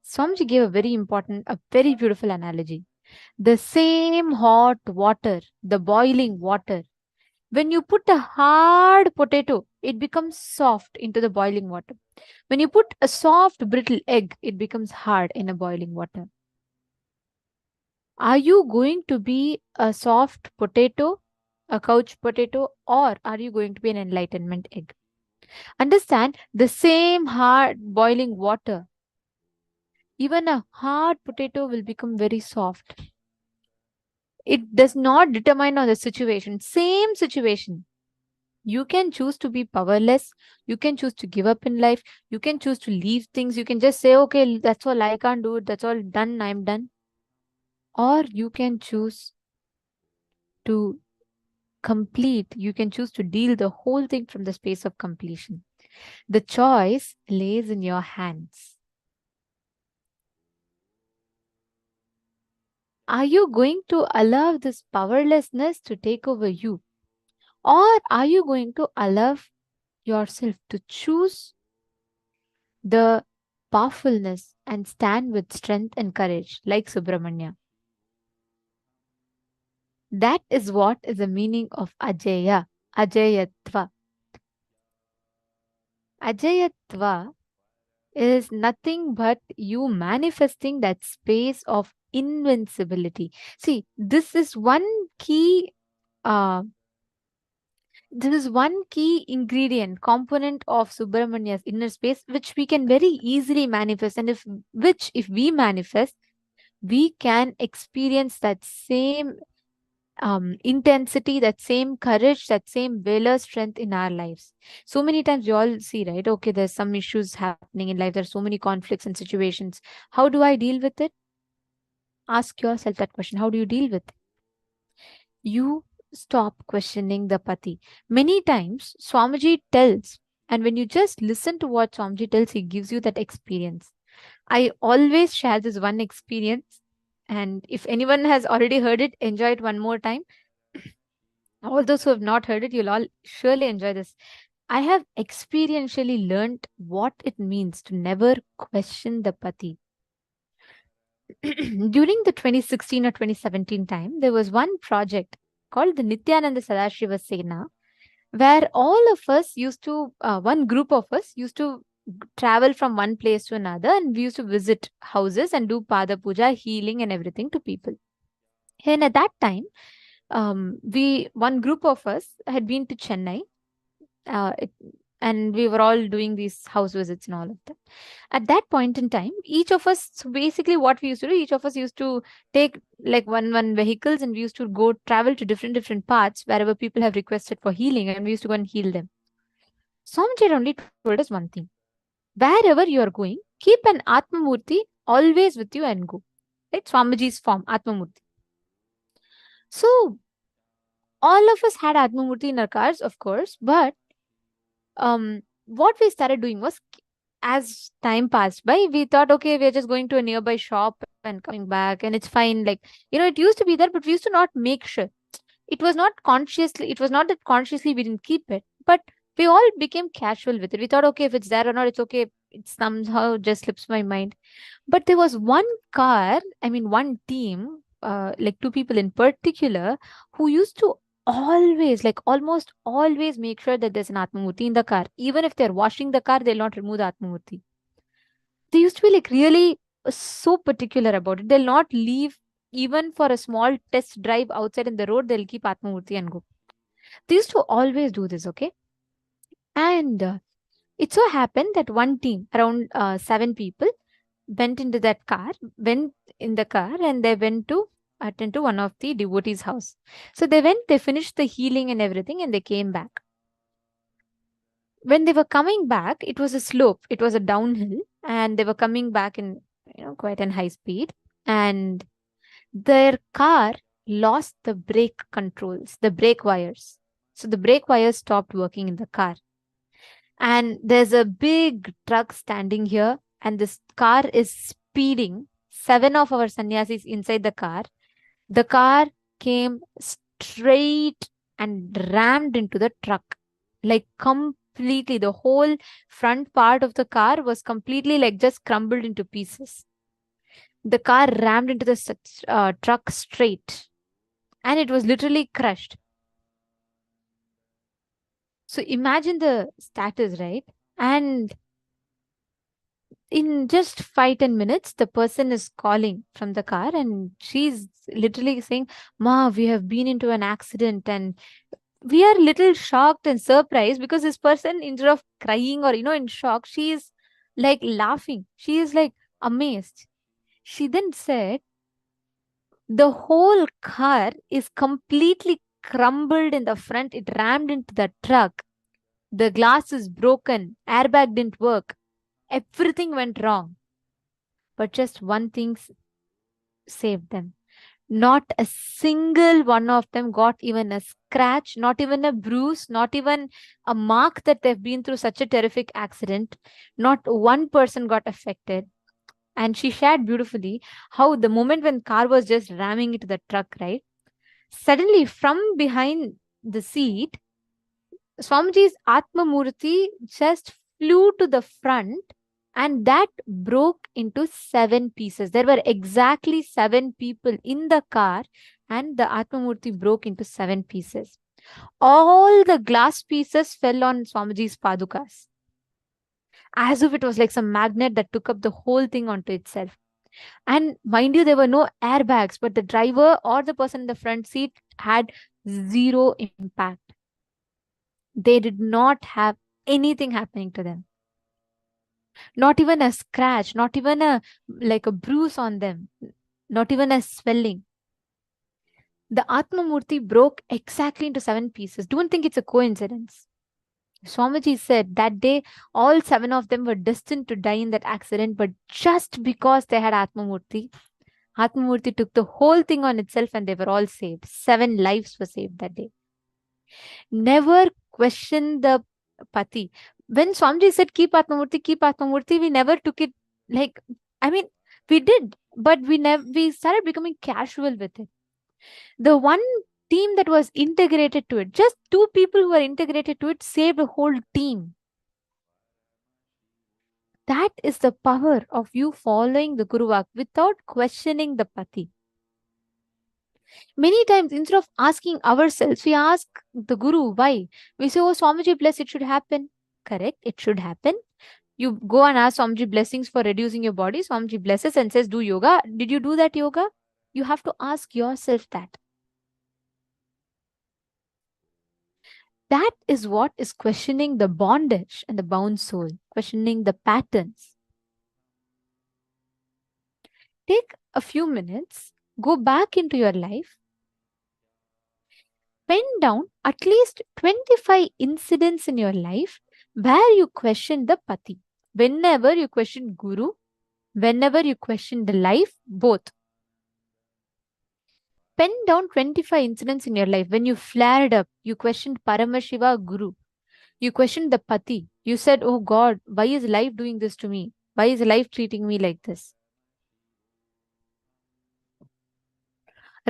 Swamiji gave a very beautiful analogy. The same hot water, the boiling water, when you put a hard potato, it becomes soft into the boiling water. When you put a soft, brittle egg, it becomes hard in a boiling water. Are you going to be a soft potato, a couch potato, or are you going to be an enlightenment egg? Understand, the same hard boiling water, even a hard potato will become very soft. It does not determine on the situation. Same situation. You can choose to be powerless. You can choose to give up in life. You can choose to leave things. You can just say, okay, that's all, I can't do it. That's all done. I'm done. Or you can choose to complete. You can choose to deal the whole thing from the space of completion. The choice lays in your hands. Are you going to allow this powerlessness to take over you? Or are you going to allow yourself to choose the powerfulness and stand with strength and courage like Subramanya? That is what is the meaning of Ajaya, Ajayatva. Ajayatva is nothing but you manifesting that space of invincibility. See, this is one key This is one key ingredient, component of Subramania's inner space, which we can very easily manifest. And if we manifest, we can experience that same intensity, that same courage, that same valor strength in our lives. So many times we all see, right? Okay, there's some issues happening in life. There's so many conflicts and situations. How do I deal with it? Ask yourself that question. How do you deal with it? You stop questioning the pati. Many times Swamiji tells, and when you just listen to what Swamiji tells, he gives you that experience. I always share this one experience, and if anyone has already heard it, enjoy it one more time. All those who have not heard it, you'll all surely enjoy this. I have experientially learned what it means to never question the pati. During the 2016 or 2017 time, there was one project called the Nithyananda Sadashiva Sena, where all of us used to, one group of us used to travel from one place to another, and we used to visit houses and do Pada Puja, healing and everything to people. And at that time, one group of us had been to Chennai, and we were all doing these house visits and all of that. At that point in time, each of us, so basically what we used to do, each of us used to take like one vehicles, and we used to go travel to different parts wherever people have requested for healing, and we used to go and heal them. Swamiji only told us one thing: wherever you are going, keep an Atmamurti always with you and go. Right? Swamiji's form, Atmamurti. So all of us had Atmamurti in our cars, of course, but what we started doing was, as time passed by, we thought, okay, we're just going to a nearby shop and coming back, and it's fine. Like, it used to be there, but we used to not make sure. It was not that consciously we didn't keep it, but we all became casual with it. We thought, okay, if it's there or not, it's okay. It somehow just slips my mind. But there was one team, like two people in particular, who used to always, like almost always, make sure that there's an Atmamurti in the car. Even if they're washing the car, they'll not remove the Atmamurti. They used to be like really so particular about it. They'll not leave even for a small test drive outside in the road. They'll keep Atmamurti and go. They used to always do this, okay? And it so happened that one team, around 7 people, went in the car, and they went to attend to one of the devotees' house. So they finished the healing and everything, and they came back. When they were coming back, it was a slope, it was a downhill, and they were coming back in quite an high speed, and their car lost the brake controls, the brake wires. So the brake wires stopped working in the car. And there's a big truck standing here, and this car is speeding. 7 of our sannyasis inside the car. The car came straight and rammed into the truck. Like completely, the whole front part of the car was completely like just crumbled into pieces. The car rammed into the truck straight, and it was literally crushed. So imagine the status, right? And in just 5-10 minutes, the person is calling from the car, and she's literally saying, "Ma, we have been into an accident." And we are little shocked and surprised, because this person, instead of crying or in shock, she is like laughing. She is like amazed. She then said, the whole car is completely crumbled in the front. It rammed into the truck. The glass is broken. Airbag didn't work. Everything went wrong. But just one thing saved them. Not a single one of them got even a scratch, not even a bruise, not even a mark that they've been through such a terrific accident. Not one person got affected. And she shared beautifully how the moment when car was just ramming into the truck, right? Suddenly from behind the seat, Swamiji's Atmamurti just flew to the front, and that broke into 7 pieces. There were exactly 7 people in the car, and the Atmamurti broke into 7 pieces. All the glass pieces fell on Swamiji's padukas, as if it was like some magnet that took up the whole thing onto itself. And mind you, there were no airbags, but the driver or the person in the front seat had zero impact. They did not have anything happening to them. Not even a scratch, not even a bruise on them, not even a swelling. The Atma Murti broke exactly into 7 pieces. Don't think it's a coincidence. Swamiji said that day all 7 of them were destined to die in that accident, but just because they had Atma Murti took the whole thing on itself and they were all saved. 7 lives were saved that day. Never question the Pati. When Swamiji said keep Atma Murti, we never took it we did, but we started becoming casual with it. The one team that was integrated to it, just 2 people who were integrated to it saved a whole team. That is the power of you following the Guru Vak without questioning the Pati. Many times, instead of asking ourselves, we ask the Guru why. We say, oh, Swamiji bless, it should happen. Correct, it should happen. You go and ask Swamiji blessings for reducing your body. Swamiji blesses and says, do yoga. Did you do that yoga? You have to ask yourself that. That is what is questioning the bondage and the bound soul, questioning the patterns. Take a few minutes, go back into your life, pen down at least 25 incidents in your life where you question the Pati. Whenever you question Guru, whenever you question the life, both. Pen down 25 incidents in your life. When you flared up, you questioned Paramashiva Guru. You questioned the Pati. You said, oh God, why is life doing this to me? Why is life treating me like this?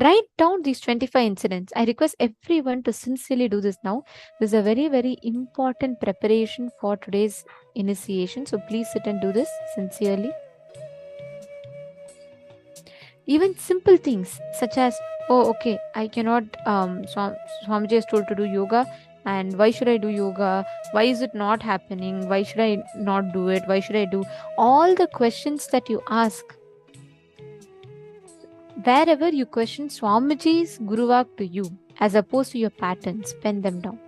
Write down these 25 incidents. I request everyone to sincerely do this now. This is a very, very important preparation for today's initiation. So please sit and do this sincerely. Even simple things such as, oh, okay, I cannot, Swamiji is told to do yoga. And why should I do yoga? Why is it not happening? Why should I not do it? Why should I do? All the questions that you ask. Wherever you question Swamiji's Guru Vak to you, as opposed to your patterns, pen them down.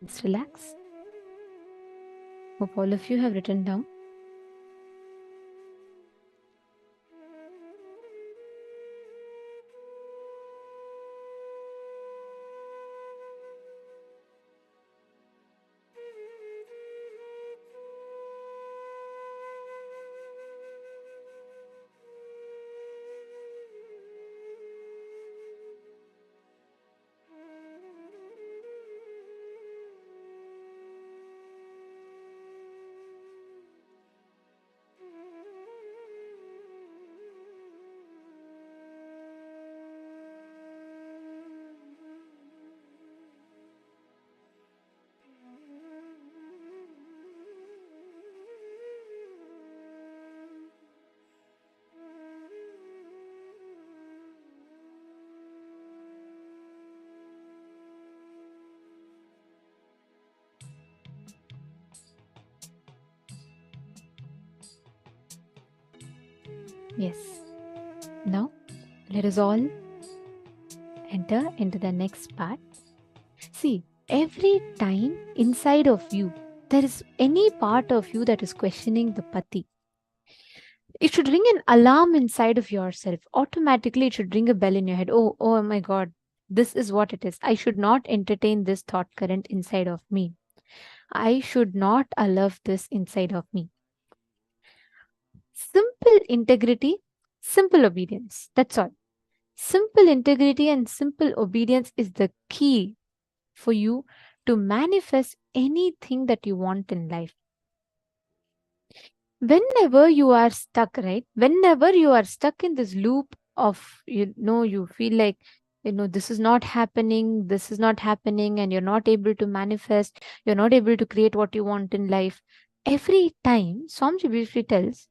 Let's relax. Hope all of you have written down. Yes. Now, let us all enter into the next part. See, every time inside of you, there is any part of you that is questioning the pati. It should ring an alarm inside of yourself. Automatically, it should ring a bell in your head. Oh my God, this is what it is. I should not entertain this thought current inside of me. I should not allow this inside of me. Simple integrity, simple obedience. That's all. Simple integrity and simple obedience is the key for you to manifest anything that you want in life. Whenever you are stuck, right? Whenever you are stuck in this loop of, you feel like, this is not happening, and you're not able to manifest, you're not able to create what you want in life. Every time, Swamiji briefly tells,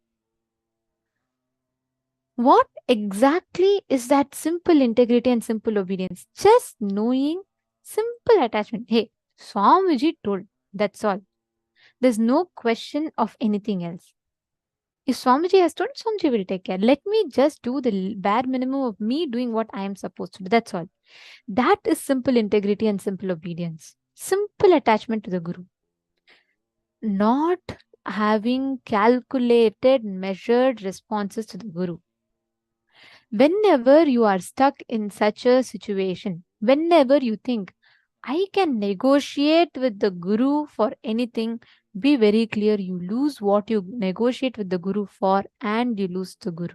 what exactly is that simple integrity and simple obedience? Just knowing, simple attachment. Hey, Swamiji told, that's all. There's no question of anything else. If Swamiji has told, Swamiji will take care. Let me just do the bare minimum of me doing what I am supposed to do. That's all. That is simple integrity and simple obedience. Simple attachment to the Guru. Not having calculated, measured responses to the Guru. Whenever you are stuck in such a situation, whenever you think, I can negotiate with the Guru for anything, be very clear, you lose what you negotiate with the Guru for and you lose the Guru.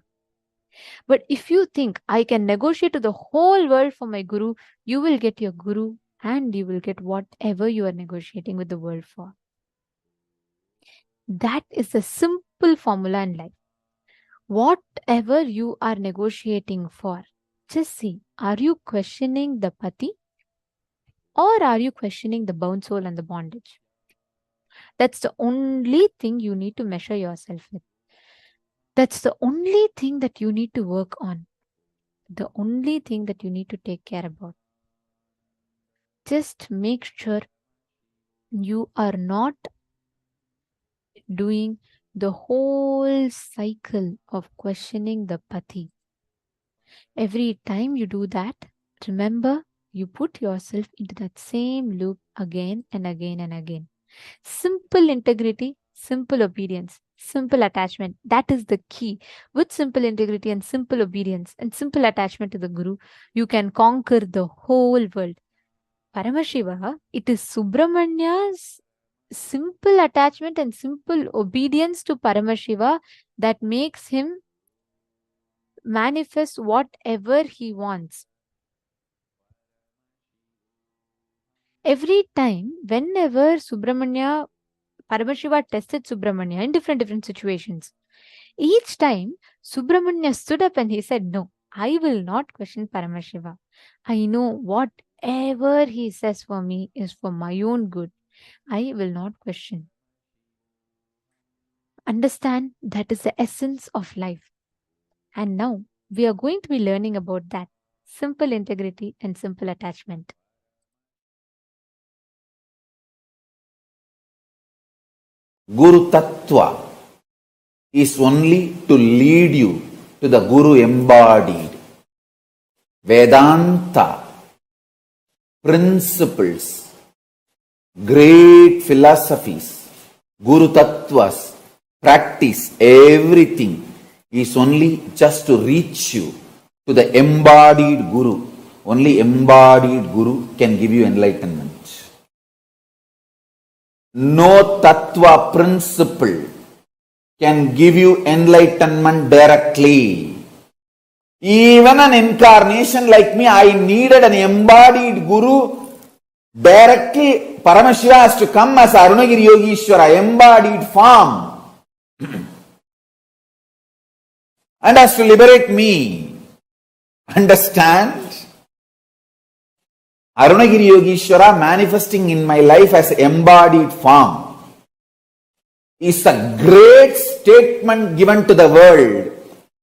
But if you think, I can negotiate to the whole world for my Guru, you will get your Guru and you will get whatever you are negotiating with the world for. That is the simple formula in life. Whatever you are negotiating for, just see, are you questioning the pati or are you questioning the bound soul and the bondage? That's the only thing you need to measure yourself with. That's the only thing that you need to work on. The only thing that you need to take care about. Just make sure you are not doing the whole cycle of questioning the pati. Every time you do that, remember, you put yourself into that same loop again and again and again. Simple integrity, simple obedience, simple attachment. That is the key. With simple integrity and simple obedience and simple attachment to the Guru, you can conquer the whole world. Paramashiva, it is Subramanya's simple attachment and simple obedience to Paramashiva that makes him manifest whatever he wants. Every time, whenever Paramashiva tested Subramanya in different situations, each time Subramanya stood up and he said, no, I will not question Paramashiva. I know whatever he says for me is for my own good. I will not question. Understand that is the essence of life. And now we are going to be learning about that. Simple integrity and simple attachment. Guru Tattva is only to lead you to the Guru embodied. Vedanta principles great philosophies, Guru Tattvas, practice, everything is only just to reach you to the embodied Guru. Only embodied Guru can give you enlightenment. No Tattva principle can give you enlightenment directly. Even an incarnation like me, I needed an embodied Guru directly. Paramashiva has to come as Arunagiri Yogishwara, embodied form, and has to liberate me. Understand? Arunagiri Yogishwara manifesting in my life as embodied form is a great statement given to the world.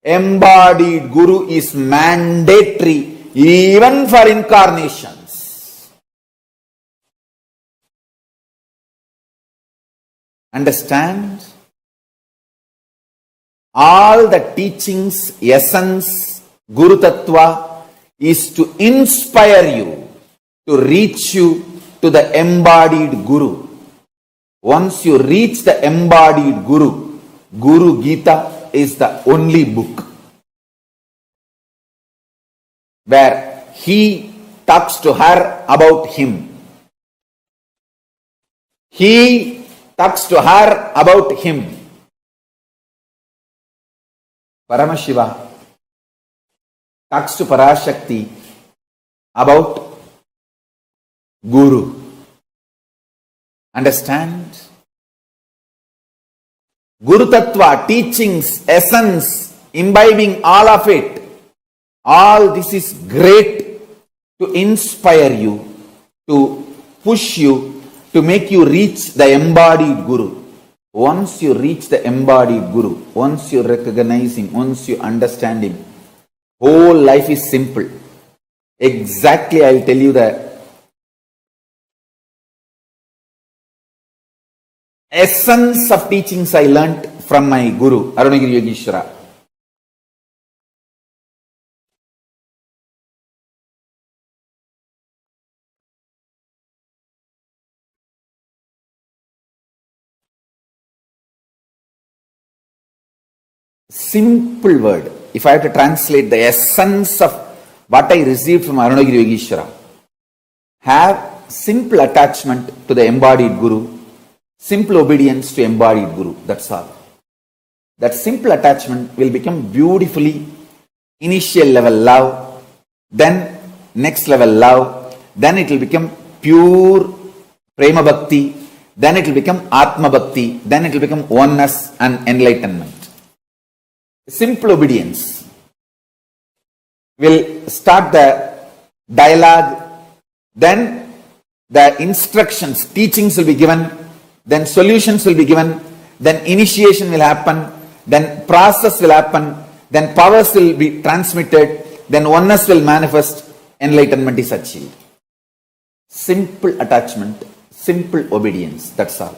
Embodied Guru is mandatory even for incarnations. Understand? All the teachings, essence, Guru Tattva is to inspire you, to reach you to the embodied Guru. Once you reach the embodied Guru, Guru Gita is the only book where he talks to her about him. He talks to her about him. Paramashiva talks to Parashakti about Guru. Understand? Guru Tattva, teachings, essence, imbibing all of it. All this is great to inspire you, to push you, to make you reach the embodied Guru. Once you reach the embodied Guru, once you recognize him, once you understand him, whole life is simple. Exactly, I will tell you the essence of teachings I learnt from my Guru, Arunagiri Yogishwara. Simple word. If I have to translate the essence of what I received from Arunagiri Yogishwara, have simple attachment to the embodied Guru, simple obedience to embodied Guru. That's all. That simple attachment will become beautifully initial level love, then next level love, then it will become pure Prema Bhakti, then it will become Atma Bhakti, then it will become oneness and enlightenment. Simple obedience will start the dialogue, then the instructions, teachings will be given, then solutions will be given, then initiation will happen, then process will happen, then powers will be transmitted, then oneness will manifest, enlightenment is achieved. Simple attachment, simple obedience, that's all.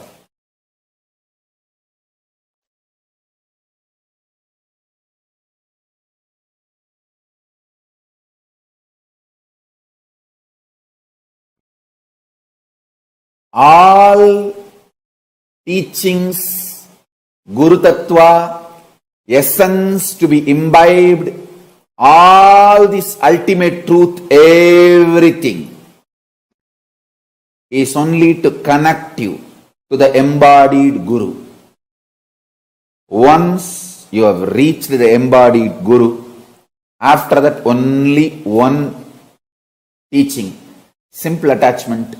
All teachings, Guru Tattva, essence to be imbibed, all this ultimate truth, everything is only to connect you to the embodied Guru. Once you have reached the embodied Guru, after that only one teaching, simple attachment,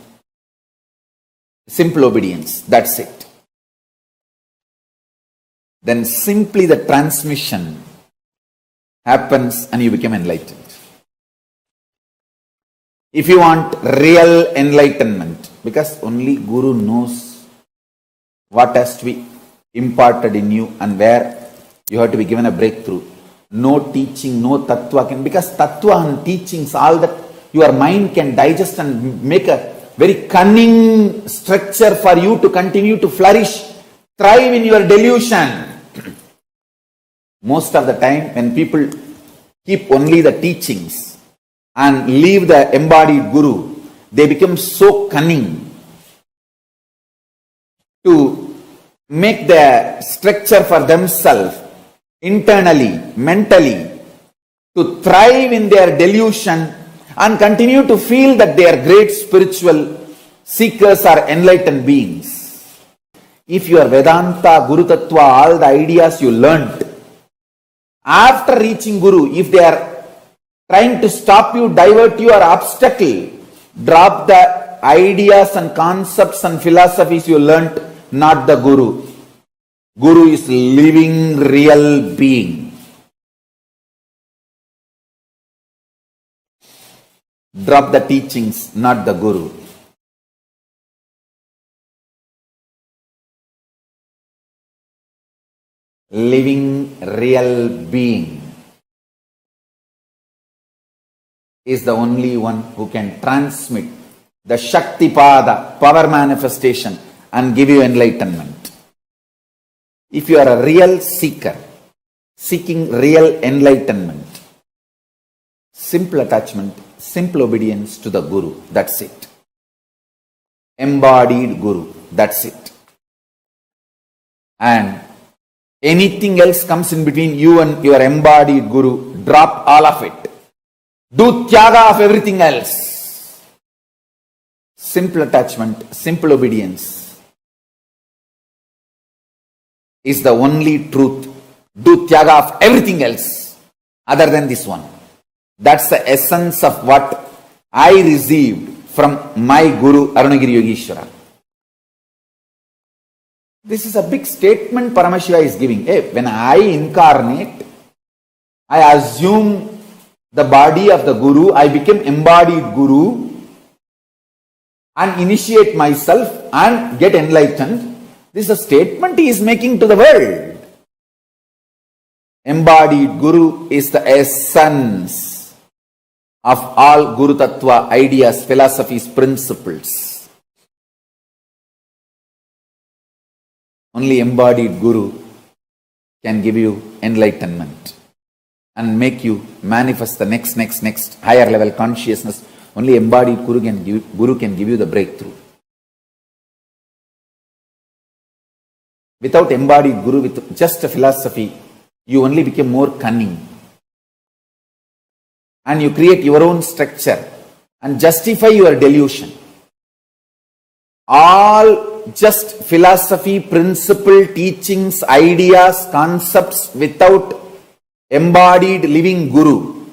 simple obedience, that's it. Then simply the transmission happens and you become enlightened. If you want real enlightenment, because only Guru knows what has to be imparted in you and where you have to be given a breakthrough. No teaching, no tattva can, because tattva and teachings, all that your mind can digest and make a very cunning structure for you to continue to flourish, thrive in your delusion. Most of the time when people keep only the teachings and leave the embodied Guru, they become so cunning. to make the structure for themselves internally, mentally, to thrive in their delusion and continue to feel that they are great spiritual seekers or enlightened beings. If your Vedanta, Guru Tattva, all the ideas you learnt, after reaching Guru, if they are trying to stop you, divert you or obstacle, drop the ideas and concepts and philosophies you learnt, not the Guru. Guru is living real being. Drop the teachings, not the Guru. Living real being is the only one who can transmit the Shaktipada, power manifestation, and give you enlightenment. If you are a real seeker, seeking real enlightenment, simple attachment, simple obedience to the Guru, that's it. Embodied Guru, that's it. And anything else comes in between you and your embodied Guru, drop all of it. Do tyaga of everything else. Simple attachment, simple obedience is the only truth. Do tyaga of everything else other than this one. That's the essence of what I received from my Guru Arunagiri Yogeshwara. This is a big statement Paramashiva is giving. Hey, when I incarnate, I assume the body of the Guru, I become embodied Guru and initiate myself and get enlightened. This is a statement he is making to the world. Embodied Guru is the essence of all Guru Tattva ideas, philosophies, principles. Only embodied Guru can give you enlightenment and make you manifest the next higher level consciousness. Only embodied Guru can give you the breakthrough. Without embodied Guru, with just a philosophy, you only become more cunning. And you create your own structure and justify your delusion. All just philosophy, principle, teachings, ideas, concepts without embodied living Guru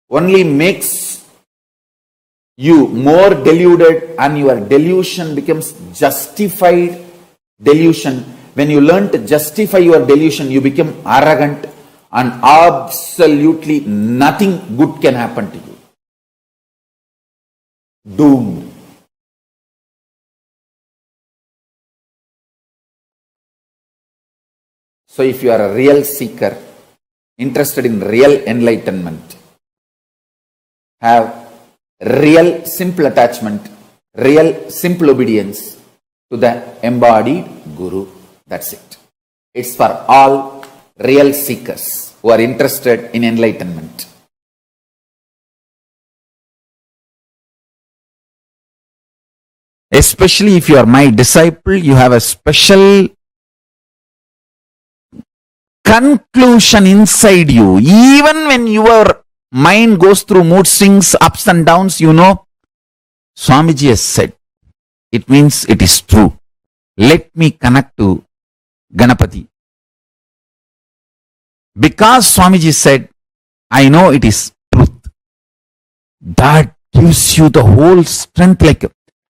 only makes you more deluded and your delusion becomes justified delusion. When you learn to justify your delusion, you become arrogant and absolutely nothing good can happen to you. Doomed. So if you are a real seeker, interested in real enlightenment, have real simple attachment, real simple obedience to the embodied Guru. That's it. It's for all real seekers who are interested in enlightenment. Especially if you are my disciple, you have a special conclusion inside you. Even when your mind goes through mood swings, ups and downs, you know, Swamiji has said, it means it is true. Let me connect to Ganapati. Because Swamiji said, I know it is truth. That gives you the whole strength, like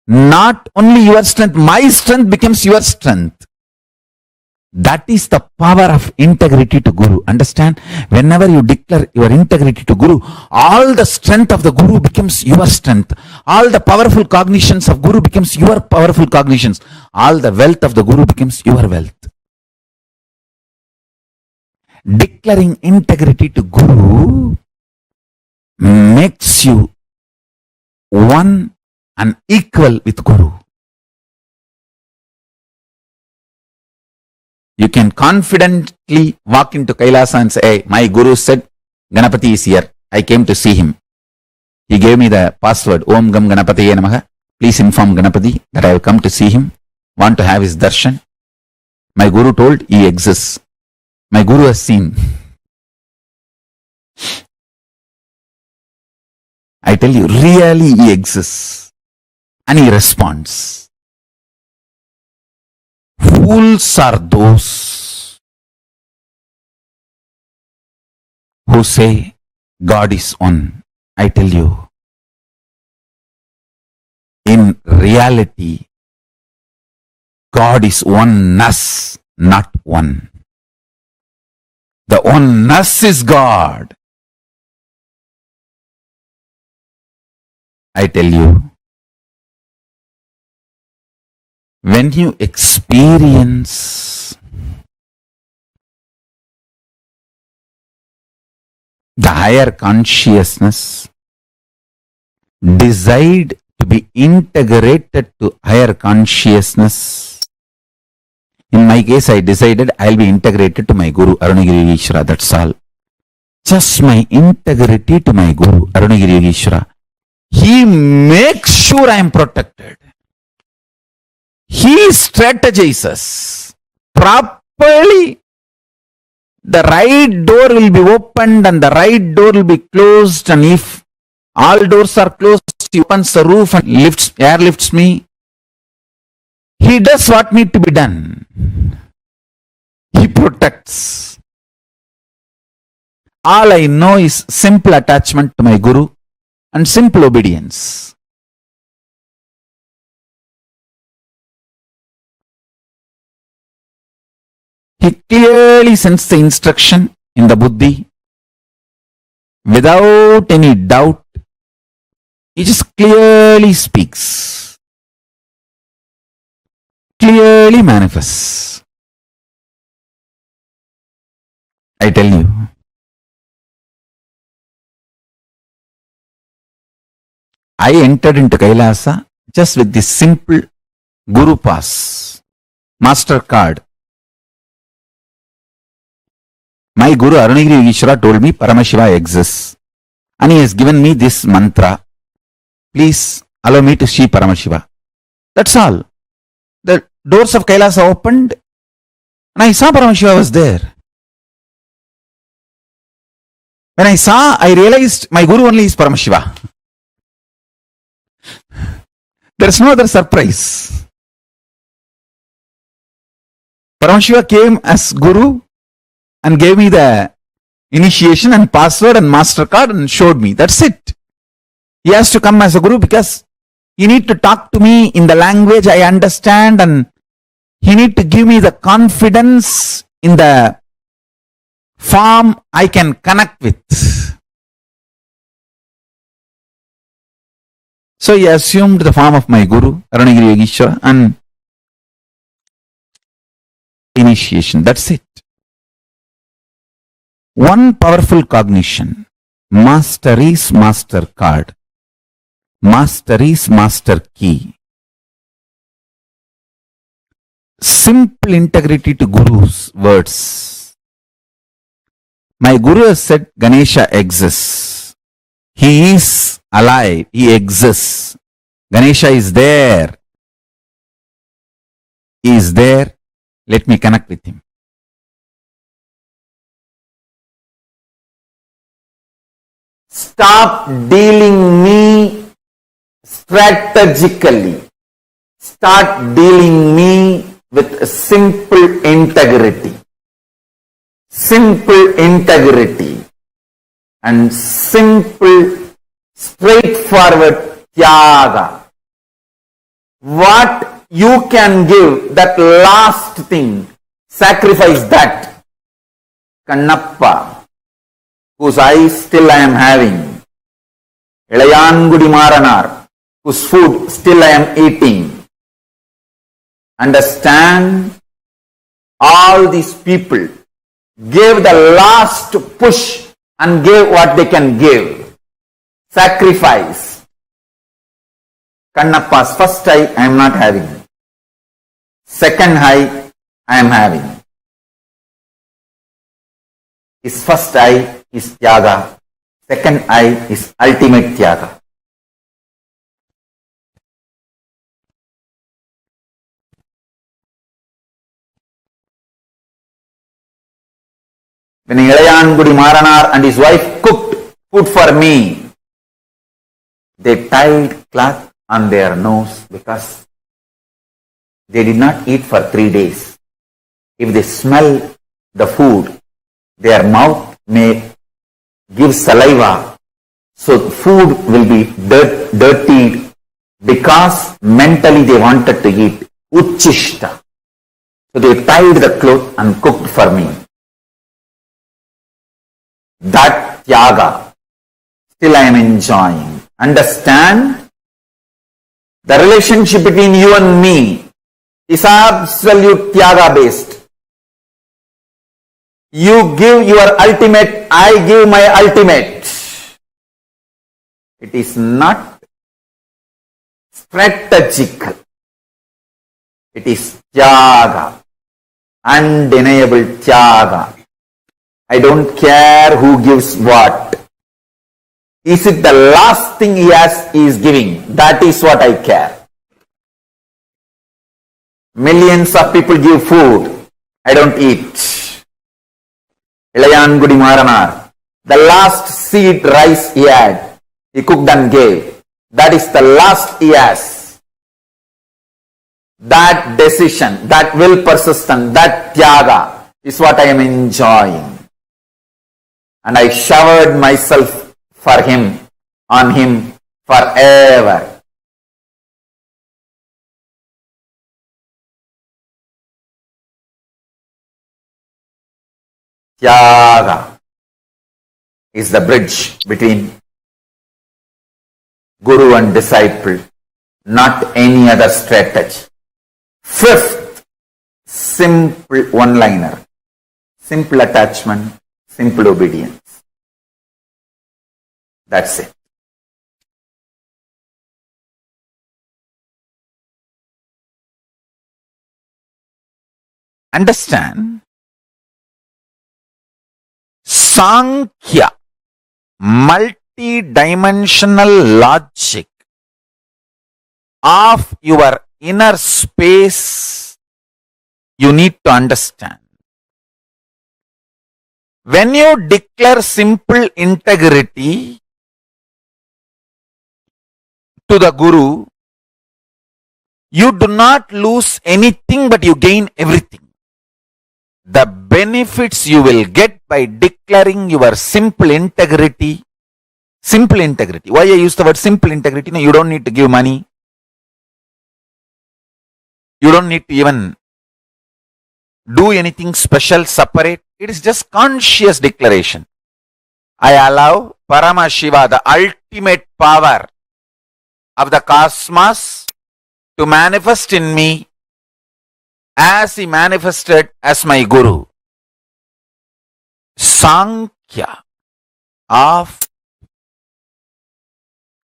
not only your strength, my strength becomes your strength. That is the power of integrity to Guru. Understand? Whenever you declare your integrity to Guru, all the strength of the Guru becomes your strength. All the powerful cognitions of Guru becomes your powerful cognitions. All the wealth of the Guru becomes your wealth. Declaring integrity to Guru makes you one and equal with Guru. You can confidently walk into Kailasa and say, hey, my Guru said, Ganapati is here. I came to see him. He gave me the password, Om Gam Ganapatiye Namaha. Please inform Ganapati that I have come to see him. Want to have his darshan? My Guru told he exists. My Guru has seen. I tell you, really he exists. And he responds. Fools are those who say God is one. I tell you, in reality, God is oneness, not one. The oneness is God. I tell you, when you experience the higher consciousness, decide to be integrated to higher consciousness. In my case, I decided I'll be integrated to my Guru, Arunagiri Yogeshwara, that's all. Just my integrity to my Guru, Arunagiri Yogeshwara. He makes sure I am protected. He strategizes properly. The right door will be opened and the right door will be closed, and if all doors are closed, he opens the roof and airlifts me. He does what needs to be done. He protects. All I know is simple attachment to my Guru and simple obedience. He clearly sends the instruction in the buddhi without any doubt. He just clearly speaks, clearly manifests. I tell you, I entered into KAILASA just with this simple Guru Pass, Master Card. My Guru Arunagiri Yogeshwara told me Paramashiva exists, and he has given me this mantra. Please allow me to see Paramashiva. That's all. The doors of KAILASA opened and I saw Paramashiva was there. When I saw, I realized my Guru only is Paramashiva. There is no other surprise. Paramashiva came as Guru and gave me the initiation and password and master card and showed me. That's it. He has to come as a Guru because he need to talk to me in the language I understand, and he need to give me the confidence in the form I can connect with. So he assumed the form of my Guru, Arunagiri Yogeshwara, and initiation. That's it. One powerful cognition. Master is master card. Master is master key. Simple integrity to Guru's words. My Guru has said Ganesha exists. He is alive. He exists. Ganesha is there. He is there. Let me connect with him. Stop dealing me strategically. Start dealing me with simple integrity. Simple integrity and simple straightforward tyaga. What you can give, that last thing, sacrifice that. Kannappa, whose eyes still I am having. Ilayangudi Maranar, whose food still I am eating. Understand, all these people gave the last push and gave what they can give. Sacrifice. Kannappa's first eye I am not having. Second eye I am having. His first eye is Tyaga. Second eye is ultimate Tyaga. When Ilayangudi Maranar and his wife cooked food for me, they tied cloth on their nose because they did not eat for 3 days. If they smell the food, their mouth may give saliva, so food will be dirtied because mentally they wanted to eat. Uchishta. So they tied the cloth and cooked for me. That tyaga, still I am enjoying. Understand? The relationship between you and me is absolute tyaga based. You give your ultimate, I give my ultimate. It is not strategical. It is tyaga, undeniable tyaga. I don't care who gives what. Is it the last thing he is giving? That is what I care. Millions of people give food. I don't eat. Ilayangudi Maranar, the last seed rice he had, he cooked and gave. That is the last he has. That decision, that will persistent, that tyaga is what I am enjoying. And I showered myself for him, on him forever. Tyaga is the bridge between Guru and disciple, not any other strategy. Fifth, simple one-liner, simple attachment, simple obedience. That's it. Understand? Sankhya, multi-dimensional logic of your inner space, you need to understand. When you declare simple integrity to the Guru, you do not lose anything but you gain everything. The benefits you will get by declaring your simple integrity. Simple integrity. Why I use the word simple integrity? No, you don't need to give money. You don't need to even do anything special, separate. It is just conscious declaration. I allow Paramashiva, the ultimate power of the cosmos, to manifest in me as he manifested as my Guru. Sankhya of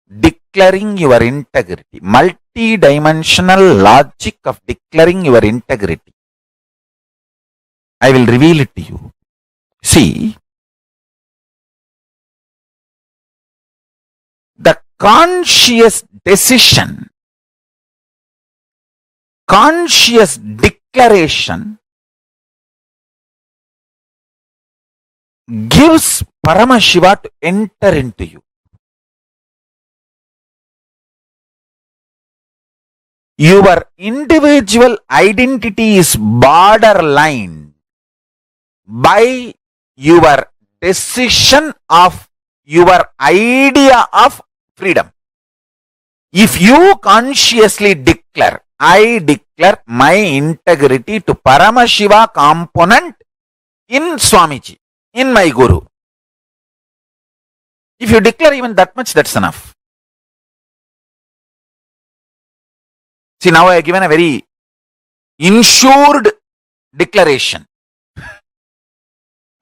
declaring your integrity, multi-dimensional logic of declaring your integrity. I will reveal it to you. See, the conscious decision, conscious declaration gives Paramashiva to enter into you. Your individual identity is borderline by your decision of your idea of freedom. If you consciously declare, I declare my integrity to Paramashiva component in Swamiji, in my Guru. If you declare even that much, that's enough. See, now I have given a very insured declaration.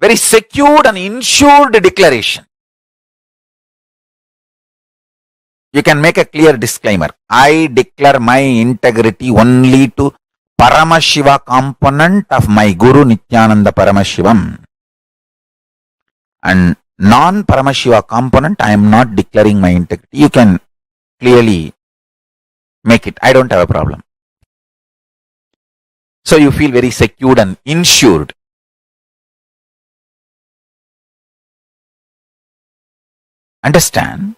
Very secured and insured declaration. You can make a clear disclaimer. I declare my integrity only to Paramashiva component of my Guru Nithyananda Paramashivam. And non-Paramashiva component, I am not declaring my integrity. You can clearly make it. I don't have a problem. So you feel very secured and insured. Understand?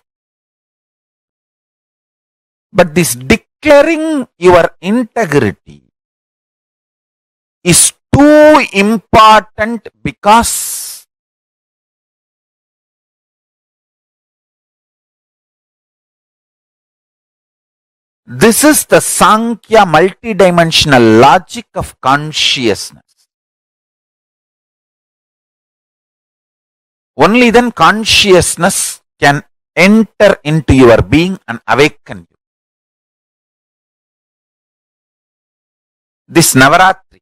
But this declaring your integrity is too important because this is the Sankhya multidimensional logic of consciousness. Only then consciousness can enter into your being and awaken you. This Navaratri,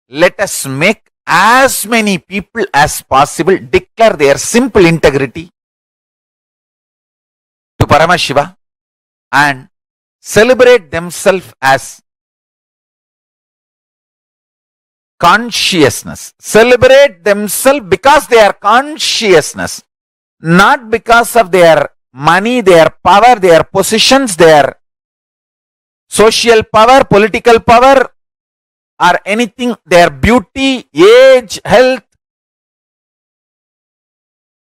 let us make as many people as possible declare their simple integrity to Paramashiva and celebrate themselves as consciousness. Celebrate themselves because they are consciousness, not because of their money, their power, their positions, their social power, political power, or anything, their beauty, age, health.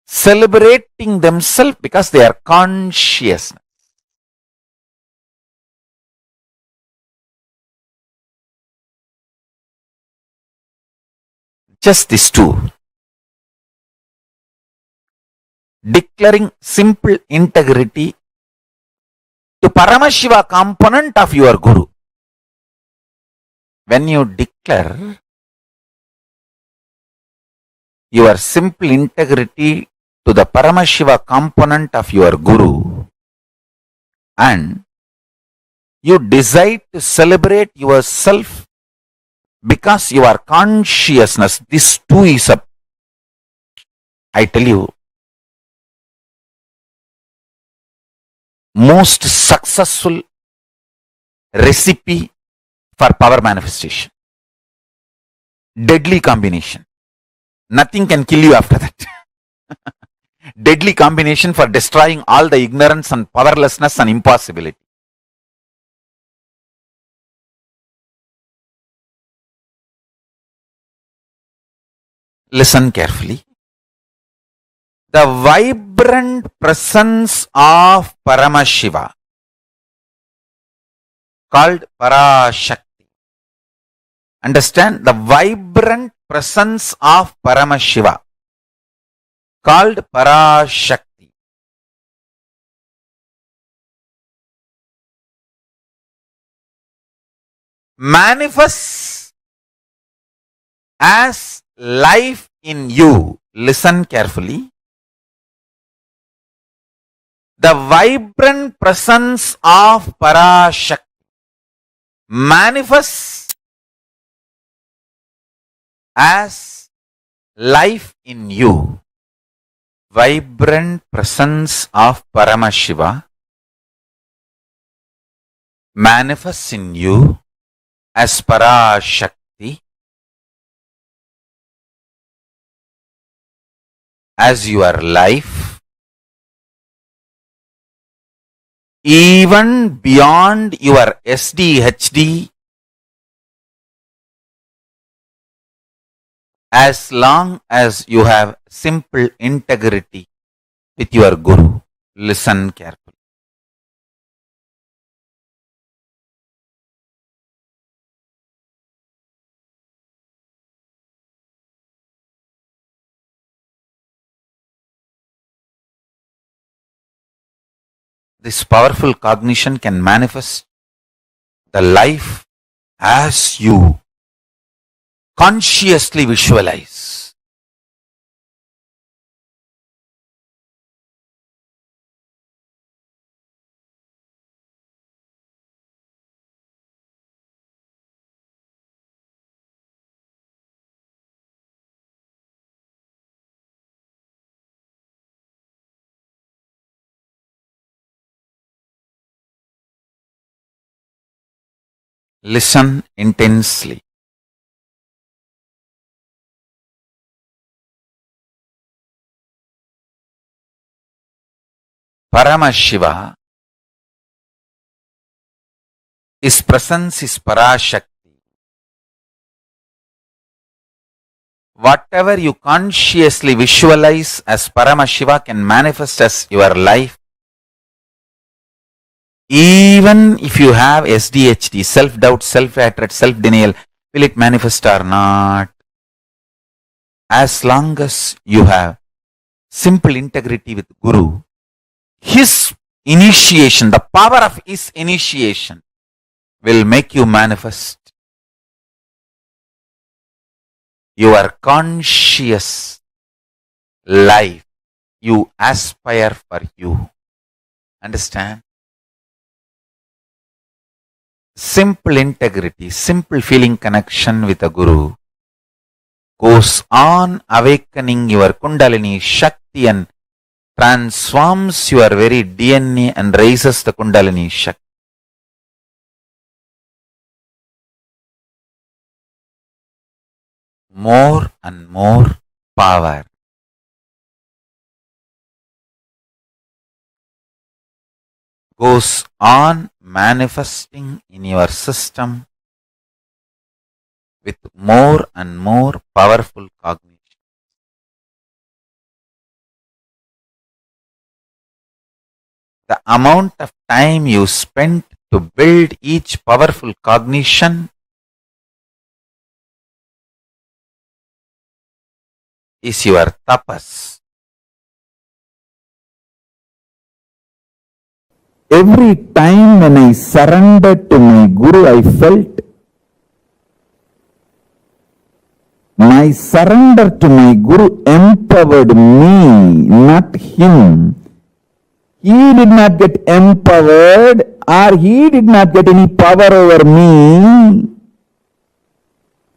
Celebrating themselves because they are consciousness. Just these two. Declaring simple integrity to Paramashiva component of your Guru. When you declare your simple integrity to the Paramashiva component of your Guru and you decide to celebrate yourself because you are consciousness, this too is a, I tell you, most successful recipe for power manifestation. Deadly combination. Nothing can kill you after that. Deadly combination for destroying all the ignorance and powerlessness and impossibility. Listen carefully. The vibrant presence of Paramashiva called Parashakti. Understand? The vibrant presence of Paramashiva called Parashakti manifests as life in you. Listen carefully. The vibrant presence of Parashakti manifests as life in you. Vibrant presence of Paramashiva manifests in you as Parashakti, as your life, even beyond your SDHD, as long as you have simple integrity with your Guru. Listen carefully. This powerful cognition can manifest the life as you consciously visualize. Listen intensely. Paramashiva, his presence is Parashakti. whatever you consciously visualize as Paramashiva can manifest as your life. Even if you have SDHD, self-doubt, self-hatred, self-denial, will it manifest or not? As long as you have simple integrity with Guru, his initiation, the power of his initiation will make you manifest your conscious life you aspire for you. Understand? Simple integrity, simple feeling connection with a Guru goes on awakening your Kundalini Shakti and transforms your very DNA and raises the Kundalini Shakti. More and more power. Goes on manifesting in your system with more and more powerful cognition. The amount of time you spent to build each powerful cognition is your tapas. Every time when I surrendered to my Guru, I felt my surrender to my Guru empowered me, not him. He did not get empowered or he did not get any power over me.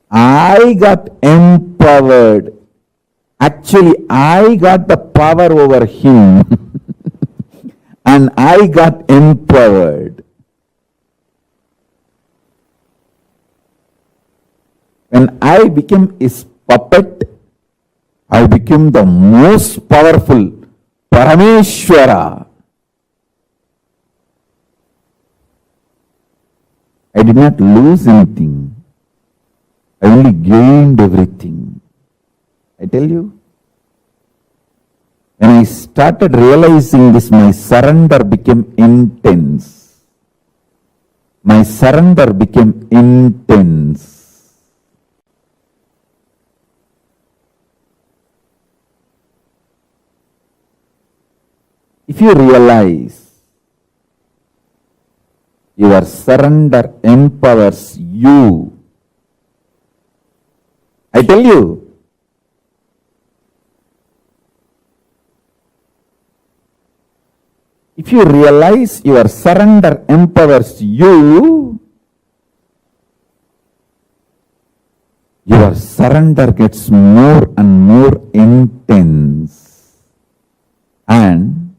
I got empowered. Actually, I got the power over him. And I got empowered. When I became his puppet, I became the most powerful Parameshwara. I did not lose anything. I only gained everything. I tell you. When I started realizing this, my surrender became intense. My surrender became intense. If you realize your surrender empowers you, I tell you, if you realize your surrender empowers you, your surrender gets more and more intense. And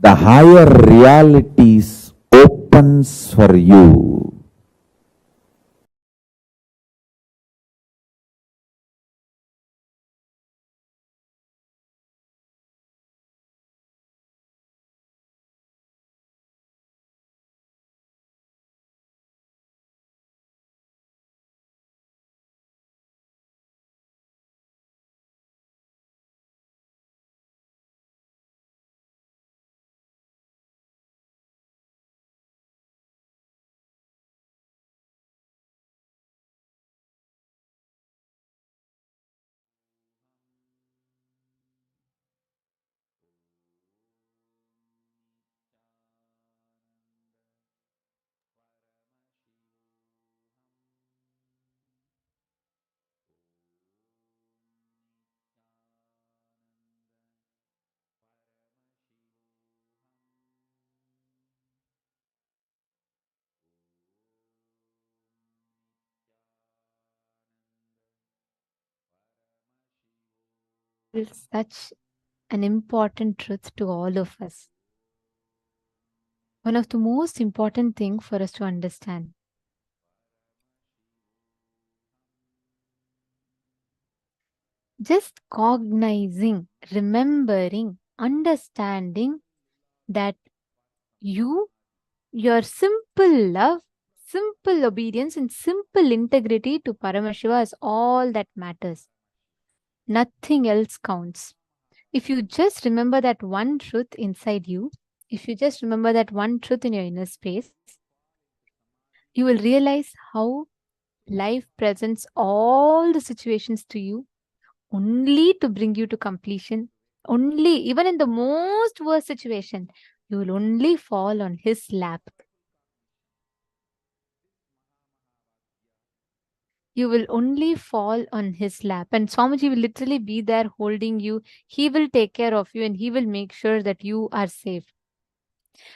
the higher realities opens for you. It's such an important truth to all of us. One of the most important things for us to understand. Just cognizing, remembering, understanding that your simple love, simple obedience and simple integrity to Paramashiva is all that matters. Nothing else counts. If you just remember that one truth inside you, if you just remember that one truth in your inner space, you will realize how life presents all the situations to you only to bring you to completion. Only, even in the most worst situation, you will only fall on his lap. You will only fall on his lap. And Swamiji will literally be there holding you. He will take care of you and he will make sure that you are safe.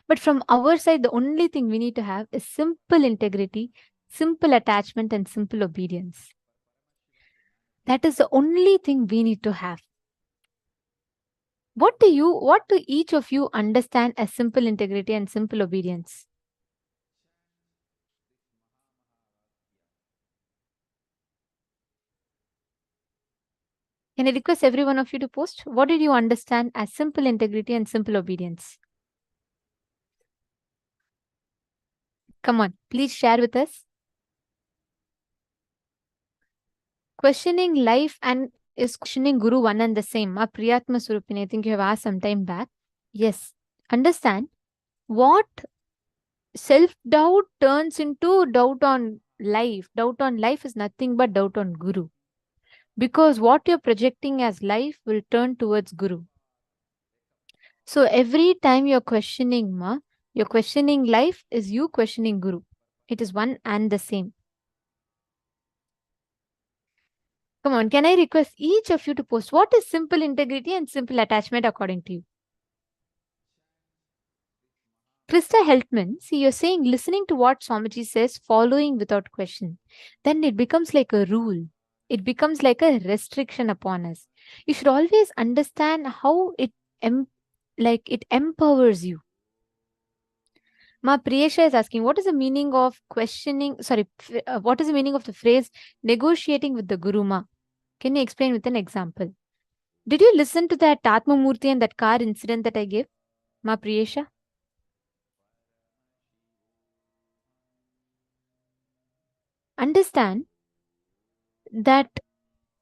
But from our side, the only thing we need to have is simple integrity, simple attachment, and simple obedience. That is the only thing we need to have. What do each of you understand as simple integrity and simple obedience? Can I request every one of you to post? What did you understand as simple integrity and simple obedience? Come on, please share with us. Questioning life and is questioning Guru one and the same? Priyatma Surupini, I think you have asked some time back. Yes. Understand what self-doubt turns into doubt on life. Doubt on life is nothing but doubt on Guru. Because what you're projecting as life will turn towards Guru. So every time you're questioning you're questioning life is you questioning Guru. It is one and the same. Come on, can I request each of you to post what is simple integrity and simple attachment according to you? Krista Heltman, see, you're saying listening to what Swamiji says, following without question. Then it becomes like a rule. It becomes like a restriction upon us. You should always understand how it empowers you. Ma Priyesha is asking, what is the meaning of questioning? What is the meaning of the phrase negotiating with the Guru Ma? Can you explain with an example? Did you listen to that Atma Murti and that car incident that I gave? Ma Priyesha? Understand that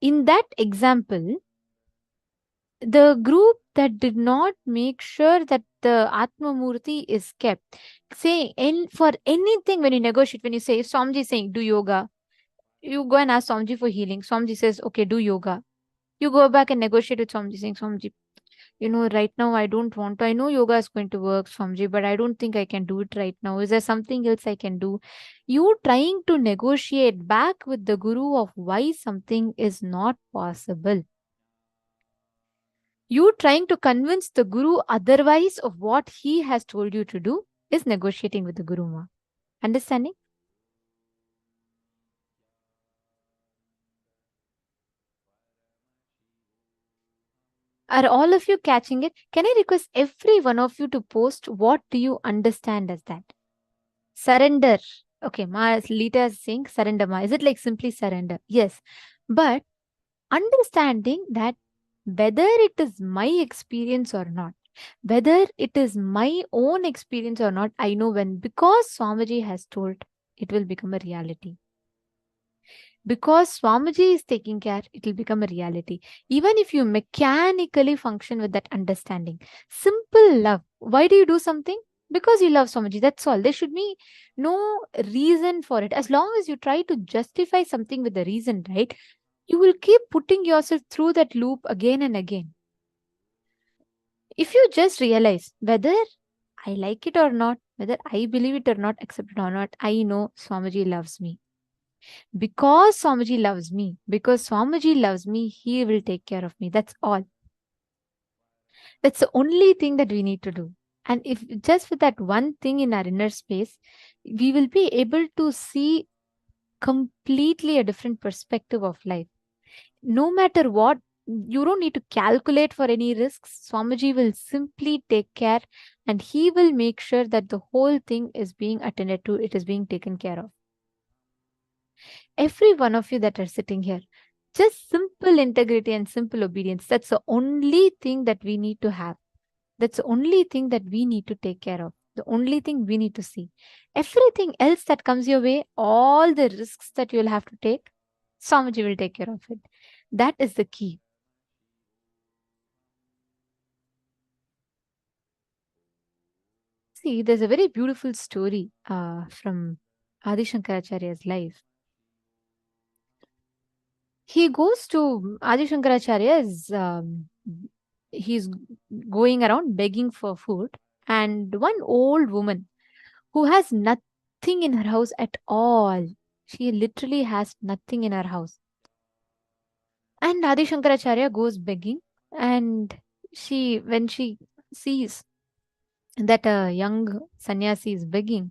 in that example, the group that did not make sure that the Atma Murti is kept, say, for anything when you negotiate, when you say, Swamiji is saying, do yoga, you go and ask Swamiji for healing. Swamiji says, okay, do yoga. You go back and negotiate with Swamiji saying, Swamiji, right now I don't want to. I know yoga is going to work, Swamiji, but I don't think I can do it right now. Is there something else I can do? You trying to negotiate back with the Guru of why something is not possible. You trying to convince the Guru otherwise of what he has told you to do is negotiating with the Guru Ma. Understanding? Are all of you catching it? Can I request every one of you to post what do you understand as that? Surrender. Okay, Ma Lita is saying surrender, Ma. Is it like simply surrender? Yes. But understanding that whether it is my experience or not, whether it is my own experience or not, I know when, because Swamiji has told, it will become a reality. Because Swamiji is taking care, it will become a reality. Even if you mechanically function with that understanding. Simple love. Why do you do something? Because you love Swamiji. That's all. There should be no reason for it. As long as you try to justify something with the reason, right? You will keep putting yourself through that loop again and again. If you just realize whether I like it or not, whether I believe it or not, accept it or not, I know Swamiji loves me. Because Swamiji loves me, he will take care of me. That's all. That's the only thing that we need to do. And if just with that one thing in our inner space, we will be able to see completely a different perspective of life. No matter what, you don't need to calculate for any risks. Swamiji will simply take care and he will make sure that the whole thing is being attended to, it is being taken care of. Every one of you that are sitting here, just simple integrity and simple obedience. That's the only thing that we need to have. That's the only thing that we need to take care of. The only thing we need to see. Everything else that comes your way, all the risks that you'll have to take, Swamiji will take care of it. That is the key. See, there's a very beautiful story from Adi Shankaracharya's life. He goes to Adi Shankaracharya's, he's going around begging for food, and one old woman who has nothing in her house at all. She literally has nothing in her house. And Adi Shankaracharya goes begging, and when she sees that a young sannyasi is begging,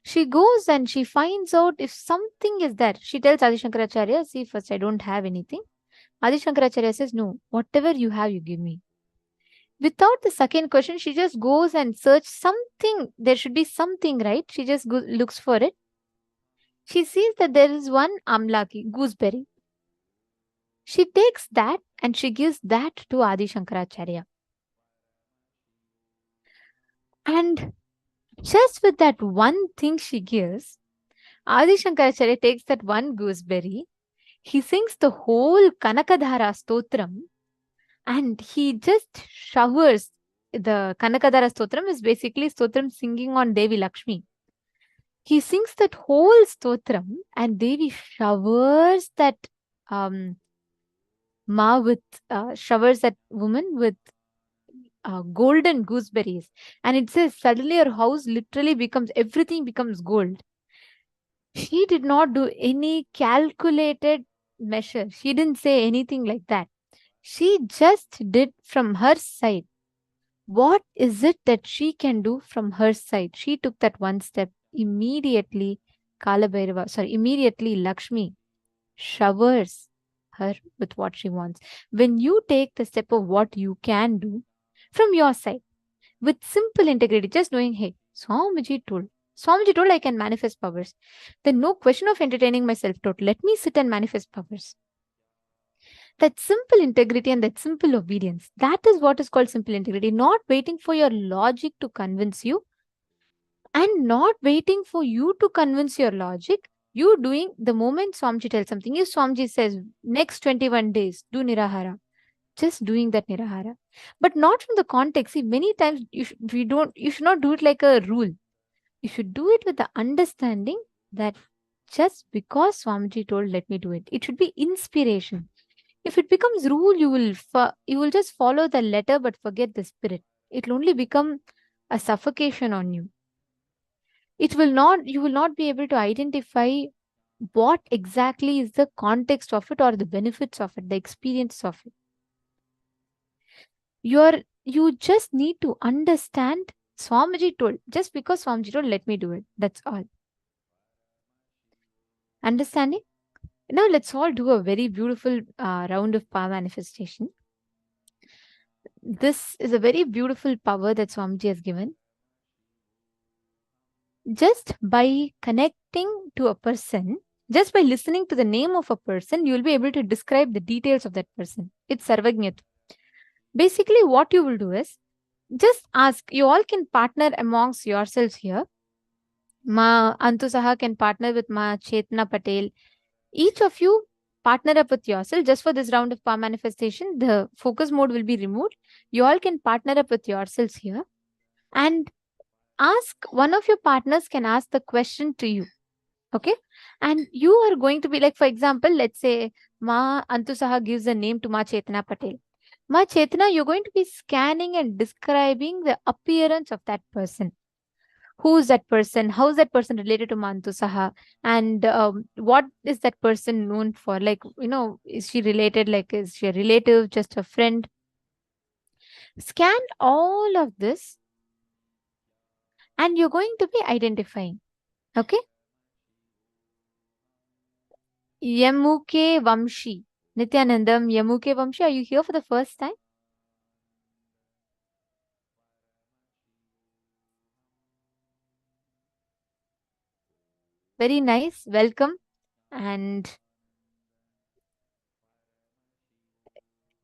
she goes and she finds out if something is there. She tells Adi Shankaracharya, see, first I don't have anything. Adi Shankaracharya says, no, whatever you have, you give me. Without the second question, she just goes and searches something. There should be something, right? She just looks for it. She sees that there is one amlaki, gooseberry. She takes that and she gives that to Adi Shankaracharya. And just with that one thing she gives, Adi Shankaracharya takes that one gooseberry, he sings the whole Kanakadhara Stotram, and he just showers. The Kanakadhara Stotram is basically Stotram singing on Devi Lakshmi. He sings that whole Stotram, and Devi showers that showers that woman with golden gooseberries. And it says suddenly her house literally everything becomes gold. She did not do any calculated measure. She didn't say anything like that. She just did from her side. What is it that she can do from her side? She took that one step. Immediately, immediately Lakshmi showers her with what she wants. When you take the step of what you can do from your side, with simple integrity, just knowing, hey, Swamiji told I can manifest powers. Then no question of entertaining my self-doubt. Let me sit and manifest powers. That simple integrity and that simple obedience, that is what is called simple integrity. Not waiting for your logic to convince you, and not waiting for you to convince your logic. You doing the moment Swamiji tells something. If Swamiji says next 21 days, do Nirahara, just doing that Nirahara. But not from the context. See, many times you should not do it like a rule. You should do it with the understanding that just because Swamiji told, let me do it. It should be inspiration. If it becomes rule, you will just follow the letter but forget the spirit. It will only become a suffocation on you. You will not be able to identify what exactly is the context of it or the benefits of it, the experience of it. You just need to understand Swamiji told. Just because Swamiji told, let me do it. That's all. Understanding? Now let's all do a very beautiful round of power manifestation. This is a very beautiful power that Swamiji has given. Just by connecting to a person, just by listening to the name of a person, you will be able to describe the details of that person. It's Sarvajñatva. Basically, what you will do is, just ask, you all can partner amongst yourselves here. Ma Antusaha can partner with Ma Chetna Patel. Each of you partner up with yourself. Just for this round of power manifestation, the focus mode will be removed. You all can partner up with yourselves here. And one of your partners can ask the question to you. Okay. And you are going to be like, for example, let's say Ma Antusaha gives a name to Ma Chetna Patel. Ma Chetna, you're going to be scanning and describing the appearance of that person. Who is that person? How is that person related to Ma Antusaha? And what is that person known for? Like, is she related? Like, is she a relative, just a friend? Scan all of this and you're going to be identifying. Okay. Yamuke Vamshi. Nithyanandam, Yamuke Vamshi, are you here for the first time? Very nice. Welcome. And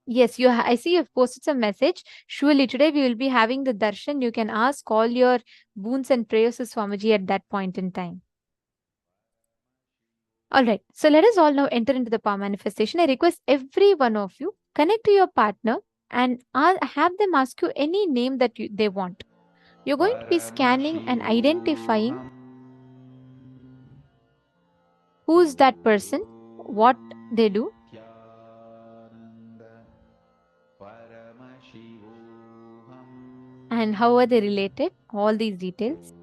Yes, I see you've posted some message. Surely today we will be having the darshan. You can ask all your boons and prayers to Swamiji at that point in time. All right. So let us all now enter into the power manifestation. I request every one of you connect to your partner and have them ask you any name that they want. You're going to be scanning and identifying who's that person, what they do, and how are they related, all these details.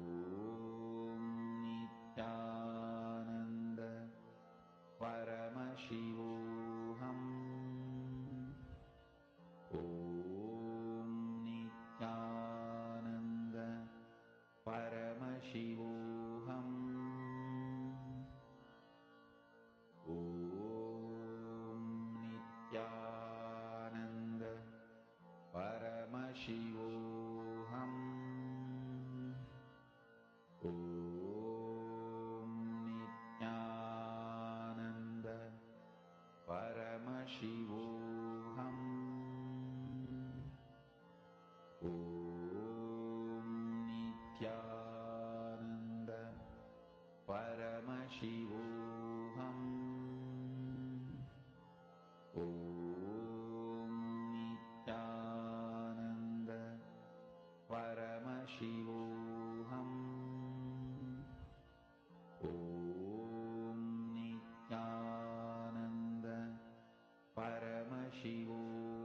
Paramashivoham.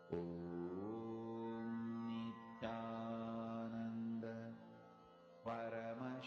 Om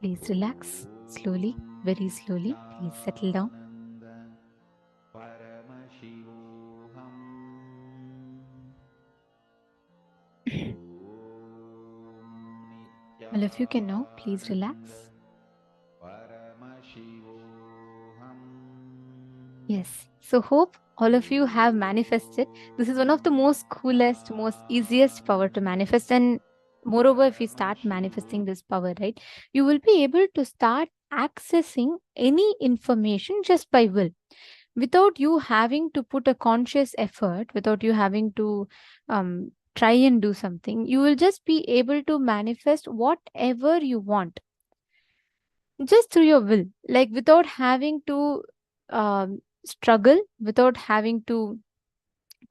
Please relax slowly, very slowly. Please settle down. All of you can now please relax. Yes. So hope all of you have manifested. This is one of the most coolest, most easiest power to manifest. And moreover, if you start manifesting this power, right, you will be able to start accessing any information just by will, without you having to put a conscious effort, without you having to try and do something. You will just be able to manifest whatever you want just through your will, like without having to struggle, without having to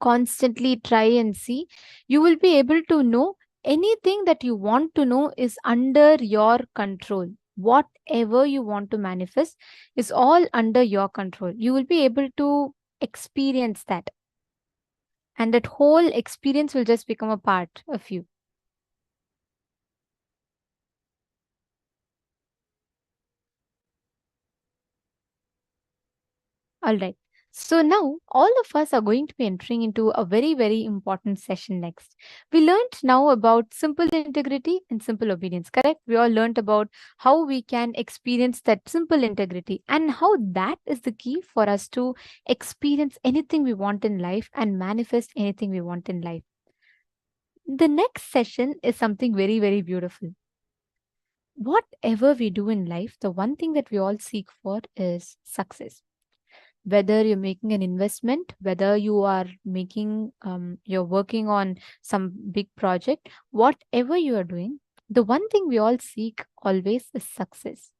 constantly try and see. You will be able to know anything that you want to know is under your control. Whatever you want to manifest is all under your control. You will be able to experience that, and that whole experience will just become a part of you. All right. So now all of us are going to be entering into a very, very important session next. We learned now about simple integrity and simple obedience, correct? We all learned about how we can experience that simple integrity and how that is the key for us to experience anything we want in life and manifest anything we want in life. The next session is something very, very beautiful. Whatever we do in life, the one thing that we all seek for is success. Whether you're making an investment, whether you are making, you're working on some big project, whatever you are doing, the one thing we all seek always is success.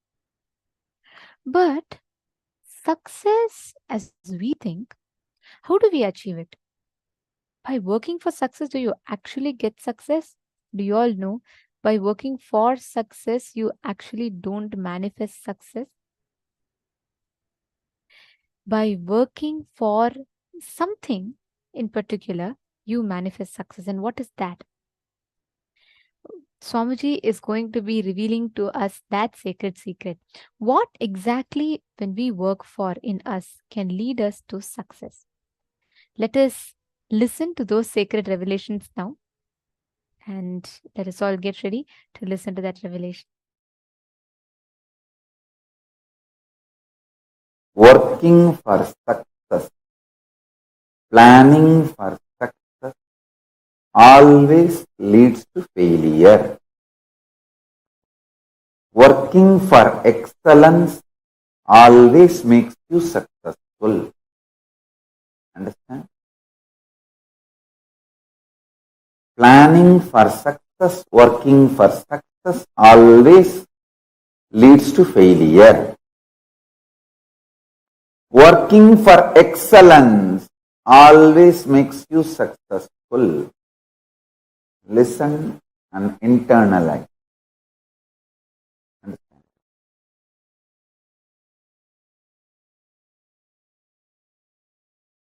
But success, as we think, how do we achieve it? By working for success, do you actually get success? Do you all know? By working for success, you actually don't manifest success. By working for something in particular, you manifest success. And what is that? Swamiji is going to be revealing to us that sacred secret. What exactly, when we work for in us, can lead us to success? Let us listen to those sacred revelations now. And let us all get ready to listen to that revelation. Working for success, planning for success always leads to failure. Working for excellence always makes you successful. Understand? Planning for success, working for success always leads to failure. Working for excellence always makes you successful. Listen and internalize. Understand?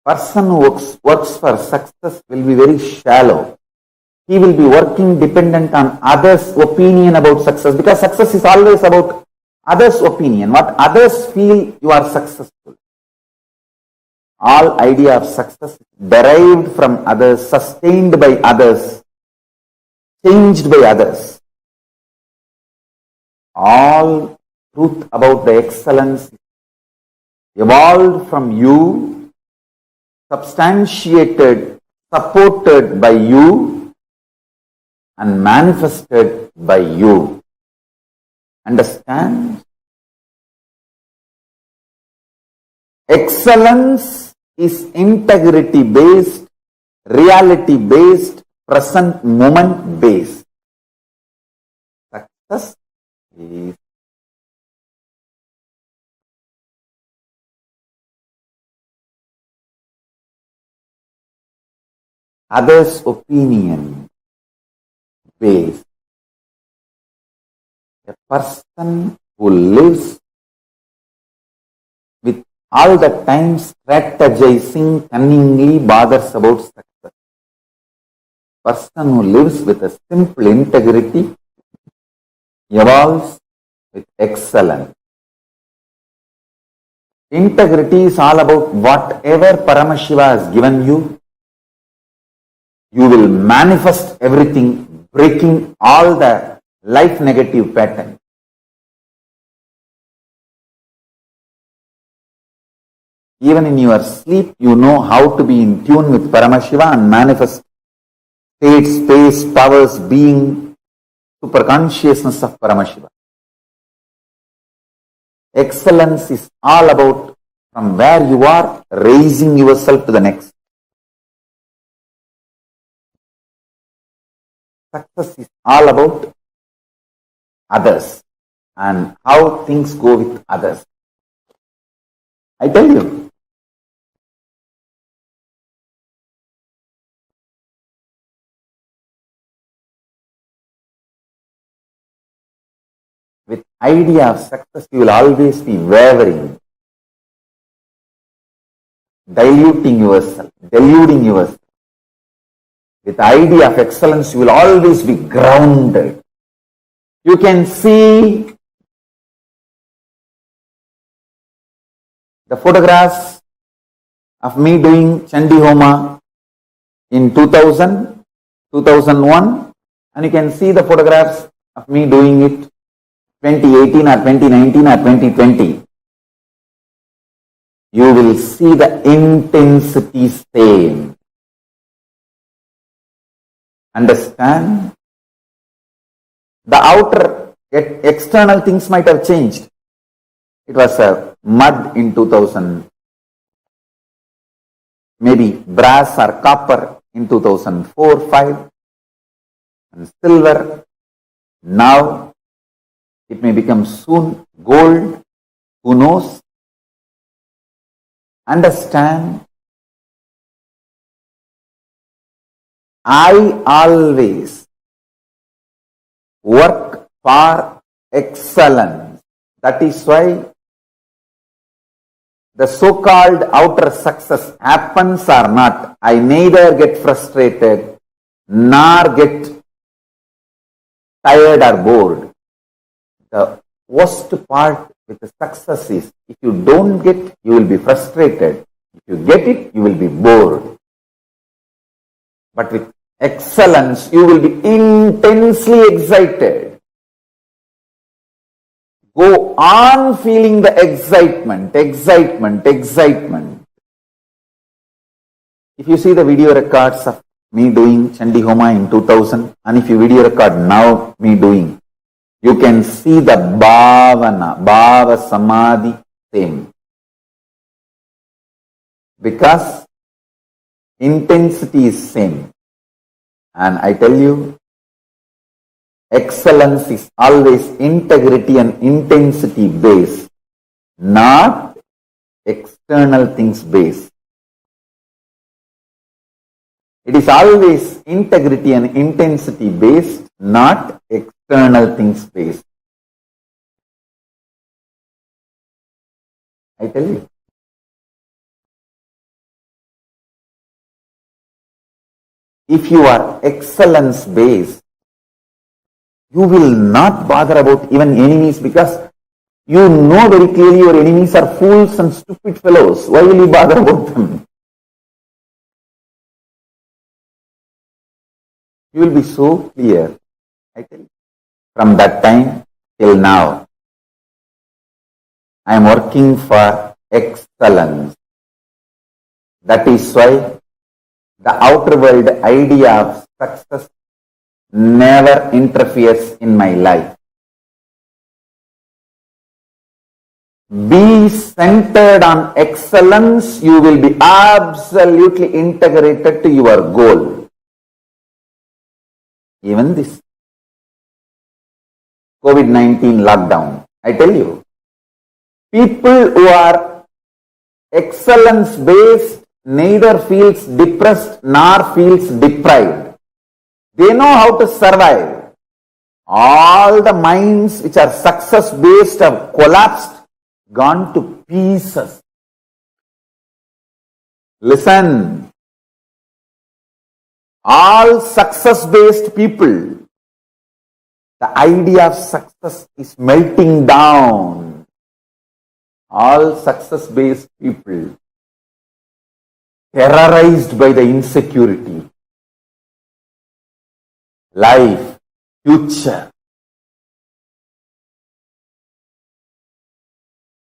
Person who works for success will be very shallow. He will be working dependent on others' opinion about success, because success is always about others' opinion. What others feel, you are successful. All idea of success derived from others, sustained by others, changed by others. All truth about the excellence evolved from you, substantiated, supported by you, and manifested by you. Understand? Excellence is integrity based, reality based, present moment based. Success is others' opinion based. A person who lives with all the time strategizing cunningly bothers about success. Person who lives with a simple integrity evolves with excellence. Integrity is all about whatever Paramashiva has given you, you will manifest everything, breaking all the life negative patterns. Even in your sleep, you know how to be in tune with Paramashiva and manifest state, space, powers, being, super consciousness of Paramashiva. Excellence is all about from where you are, raising yourself to the next. Success is all about others and how things go with others. I tell you, with idea of success, you will always be wavering, diluting yourself, deluding yourself. With the idea of excellence, you will always be grounded. You can see the photographs of me doing Chandi Homa in 2000, 2001, and you can see the photographs of me doing it 2018 or 2019 or 2020. You will see the intensity same. Understand? The outer external things might have changed. It was a mud in 2000, maybe brass or copper in 2004-5, and silver. Now it may become soon gold. Who knows? Understand? I always work for excellence. That is why the so-called outer success happens or not, I neither get frustrated nor get tired or bored. The worst part with the success is, if you don't get, you will be frustrated. If you get it, you will be bored. But with excellence, you will be intensely excited. Go on feeling the excitement. If you see the video records of me doing Chandi Homa in 2000, and if you video record now me doing, you can see the bhava samadhi same. Because intensity is same. And I tell you, excellence is always integrity and intensity based, not external things based. It is always integrity and intensity based, not external things based. I tell you. If you are excellence based, you will not bother about even enemies, because you know very clearly your enemies are fools and stupid fellows. Why will you bother about them? You will be so clear. I tell you. From that time till now, I am working for excellence. That is why the outer world idea of success never interferes in my life. Be centered on excellence, you will be absolutely integrated to your goal. Even this COVID-19 lockdown, I tell you, people who are excellence based neither feels depressed nor feels deprived. They know how to survive. All the minds which are success based have collapsed, gone to pieces. Listen, all success based people, the idea of success is melting down. All success based people, terrorized by the insecurity, life, future.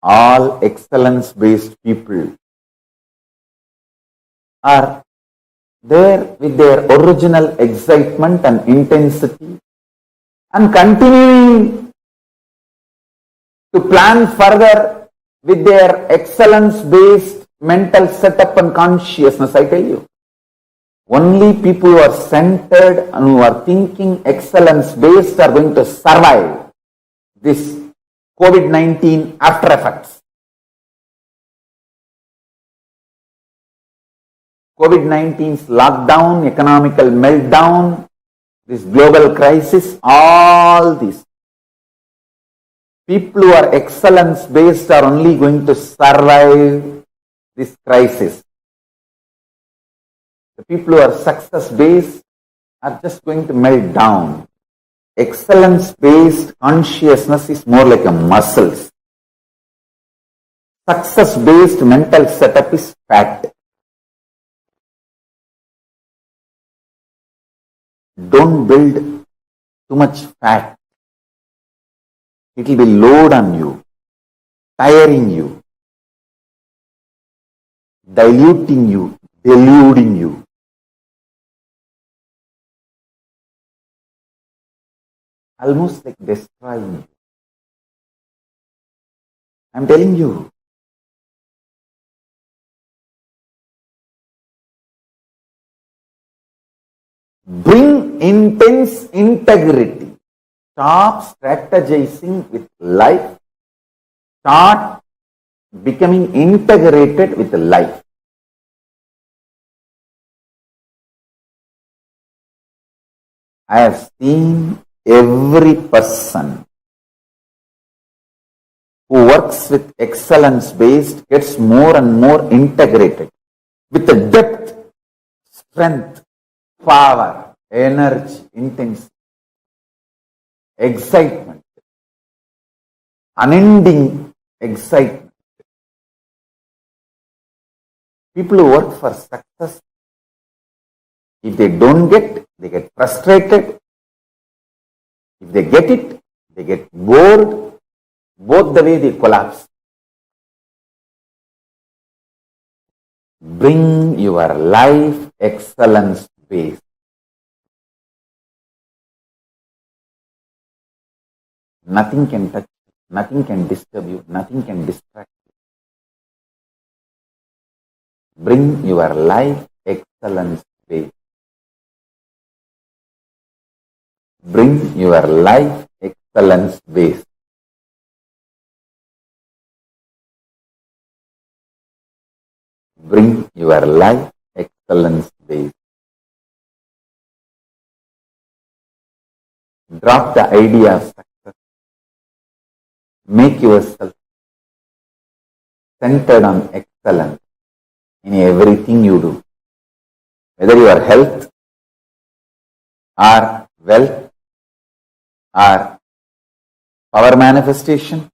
All excellence based people are there with their original excitement and intensity and continuing to plan further with their excellence based mental setup and consciousness. I tell you, only people who are centered and who are thinking excellence based are going to survive this COVID-19 after effects. COVID-19's lockdown, economical meltdown, this global crisis, all this. People who are excellence based are only going to survive this crisis. The people who are success based are just going to melt down. Excellence based consciousness is more like a muscles. Success based mental setup is fat. Don't build too much fat. It will be load on you, tiring you, diluting you, deluding you. Almost like destroying you. I'm telling you. Bring intense integrity. Stop strategizing with life. Start becoming integrated with life. I have seen every person who works with excellence based gets more and more integrated with the depth, strength, power, energy, intensity, excitement, unending excitement. People who work for success, if they don't get, they get frustrated. If they get it, they get bored. Both the way they collapse. Bring your life excellence based. Nothing can touch you, nothing can disturb you, nothing can distract you. Bring your life excellence based. Bring your life excellence based. bring your life excellence base. Drop the idea of success. Make yourself centered on excellence in everything you do. Whether your health or wealth or power manifestation,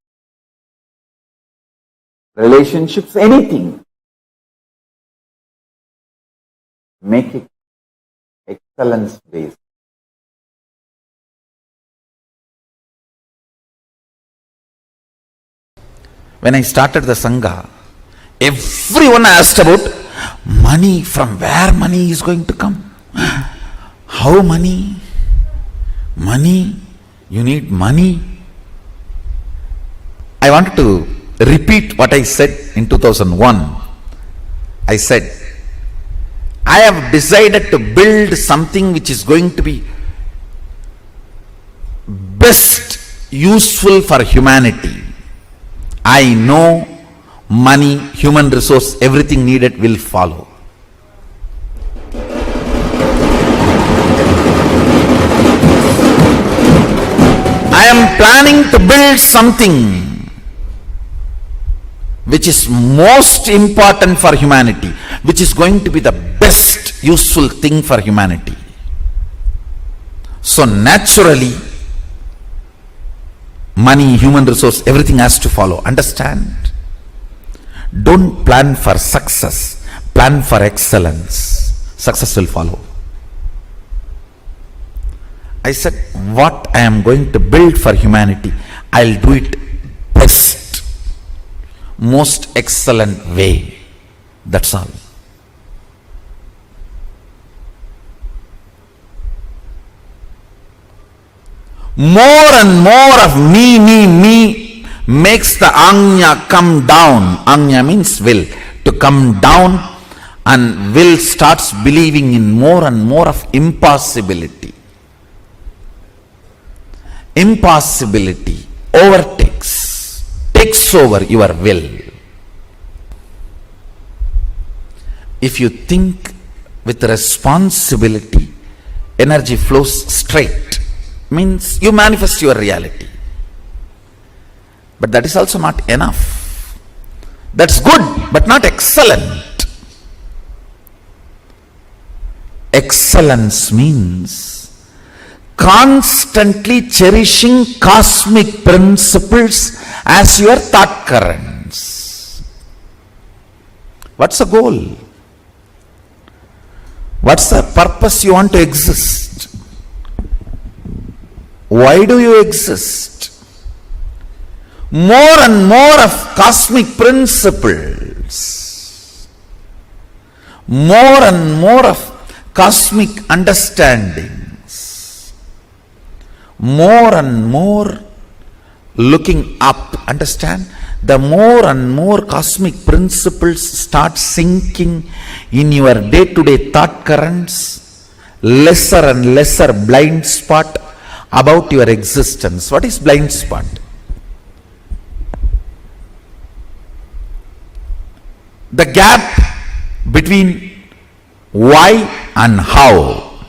relationships, anything. Make it excellence based. When I started the Sangha, everyone asked about money, from where money is going to come. How money? Money? You need money? I wanted to repeat what I said in 2001. I said, I have decided to build something which is going to be best useful for humanity. I know money, human resource, everything needed will follow. I am planning to build something which is most important for humanity, which is going to be the best useful thing for humanity. So naturally, money, human resource, everything has to follow. Understand? Don't plan for success, plan for excellence. Success will follow. I said, what I am going to build for humanity, I'll do it best, most excellent way. That's all. More and more of me makes the Anya come down. Anya means will. To come down, and will starts believing in more and more of impossibility. Impossibility takes over your will. If you think with responsibility, energy flows straight. Means you manifest your reality. But that is also not enough. That's good, but not excellent. Excellence means constantly cherishing cosmic principles as your thought currents. What's the goal? What's the purpose you want to exist? Why do you exist? More and more of cosmic principles, more and more of cosmic understandings, more and more looking up. Understand? The more and more cosmic principles start sinking in your day-to-day thought currents, lesser and lesser blind spot about your existence. What is blind spot? The gap between why and how.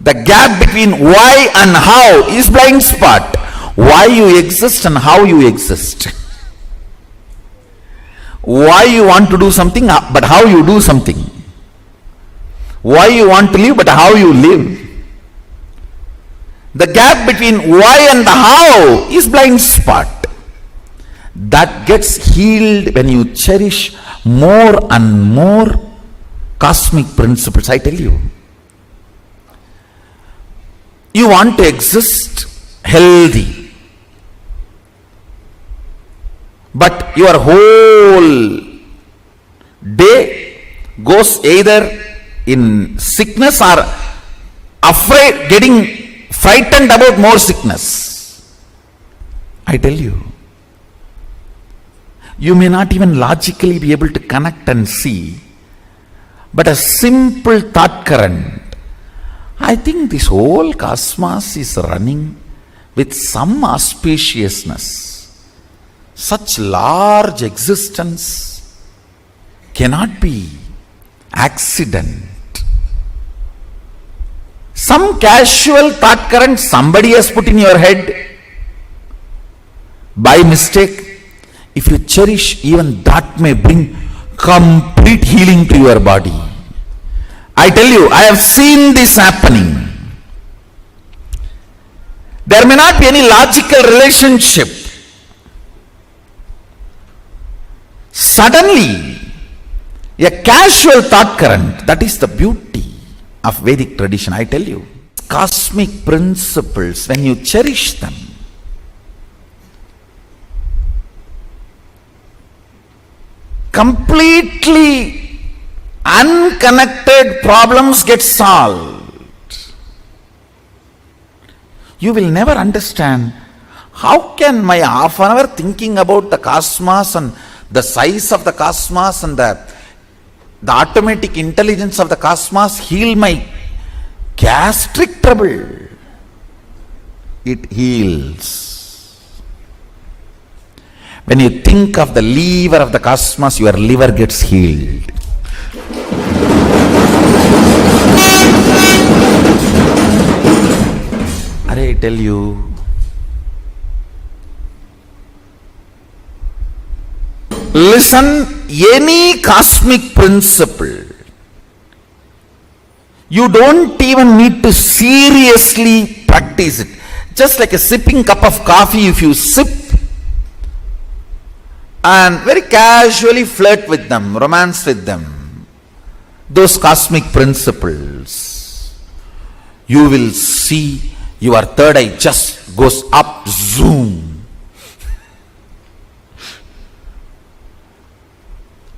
The gap between why and how is blind spot. Why you exist and how you exist. Why you want to do something, but how you do something. Why you want to live, but how you live. The gap between why and the how is blind spot. That gets healed when you cherish more and more cosmic principles. I tell you, you want to exist healthy, but your whole day goes either in sickness or afraid, getting frightened about more sickness. I tell you, you may not even logically be able to connect and see, but a simple thought current. I think this whole cosmos is running with some auspiciousness. Such large existence cannot be accident. Some casual thought current somebody has put in your head by mistake. If you cherish, even that may bring complete healing to your body. I tell you, I have seen this happening. There may not be any logical relationship. Suddenly, a casual thought current, that is the beauty of Vedic tradition, I tell you. Cosmic principles, when you cherish them, completely unconnected problems get solved. You will never understand how can my half an hour thinking about the cosmos and the size of the cosmos and the automatic intelligence of the cosmos heal my gastric trouble. It heals. When you think of the lever of the cosmos, your liver gets healed. I tell you, listen, any cosmic principle, you don't even need to seriously practice it. Just like a sipping cup of coffee, if you sip and very casually flirt with them, romance with them, those cosmic principles, you will see your third eye just goes up, zoom,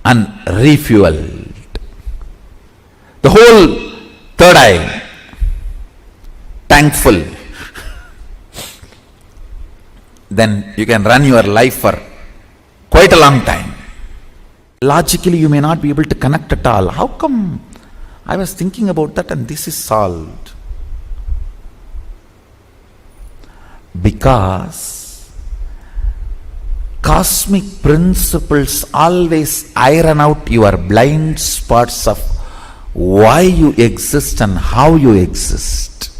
and refueled. The whole third eye, thankful. Then you can run your life for quite a long time. Logically, you may not be able to connect at all. How come I was thinking about that and this is solved? Because cosmic principles always iron out your blind spots of why you exist and how you exist.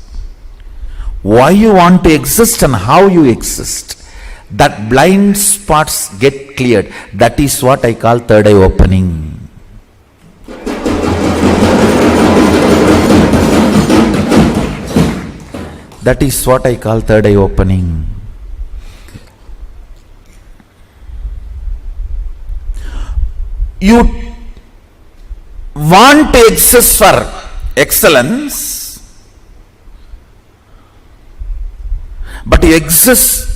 Why you want to exist and how you exist. That blind spots get cleared. That is what I call third eye opening. That is what I call third eye opening. You want to exist for excellence, but you exist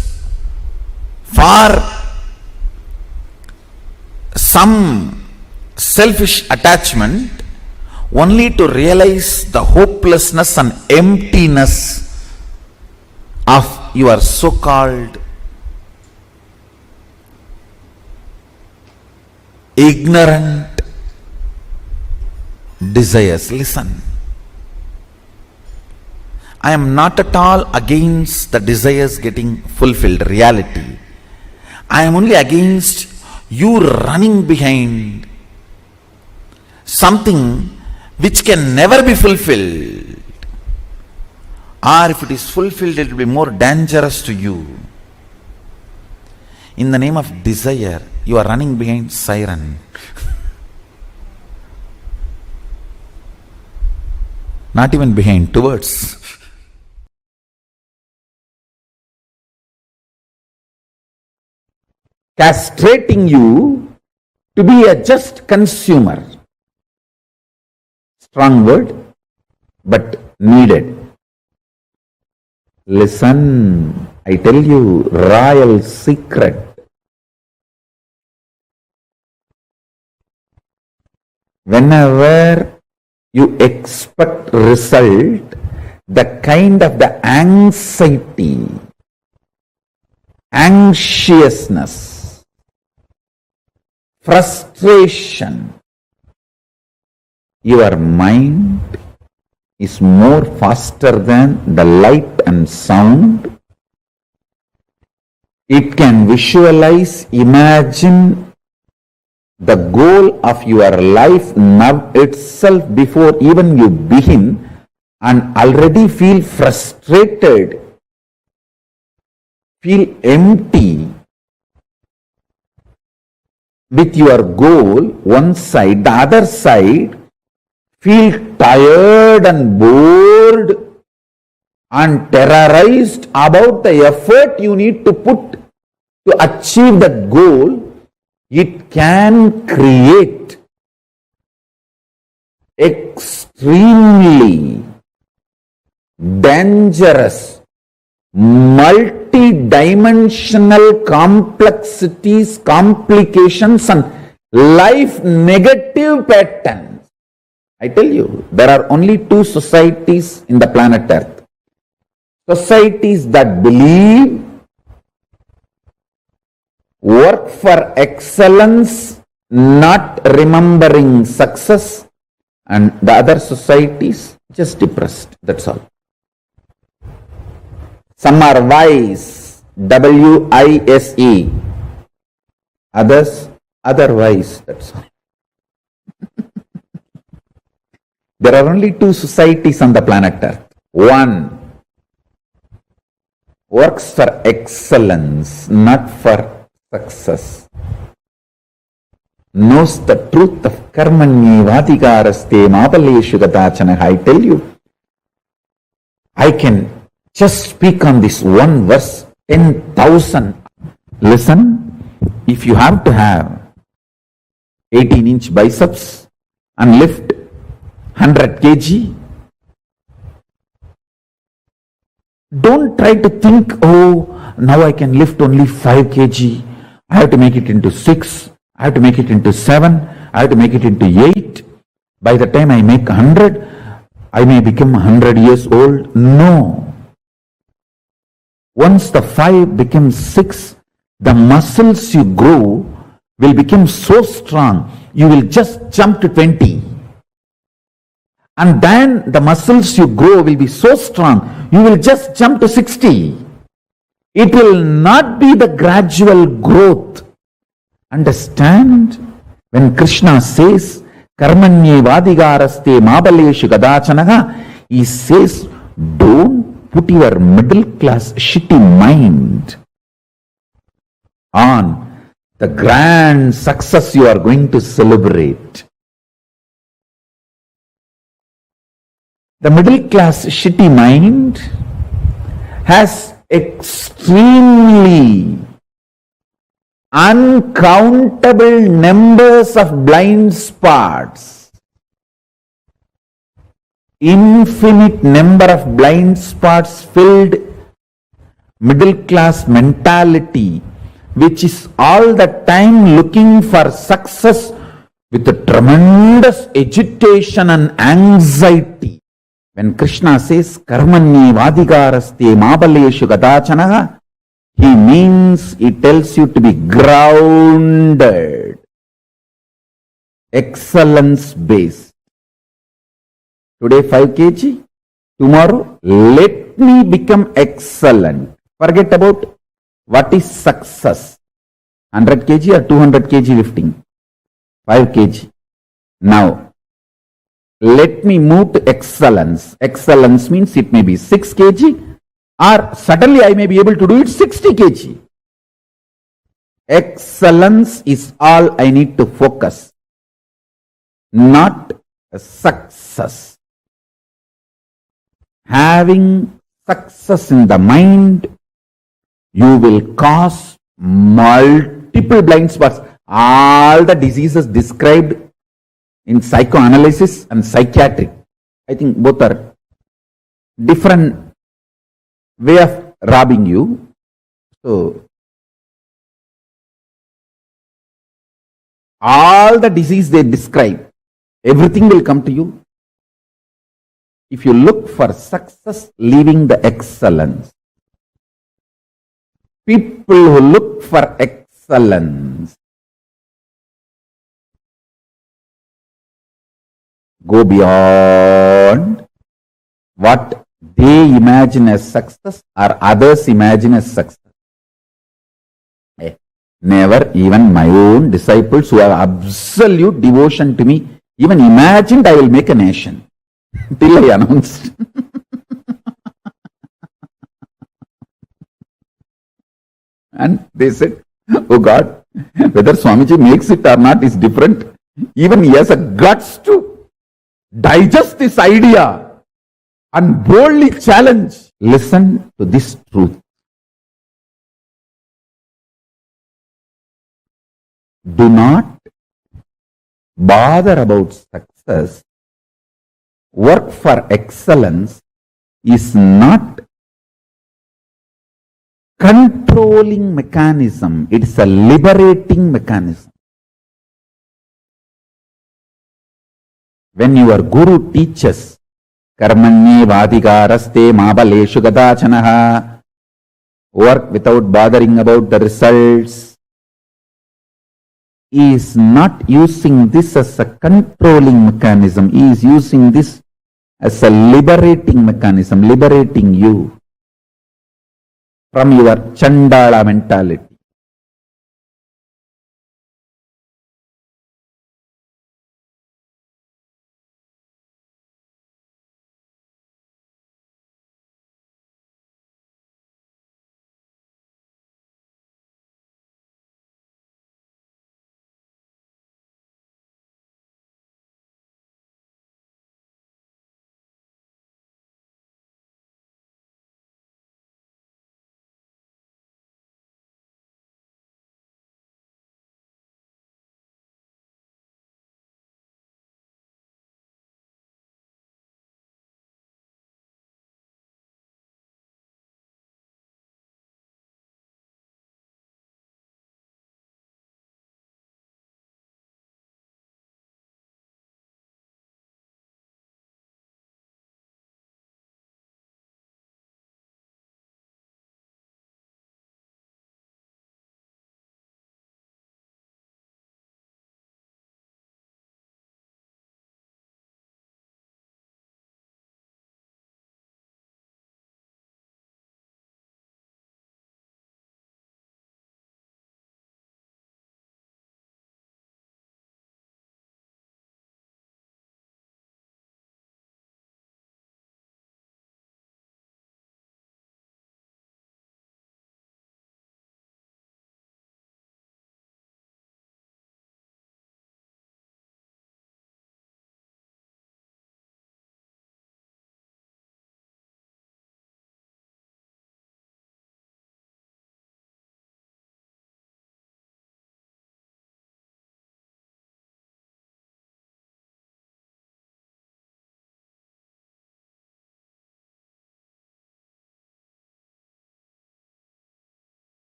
for some selfish attachment only to realize the hopelessness and emptiness of your so-called ignorant desires. Listen, I am not at all against the desires getting fulfilled, reality. I am only against you running behind something which can never be fulfilled. Or if it is fulfilled, it will be more dangerous to you. In the name of desire, you are running behind siren. Not even behind, towards. Castrating you to be a just consumer. Strong word, but needed. Listen, I tell you, royal secret. Whenever you expect result, the kind of the anxiety, anxiousness, frustration, your mind is more faster than the light and sound. It can visualize, imagine the goal of your life now itself before even you begin and already feel frustrated, feel empty with your goal, one side, the other side, feel tired and bored and terrorized about the effort you need to put to achieve that goal, it can create extremely dangerous, multi-dimensional complexities, complications and life negative patterns. I tell you, there are only two societies in the planet Earth. Societies that believe, work for excellence, not remembering success, and the other societies just depressed. That's all. Some are wise, W-I-S-E. Others, otherwise. That's all. There are only two societies on the planet Earth. One works for excellence, not for success. Knows the truth of karmanyevadhikaraste mapaleshu gadachana. I tell you, I can just speak on this one verse, 10,000. Listen, if you have to have 18-inch biceps and lift 100 kg, don't try to think, oh, now I can lift only 5 kg. I have to make it into 6. I have to make it into 7. I have to make it into 8. By the time I make 100, I may become 100 years old. No. Once the 5 becomes 6, the muscles you grow will become so strong, you will just jump to 20. And then the muscles you grow will be so strong, you will just jump to 60. It will not be the gradual growth. Understand? When Krishna says, Karmanyevadhikaraste mabaleshu gadachanaha, he says, don't put your middle class shitty mind on the grand success you are going to celebrate. The middle class shitty mind has extremely uncountable numbers of blind spots, infinite number of blind spots filled middle class mentality, which is all the time looking for success with a tremendous agitation and anxiety. When Krishna says, Karmanyevadhikaraste mabaleshu gadachanaha, he means, he tells you to be grounded, excellence based. Today 5 kg, tomorrow let me become excellent. Forget about what is success. 100 kg or 200 kg lifting. 5 kg. Now, let me move to excellence. Excellence means it may be 6 kg or suddenly I may be able to do it 60 kg. Excellence is all I need to focus, not success. Having success in the mind, you will cause multiple blind spots. All the diseases described in psychoanalysis and psychiatric, I think both are different way of robbing you. So, all the disease they describe, everything will come to you if you look for success, leaving the excellence. People who look for excellence go beyond what they imagine as success or others imagine as success. Never, even my own disciples who have absolute devotion to me, even imagined I will make a nation. Till I announced. And they said, oh God, whether Swamiji makes it or not is different. Even he has a guts to digest this idea and boldly challenge. Listen to this truth. Do not bother about success. Work for excellence is not controlling mechanism. It is a liberating mechanism. When your guru teaches, karmanye vadikaraste mabaleshu gadachanaha, work without bothering about the results, he is not using this as a controlling mechanism. He is using this as a liberating mechanism, liberating you from your Chandala mentality.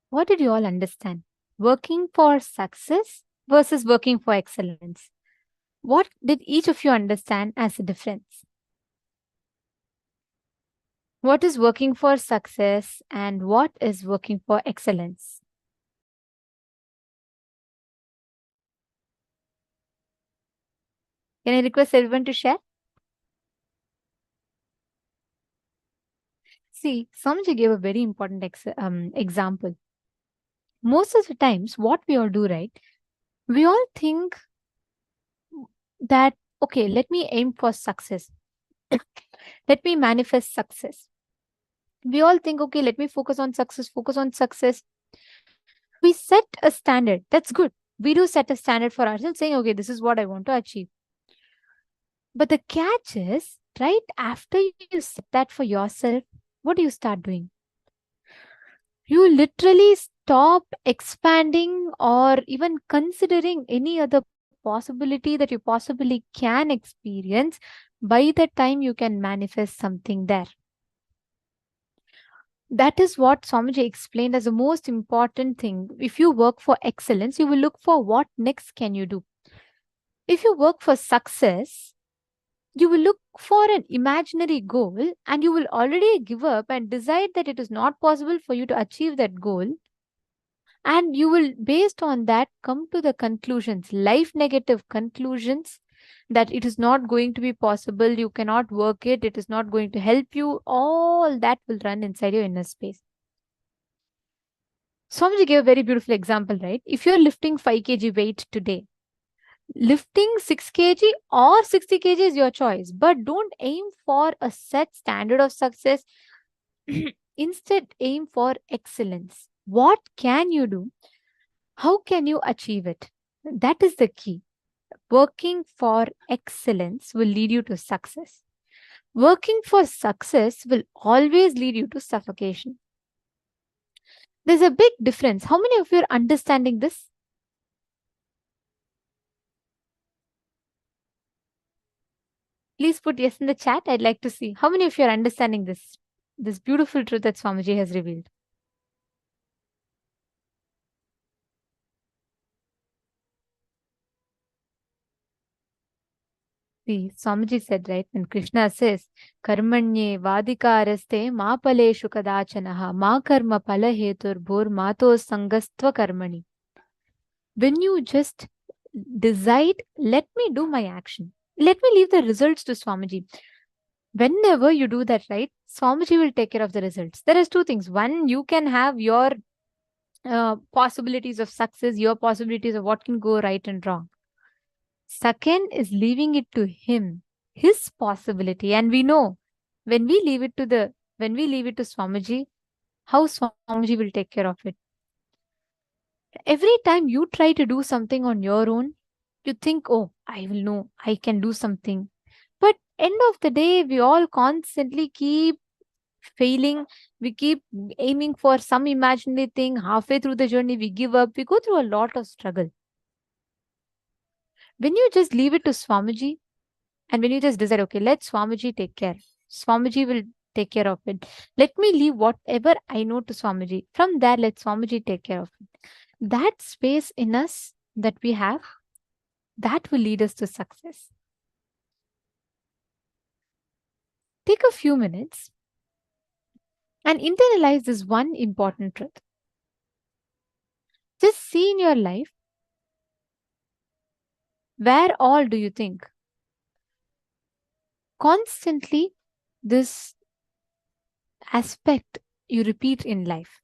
What did you all understand? Working for success versus working for excellence. What did each of you understand as a difference? What is working for success and what is working for excellence? Can I request everyone to share? See, Swamiji gave a very important example. Most of the times, what we all do, right? We all think that, okay, let me aim for success. Let me manifest success. We all think, okay, let me focus on success, focus on success. We set a standard. That's good. We do set a standard for ourselves, saying, okay, this is what I want to achieve. But the catch is, right after you set that for yourself, what do you start doing? You literally stop expanding or even considering any other possibility that you possibly can experience by the time you can manifest something there. That is what Swamiji explained as the most important thing. If you work for excellence, you will look for what next can you do. If you work for success, you will look for an imaginary goal and you will already give up and decide that it is not possible for you to achieve that goal. And you will, based on that, come to the conclusions, life negative conclusions, that it is not going to be possible, you cannot work it, it is not going to help you. All that will run inside your inner space. Swamiji gave a very beautiful example, right? If you're lifting 5 kg weight today, lifting 6 kg or 60 kg is your choice, but don't aim for a set standard of success. Instead, aim for excellence. What can you do? How can you achieve it? That is the key. Working for excellence will lead you to success. Working for success will always lead you to suffocation. There's a big difference. How many of you are understanding this? Please put yes in the chat. I'd like to see how many of you are understanding this beautiful truth that Swamiji has revealed. See, Swamiji said, right, when Krishna says, Karmanye vadikaraste ma paleshu kadachanaha ma karma palahetur bhur mato sangastva karmani. When you just decide, let me do my action. Let me leave the results to Swamiji. Whenever you do that, right, Swamiji will take care of the results. There is two things. One, you can have your possibilities of success, your possibilities of what can go right and wrong. Second is leaving it to him, his possibility. And we know when we leave it to Swamiji, how Swamiji will take care of it. Every time you try to do something on your own, you think, oh, I will know, I can do something. But end of the day, we all constantly keep failing. We keep aiming for some imaginary thing. Halfway through the journey, we give up. We go through a lot of struggle. When you just leave it to Swamiji, and when you just decide, okay, let Swamiji take care. Swamiji will take care of it. Let me leave whatever I know to Swamiji. From there, let Swamiji take care of it. That space in us that we have, that will lead us to success. Take a few minutes and internalize this one important truth. Just see in your life, where all do you think constantly this aspect you repeat in life,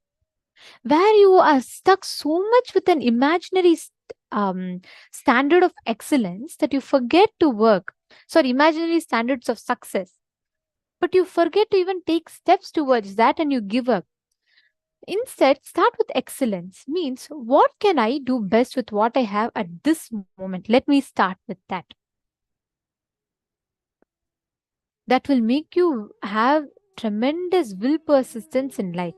where you are stuck so much with an imaginary standard of excellence that you forget to work, imaginary standards of success, but you forget to even take steps towards that and you give up. Instead, start with excellence. Means, what can I do best with what I have at this moment? Let me start with that. That will make you have tremendous will persistence in life.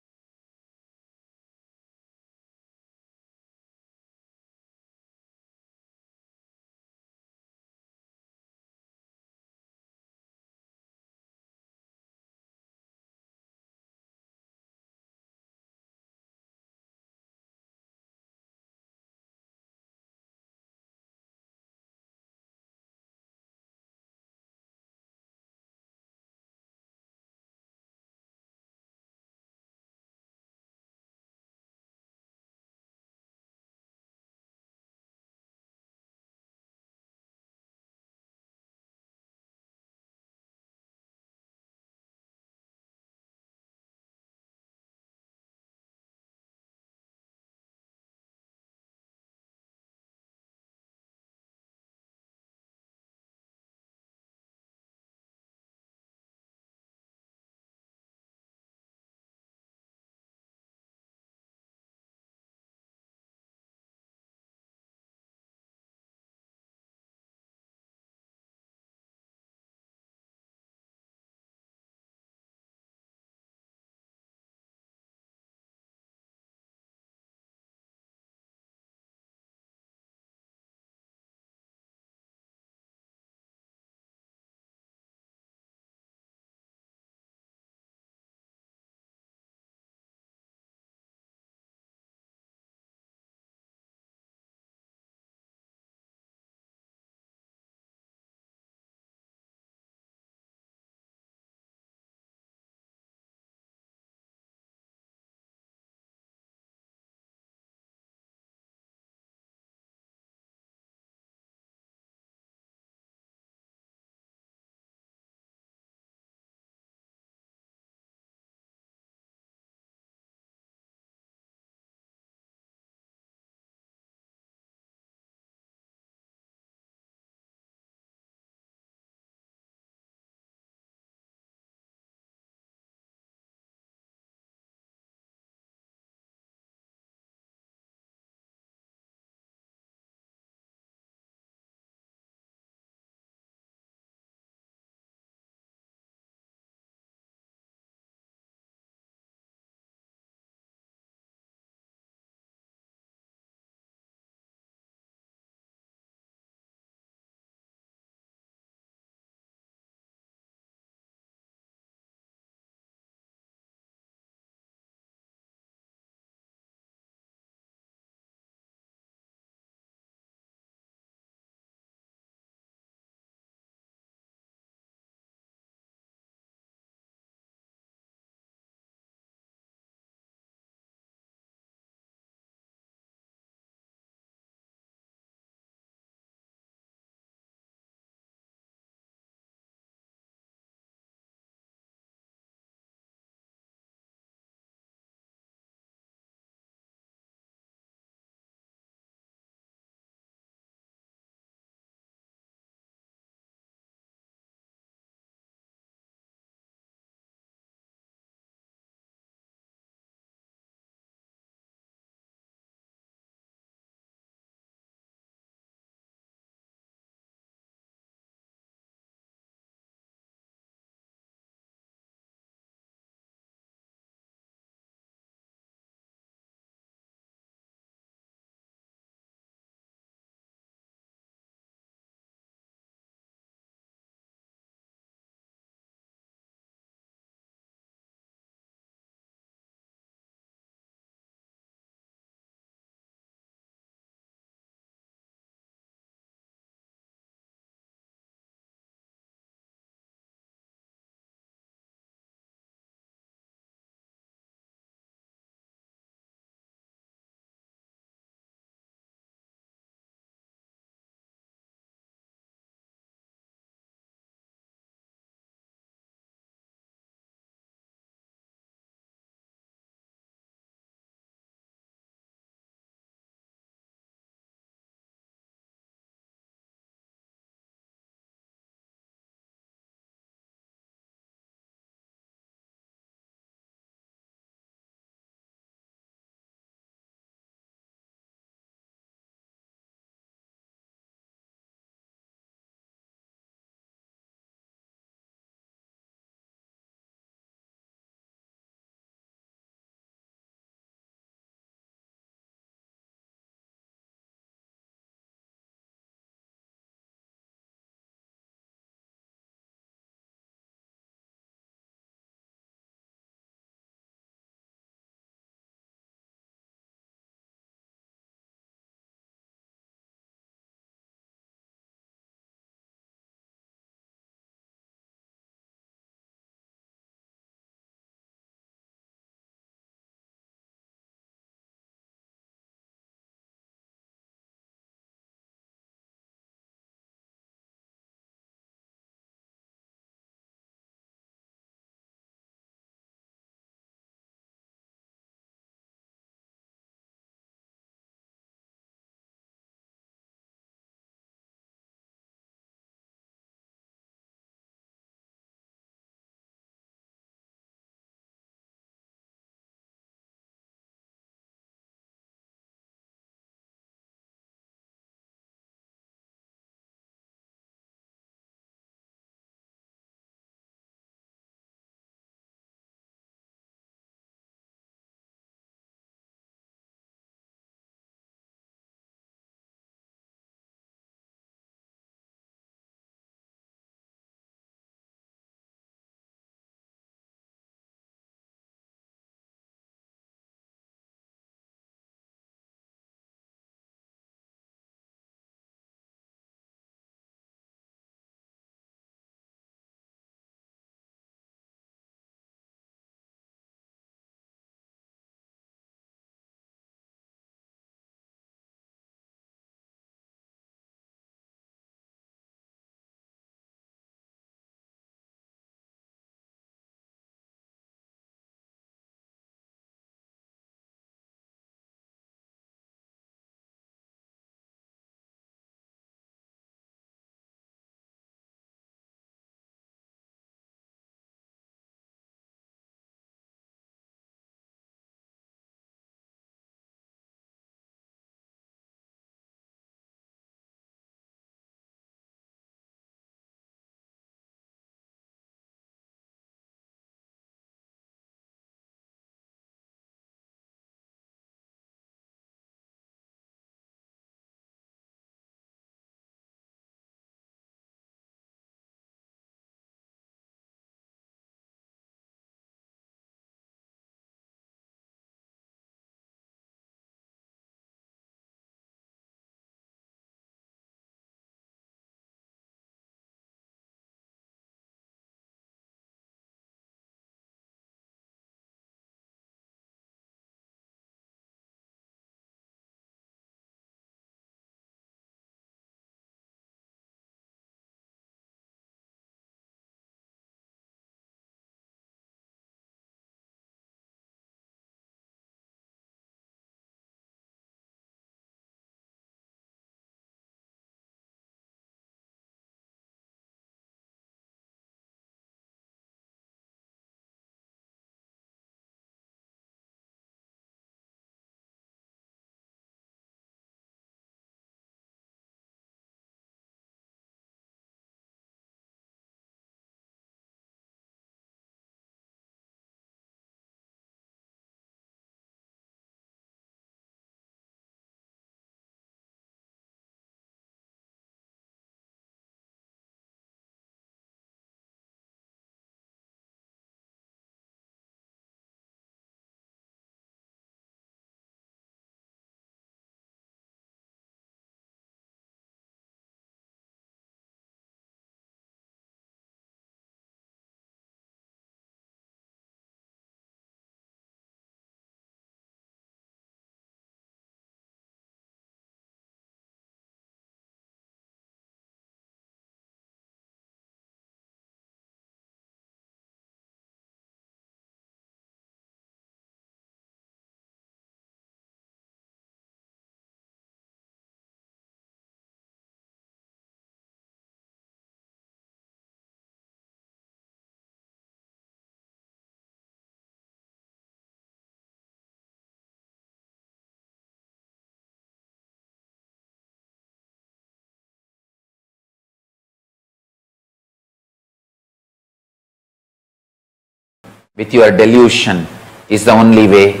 with your delusion is the only way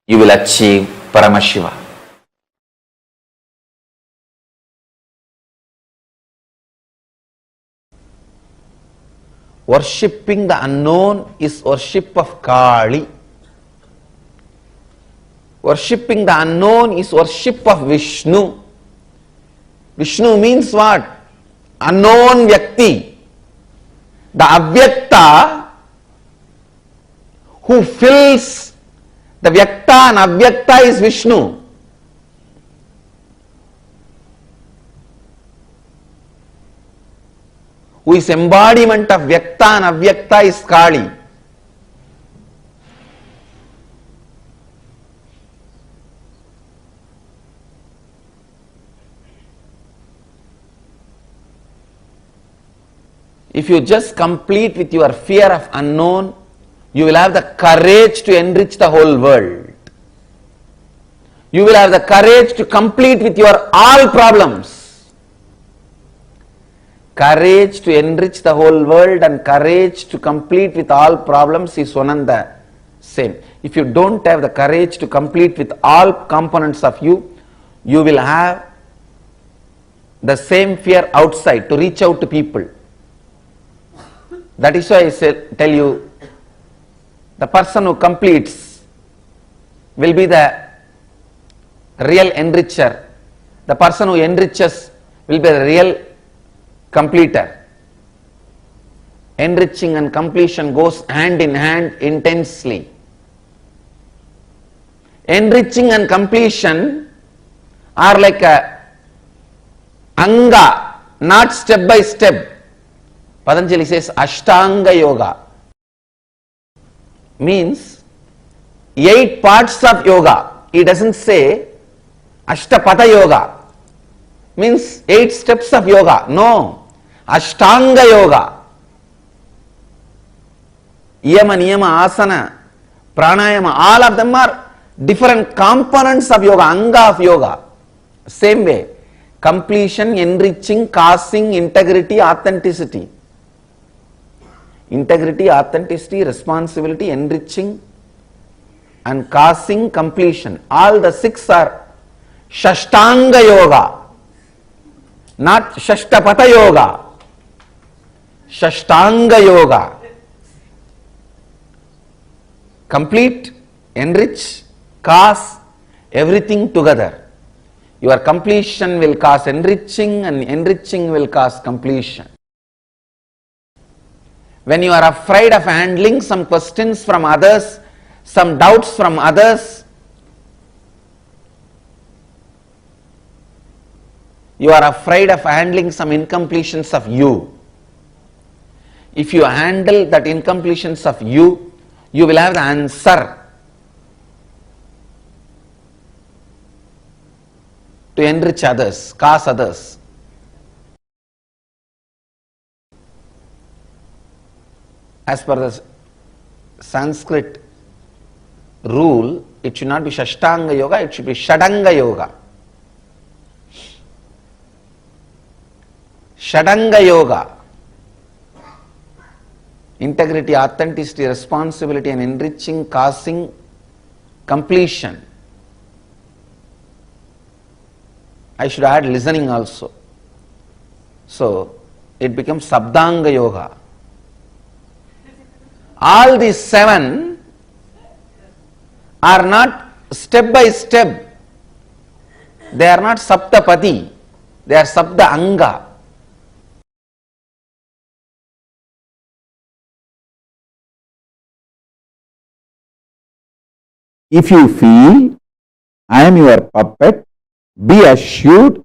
you will achieve Paramashiva. Worshipping the unknown is worship of Kali. Worshipping the unknown is worship of Vishnu. Vishnu means what? Unknown Vyakti. The Avyakta who fills the Vyakta and Avyakta is Vishnu. Who is embodiment of Vyakta and Avyakta is Kali. If you just complete with your fear of unknown, you will have the courage to enrich the whole world. You will have the courage to complete with your all problems. Courage to enrich the whole world and courage to complete with all problems is one and the same. If you don't have the courage to complete with all components of you, you will have the same fear outside to reach out to people. That is why I tell you, the person who completes will be the real enricher. The person who enriches will be the real completer. Enriching and completion goes hand in hand intensely. Enriching and completion are like a anga, not step by step. Patanjali says Ashtanga Yoga means 8 parts of yoga. He doesn't say Ashtapatha Yoga means 8 steps of yoga. No, Ashtanga Yoga. Yama, Niyama, Asana, Pranayama, all of them are different components of yoga, anga of yoga. Same way, completion, enriching, causing, integrity, authenticity. Integrity, authenticity, responsibility, enriching and causing, completion. All the 6 are Shashtanga Yoga, not Shashtapatha Yoga. Shashtanga Yoga. Complete, enrich, cause, everything together. Your completion will cause enriching and enriching will cause completion. When you are afraid of handling some questions from others, some doubts from others, you are afraid of handling some incompletions of you. If you handle that incompletions of you, you will have the answer to enrich others, cause others. As per the Sanskrit rule, it should not be Shashtanga Yoga, it should be Shadanga Yoga. Shadanga Yoga. Integrity, authenticity, responsibility and enriching, causing, completion. I should add listening also. So, it becomes Sabdanga Yoga. All these 7 are not step by step. They are not Saptapati. They are Sabda Anga. If you feel I am your puppet, be assured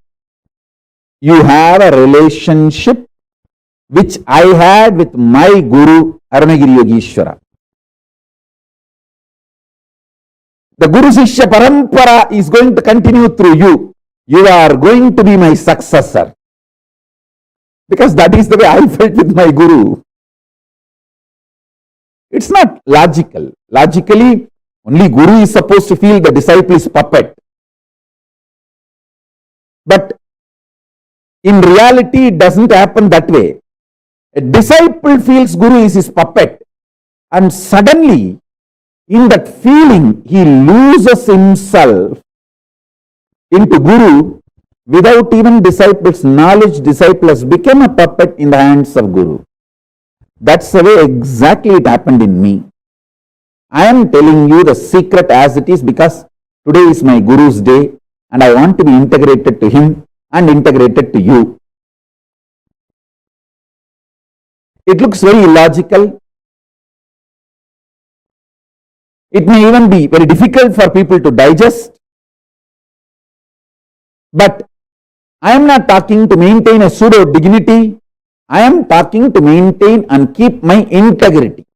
you have a relationship which I had with my Guru Arunagiri Yogeshwara. The Guru Sishya Parampara is going to continue through you. You are going to be my successor. Because that is the way I felt with my Guru. It's not logical. Logically, only Guru is supposed to feel the disciple is puppet. But in reality, it doesn't happen that way. A disciple feels Guru is his puppet. And suddenly, in that feeling, he loses himself into Guru without even disciples' knowledge. Disciple has become a puppet in the hands of Guru. That's the way exactly it happened in me. I am telling you the secret as it is because today is my Guru's day and I want to be integrated to him and integrated to you. It looks very illogical. It may even be very difficult for people to digest. But I am not talking to maintain a pseudo dignity. I am talking to maintain and keep my integrity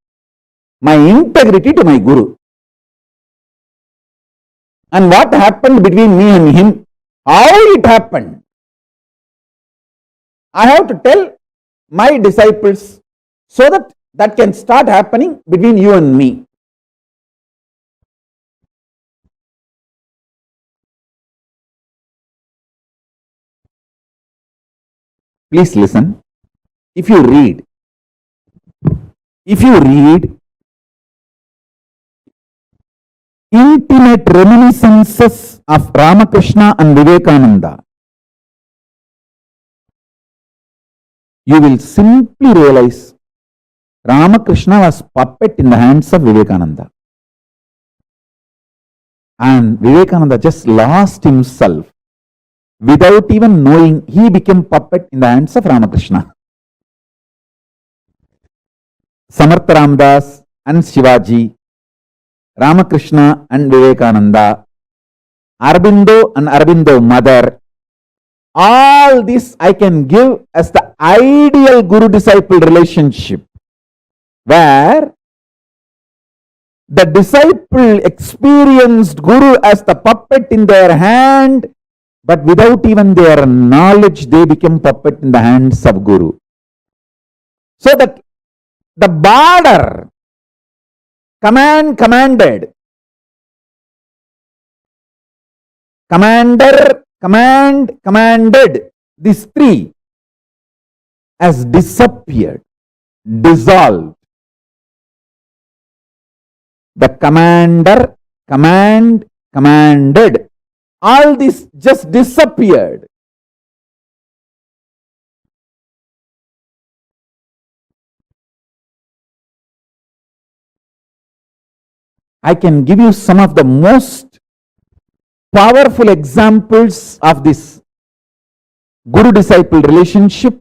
to my Guru. And what happened between me and him, how it happened, I have to tell my disciples so that that can start happening between you and me. Please listen. If you read intimate reminiscences of Ramakrishna and Vivekananda, you will simply realize Ramakrishna was puppet in the hands of Vivekananda. And Vivekananda just lost himself. Without even knowing, he became puppet in the hands of Ramakrishna. Samartha Ramdas and Shivaji, Ramakrishna and Vivekananda, Aurobindo and Aurobindo mother, all this I can give as the ideal Guru-disciple relationship, where the disciple experienced Guru as the puppet in their hand, but without even their knowledge, they became puppet in the hands of Guru. So that the border, commanded, commander, commanded, these three has disappeared, dissolved. The commander, commanded, all this just disappeared. I can give you some of the most powerful examples of this Guru-disciple relationship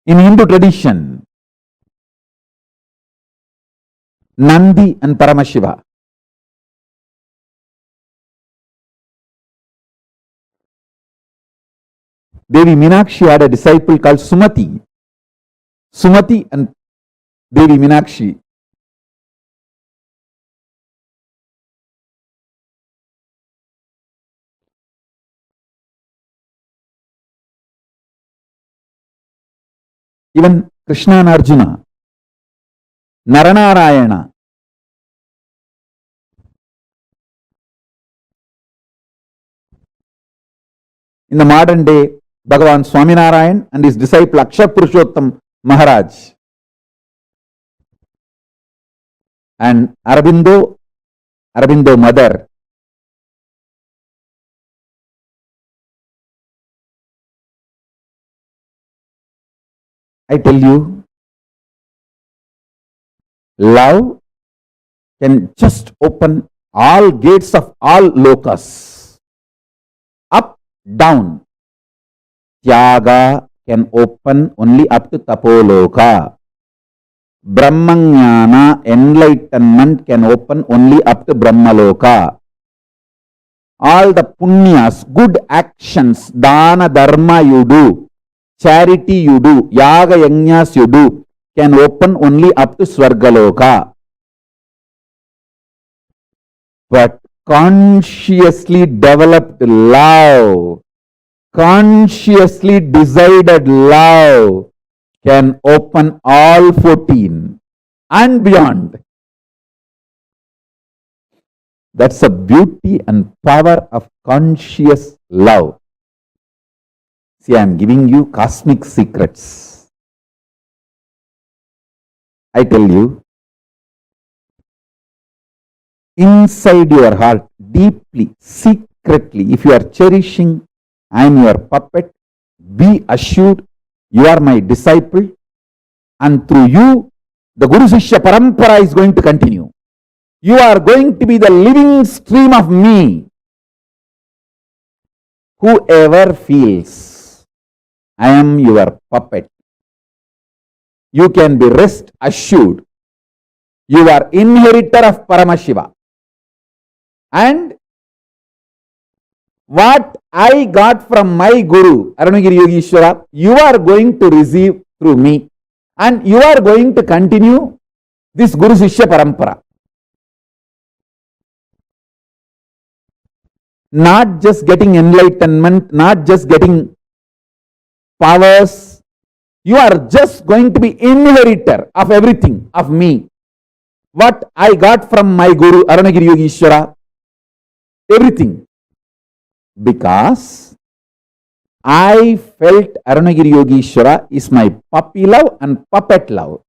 in Hindu tradition. Nandi and Paramashiva. Devi Meenakshi had a disciple called Sumati. Sumati and Devi Meenakshi. Even Krishna and Arjuna, Naranarayana. In the modern day, Bhagavan Swaminarayan and his disciple Akshar Purushottam Maharaj. And Aurobindo mother. I tell you, love can just open all gates of all lokas. Up, down. Tyaga can open only up to Tapoloka. Brahmanyana, enlightenment, can open only up to Brahmaloka. All the punyas, good actions, dana dharma you do, charity you do, yaga yajnas you do, can open only up to Swargaloka. But consciously developed love, consciously decided love, can open all 14 and beyond. That's the beauty and power of conscious love. See, I am giving you cosmic secrets. I tell you, inside your heart, deeply, secretly, if you are cherishing, I am your puppet, be assured you are my disciple, and through you, the Guru Shishya Parampara is going to continue. You are going to be the living stream of me. Whoever feels I am your puppet, you can be rest assured you are inheritor of Paramashiva. And what I got from my Guru, Arunagiri Yogishwara, you are going to receive through me. And you are going to continue this Guru Shishya Parampara. Not just getting enlightenment, not just getting powers. You are just going to be inheritor of everything, of me. What I got from my Guru, Arunagiri Yogishwara, everything. Because I felt Arunagiri Yogishwara is my puppy love and puppet love.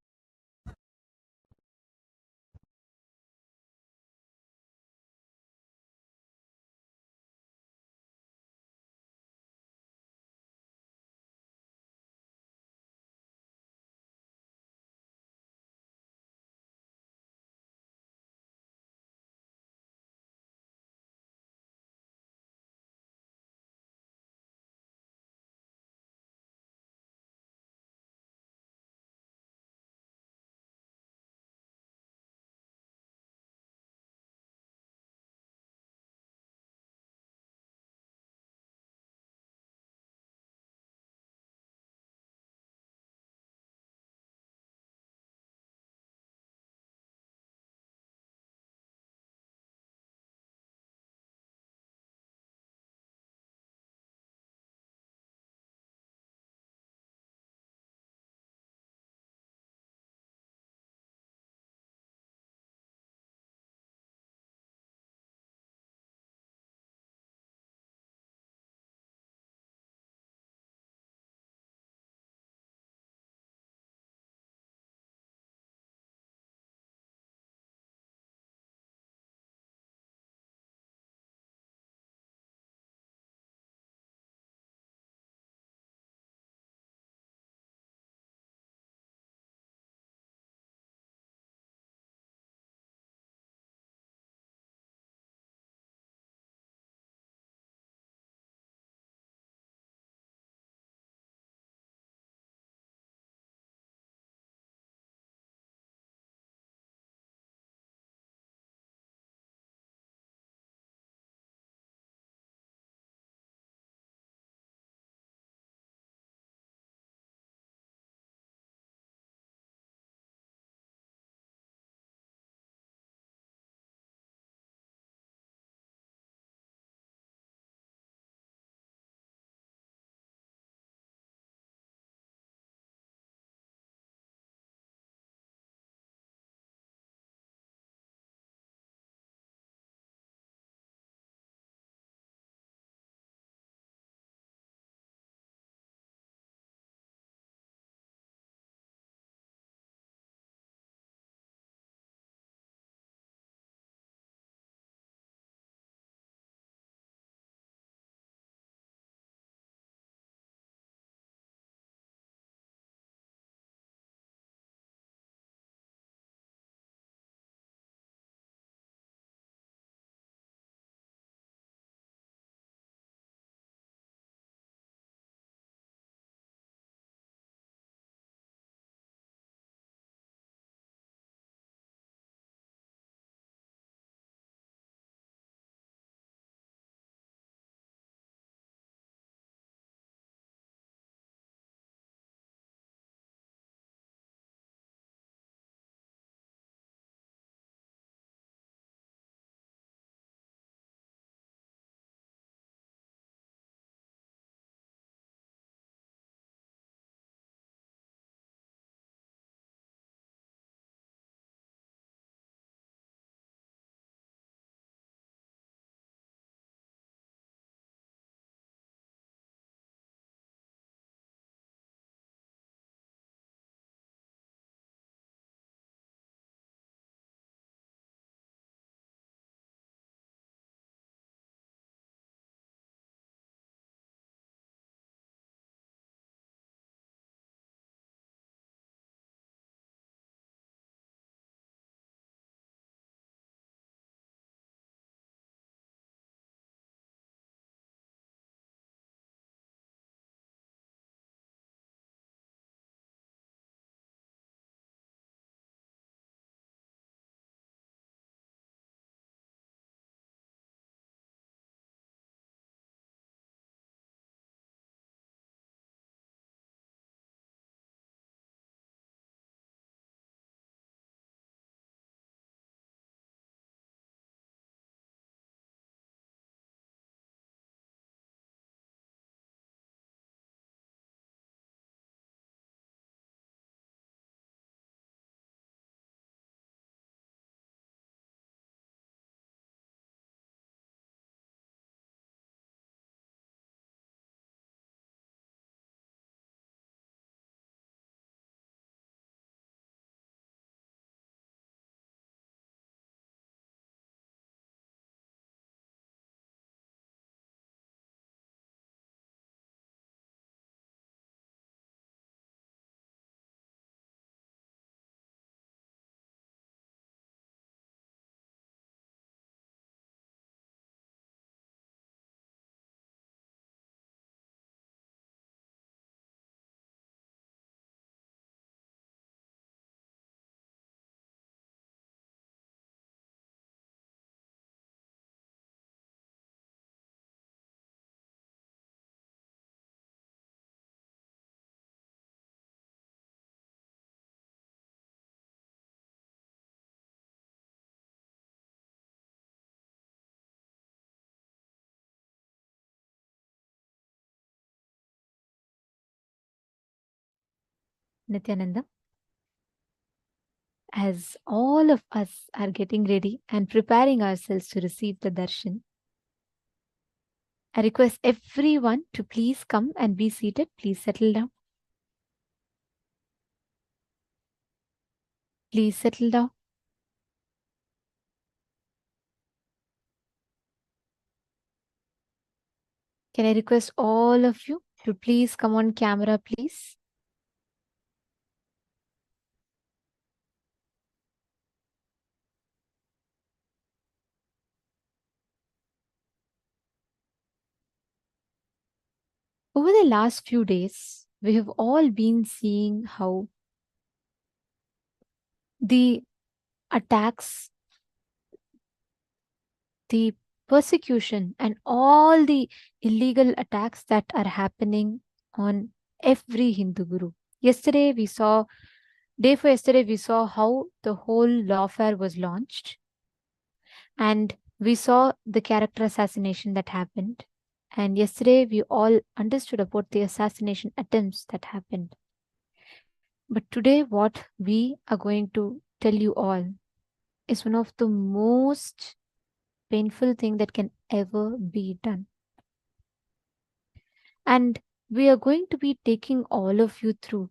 Nithyananda, as all of us are getting ready and preparing ourselves to receive the darshan, I request everyone to please come and be seated. Please settle down. Please settle down. Can I request all of you to please come on camera, please? Over the last few days, we have all been seeing how the attacks, the persecution, and all the illegal attacks that are happening on every Hindu guru. Yesterday, we saw how the whole lawfare was launched, and we saw the character assassination that happened. And yesterday, we all understood about the assassination attempts that happened. But today, what we are going to tell you all is one of the most painful thing that can ever be done. And we are going to be taking all of you through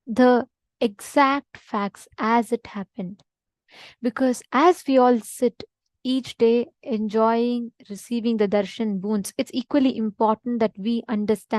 the exact facts as it happened. Because as we all sit each day enjoying receiving the darshan boons, it's equally important that we understand